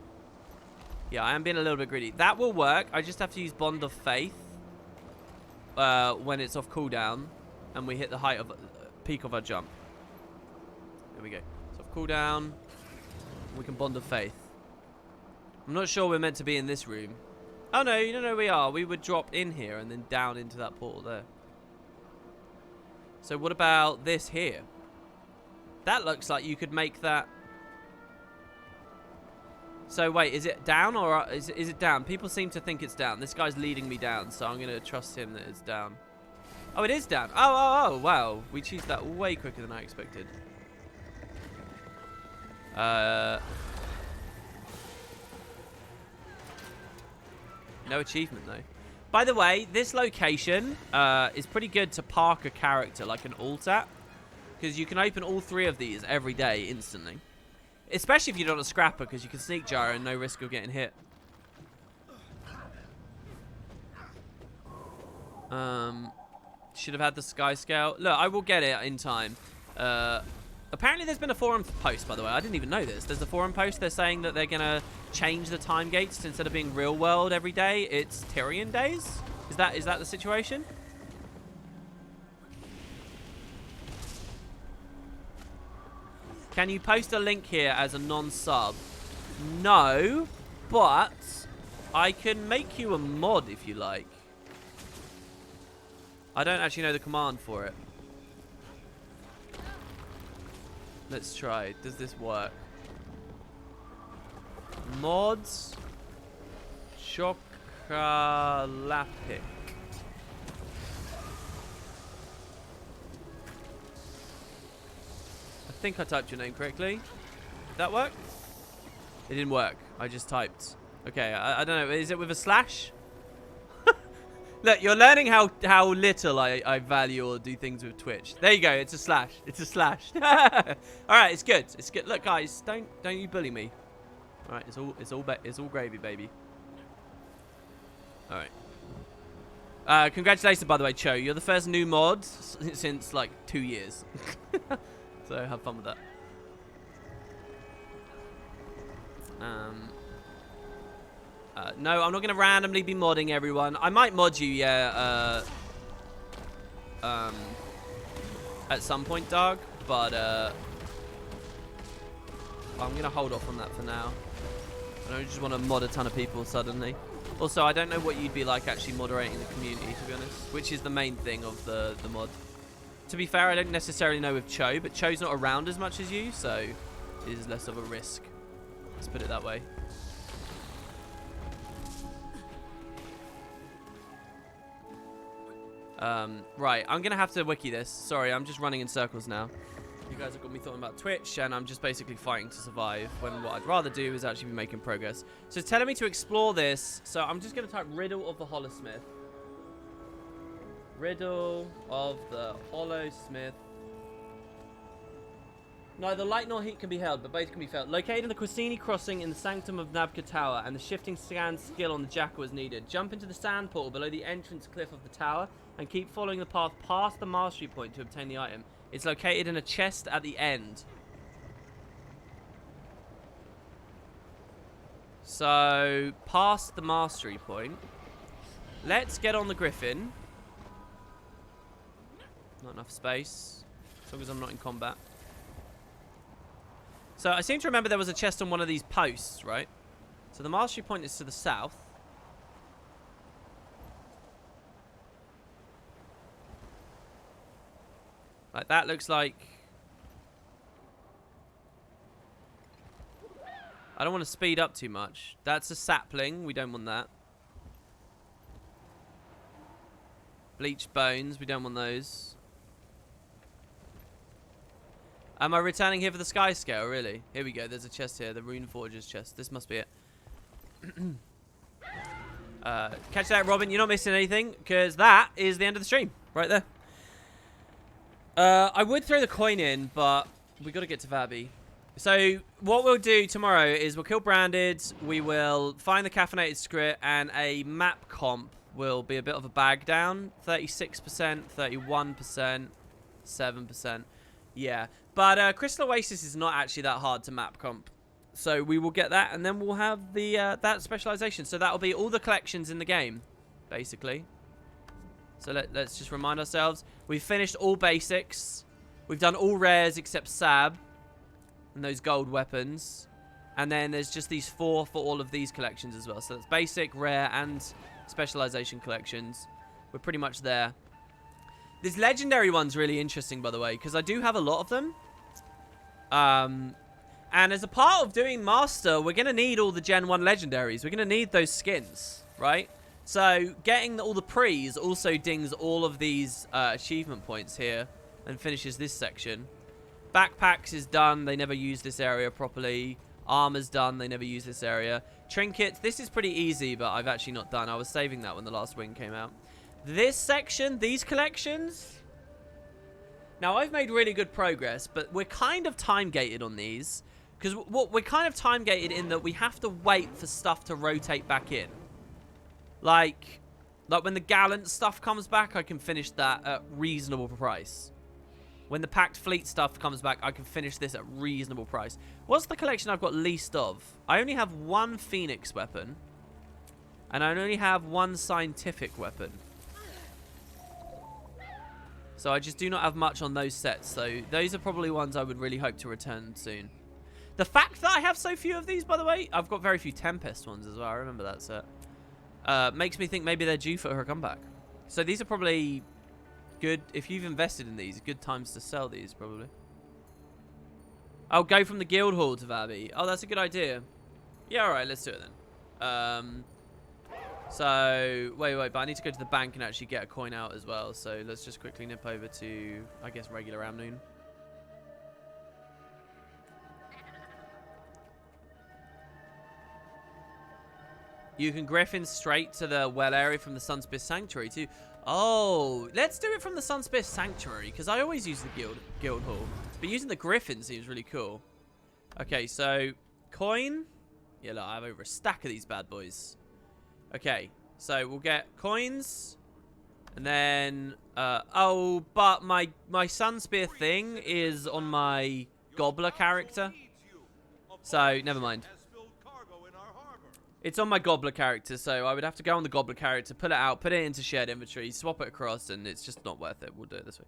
Yeah, I am being a little bit greedy. That will work. I just have to use Bond of Faith when it's off cooldown and we hit the height of peak of our jump. There we go. It's off cooldown. We can Bond of Faith. I'm not sure we're meant to be in this room. Oh no, no, we are. We would drop in here and then down into that portal there. So what about this here? That looks like you could make that. So wait, is it down or is it down? People seem to think it's down. This guy's leading me down, so I'm going to trust him that it's down. Oh, it is down. Oh, wow. We cheesed that way quicker than I expected. No achievement, though. By the way, this location is pretty good to park a character, like an alt at. Because you can open all 3 of these every day instantly. Especially if you're not a scrapper, because you can sneak gyro and no risk of getting hit. Should have had the Skyscale. Look, I will get it in time. Apparently there's been a forum post, by the way. I didn't even know this. There's a forum post. They're saying that they're going to change the time gates. Instead of being real world every day, it's Tyrian days. Is that the situation? Can you post a link here as a non-sub? No, but I can make you a mod if you like. I don't actually know the command for it. Let's try. Does this work? Mods. Chocolapic. I think I typed your name correctly. Did that work? It didn't work. I just typed. Okay, I don't know. Is it with a slash? Look, you're learning how little I value or do things with Twitch. There you go. It's a slash. It's a slash. All right, it's good. It's good. Look, guys, don't you bully me. All right, it's all gravy, baby. All right. Congratulations, by the way, Cho. You're the first new mod since like 2 years. So have fun with that. No, I'm not going to randomly be modding everyone. I might mod you, yeah, at some point, Doug, but I'm going to hold off on that for now. I don't just want to mod a ton of people suddenly. Also, I don't know what you'd be like actually moderating the community, to be honest, which is the main thing of the mod. To be fair, I don't necessarily know with Cho, but Cho's not around as much as you, so it is less of a risk. Let's put it that way. Right, I'm gonna have to wiki this. Sorry, I'm just running in circles now. You guys have got me thinking about Twitch, and I'm just basically fighting to survive when what I'd rather do is actually be making progress. So it's telling me to explore this, so I'm just gonna type Riddle of the Hollowsmith. Riddle of the Hollowsmith. Neither light nor heat can be held, but both can be felt. Located in the Quasini crossing in the Sanctum of Nabka Tower, and the shifting sand skill on the Jackal is needed. Jump into the sand portal below the entrance cliff of the tower, and keep following the path past the mastery point to obtain the item. It's located in a chest at the end. So, past the mastery point. Let's get on the Griffin. Not enough space. As long as I'm not in combat. So, I seem to remember there was a chest on one of these posts, right? So, the mastery point is to the south. Like, that looks like... I don't want to speed up too much. That's a sapling. We don't want that. Bleached bones. We don't want those. Am I returning here for the Skyscale, really? Here we go. There's a chest here. The Rune Forger's chest. This must be it. Catch that, Robin. You're not missing anything, because that is the end of the stream. Right there. I would throw the coin in, but we got to get to Vabby. So what we'll do tomorrow is we'll kill Branded, we will find the caffeinated script, and a map comp will be a bit of a bag down. 36%, 31%, 7%. Yeah. But Crystal Oasis is not actually that hard to map comp. So we will get that, and then we'll have the that specialization. So that'll be all the collections in the game, basically. So let's just remind ourselves. We've finished all basics. We've done all rares except Sab. And those gold weapons. And then there's just these 4 for all of these collections as well. So that's basic, rare, and specialization collections. We're pretty much there. This legendary one's really interesting, by the way, because I do have a lot of them. And as a part of doing Master, we're going to need all the Gen 1 legendaries. We're going to need those skins, right? So, getting all the pre's also dings all of these achievement points here and finishes this section. Backpacks is done. They never use this area properly. Armor's done. They never use this area. Trinkets. This is pretty easy, but I've actually not done. I was saving that when the last wing came out. This section, these collections. Now, I've made really good progress, but we're kind of time-gated on these. Because we're kind of time-gated in that we have to wait for stuff to rotate back in. Like when the Gallant stuff comes back, I can finish that at reasonable price. When the Packed Fleet stuff comes back, I can finish this at reasonable price. What's the collection I've got least of? I only have 1 Phoenix weapon. And I only have 1 scientific weapon. So I just do not have much on those sets. So those are probably ones I would really hope to return soon. The fact that I have so few of these, by the way, I've got very few Tempest ones as well. I remember that set. makes me think maybe they're due for her comeback. So these are probably good. If you've invested in these, good times to sell these, probably. I'll go from the guild hall to Vabi. Oh, that's a good idea. Yeah, all right, let's do it then. So, wait, but I need to go to the bank and actually get a coin out as well. So let's just quickly nip over to, I guess, regular Amnoon. You can griffin straight to the well area from the Sunspith Sanctuary too. Oh, let's do it from the Sunspith Sanctuary, because I always use the guild hall. But using the griffin seems really cool. Okay, so coin. Yeah, look, I have over a stack of these bad boys. Okay, so we'll get coins. And then, oh, but my Sunspear thing is on my Gobbler character. So, never mind. It's on my Gobbler character, so I would have to go on the Gobbler character, pull it out, put it into shared inventory, swap it across, and it's just not worth it. We'll do it this way.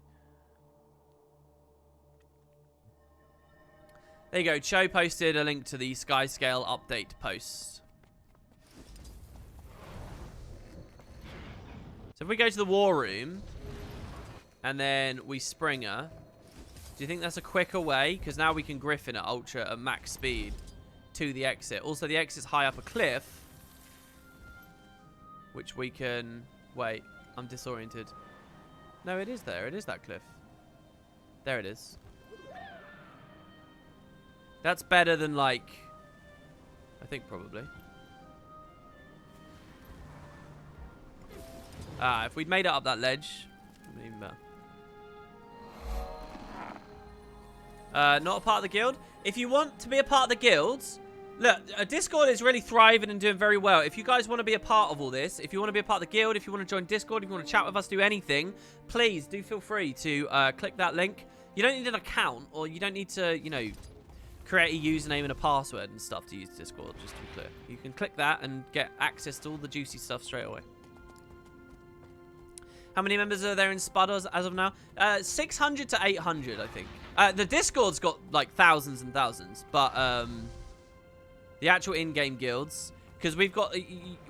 There you go. Cho posted a link to the Skyscale update post. So if we go to the war room, and then we Springer, do you think that's a quicker way? Because now we can Griffin at max speed to the exit. Also, the exit's high up a cliff, which we can... Wait, I'm disoriented. No, it is there. It is that cliff. There it is. That's better than, like... I think probably. Ah, if we'd made it up that ledge, it would be even better. Not a part of the guild. If you want to be a part of the guilds, look, Discord is really thriving and doing very well. If you guys want to be a part of all this, if you want to be a part of the guild, if you want to join Discord, if you want to chat with us, do anything, please do feel free to click that link. You don't need an account, or you don't need to, you know, create a username and a password and stuff to use Discord, just to be clear. You can click that and get access to all the juicy stuff straight away. How many members are there in Spud as of now? 600 to 800, I think. The Discord's got, like, thousands and thousands. But, the actual in-game guilds... Because we've got...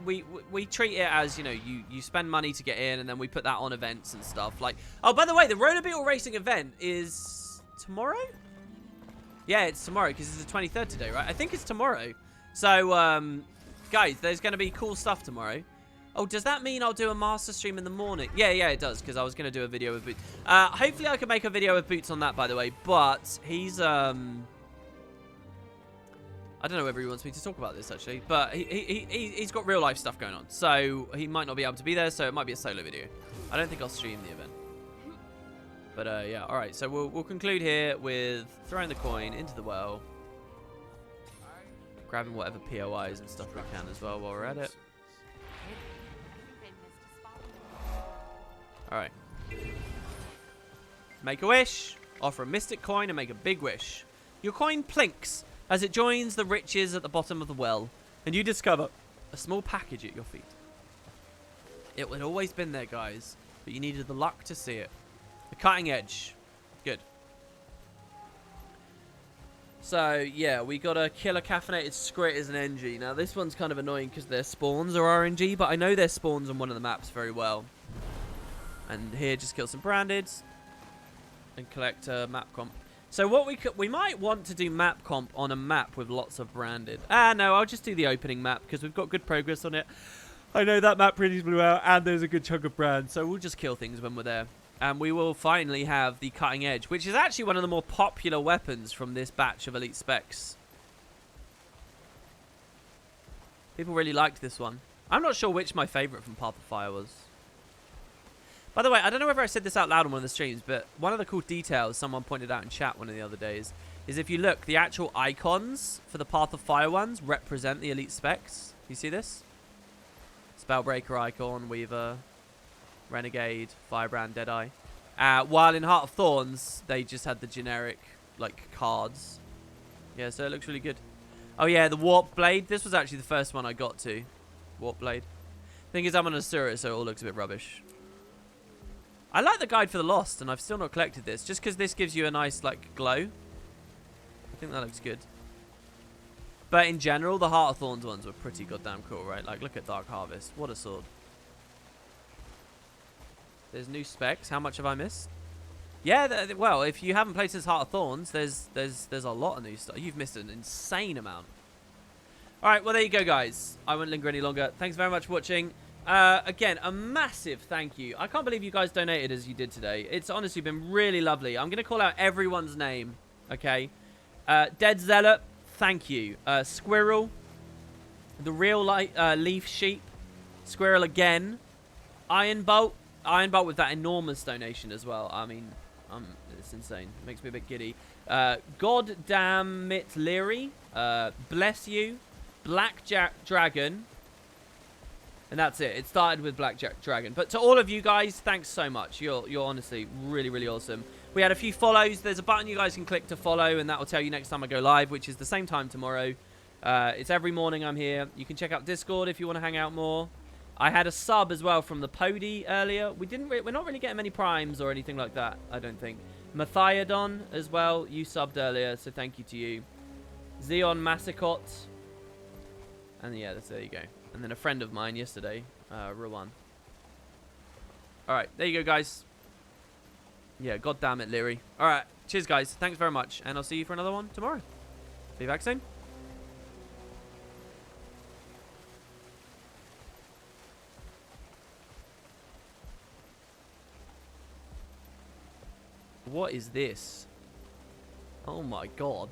We treat it as, you know, you spend money to get in, and then we put that on events and stuff. Like... Oh, by the way, the Roller Beetle Racing event is... tomorrow? Yeah, it's tomorrow, because it's the 23rd today, right? I think it's tomorrow. So, guys, there's going to be cool stuff tomorrow. Oh, does that mean I'll do a master stream in the morning? Yeah, it does, because I was going to do a video with Boots. Hopefully I can make a video with Boots on that, by the way, but he's, I don't know whether he wants me to talk about this, actually, but he's got real-life stuff going on, so he might not be able to be there, so it might be a solo video. I don't think I'll stream the event. But, yeah, alright, so we'll conclude here with throwing the coin into the well, grabbing whatever POIs and stuff we can as well while we're at it. Alright. Make a wish. Offer a mystic coin and make a big wish. Your coin plinks as it joins the riches at the bottom of the well, and you discover a small package at your feet. It had always been there, guys, but you needed the luck to see it. The cutting edge. Good. So, yeah, we got a killer caffeinated scrit as an NG. Now, this one's kind of annoying because their spawns are RNG, but I know their spawns on one of the maps very well. And here, just kill some branded and collect a map comp. So what we might want to do map comp on a map with lots of branded. No, I'll just do the opening map because we've got good progress on it. I know that map pretty well, and there's a good chunk of brand, so we'll just kill things when we're there. And we will finally have the cutting edge, which is actually one of the more popular weapons from this batch of elite specs. People really liked this one. I'm not sure which my favorite from Path of Fire was. By the way, I don't know whether I said this out loud on one of the streams, but one of the cool details someone pointed out in chat one of the other days is if you look, the actual icons for the Path of Fire ones represent the elite specs. You see this? Spellbreaker icon, Weaver, Renegade, Firebrand, Deadeye. While in Heart of Thorns, they just had the generic, like, cards. Yeah, so it looks really good. Oh yeah, the Warp Blade. This was actually the first one I got to. Warp Blade. Thing is, I'm on Asura, so it all looks a bit rubbish. I like the Guide for the Lost, and I've still not collected this, just because this gives you a nice, like, glow. I think that looks good. But in general, the Heart of Thorns ones were pretty goddamn cool, right? Like, look at Dark Harvest. What a sword. There's new specs. How much have I missed? Yeah, well, if you haven't played since Heart of Thorns, there's a lot of new stuff. You've missed an insane amount. All right, well, there you go, guys. I won't linger any longer. Thanks very much for watching. Again, a massive thank you. I can't believe you guys donated as you did today. It's honestly been really lovely. I'm going to call out everyone's name, okay? Dead Zealot, thank you. Squirrel, the real Leaf Sheep, Squirrel again, Iron Bolt with that enormous donation as well. I mean, it's insane. It makes me a bit giddy. God damn it, Leary, bless you, Blackjack Dragon. And that's it. It started with Blackjack Dragon. But to all of you guys, thanks so much. You're honestly really, really awesome. We had a few follows. There's a button you guys can click to follow, and that will tell you next time I go live, which is the same time tomorrow. It's every morning I'm here. You can check out Discord if you want to hang out more. I had a sub as well from the Pody earlier. We're not really getting many primes or anything like that, I don't think. Mathiadon as well. You subbed earlier, so thank you to you. Xeon Massacot. And yeah, there you go. And then a friend of mine yesterday, Rowan. Alright, there you go, guys. Yeah, god damn it, Leary. Alright, cheers, guys. Thanks very much. And I'll see you for another one tomorrow. See you back soon. What is this? Oh my god.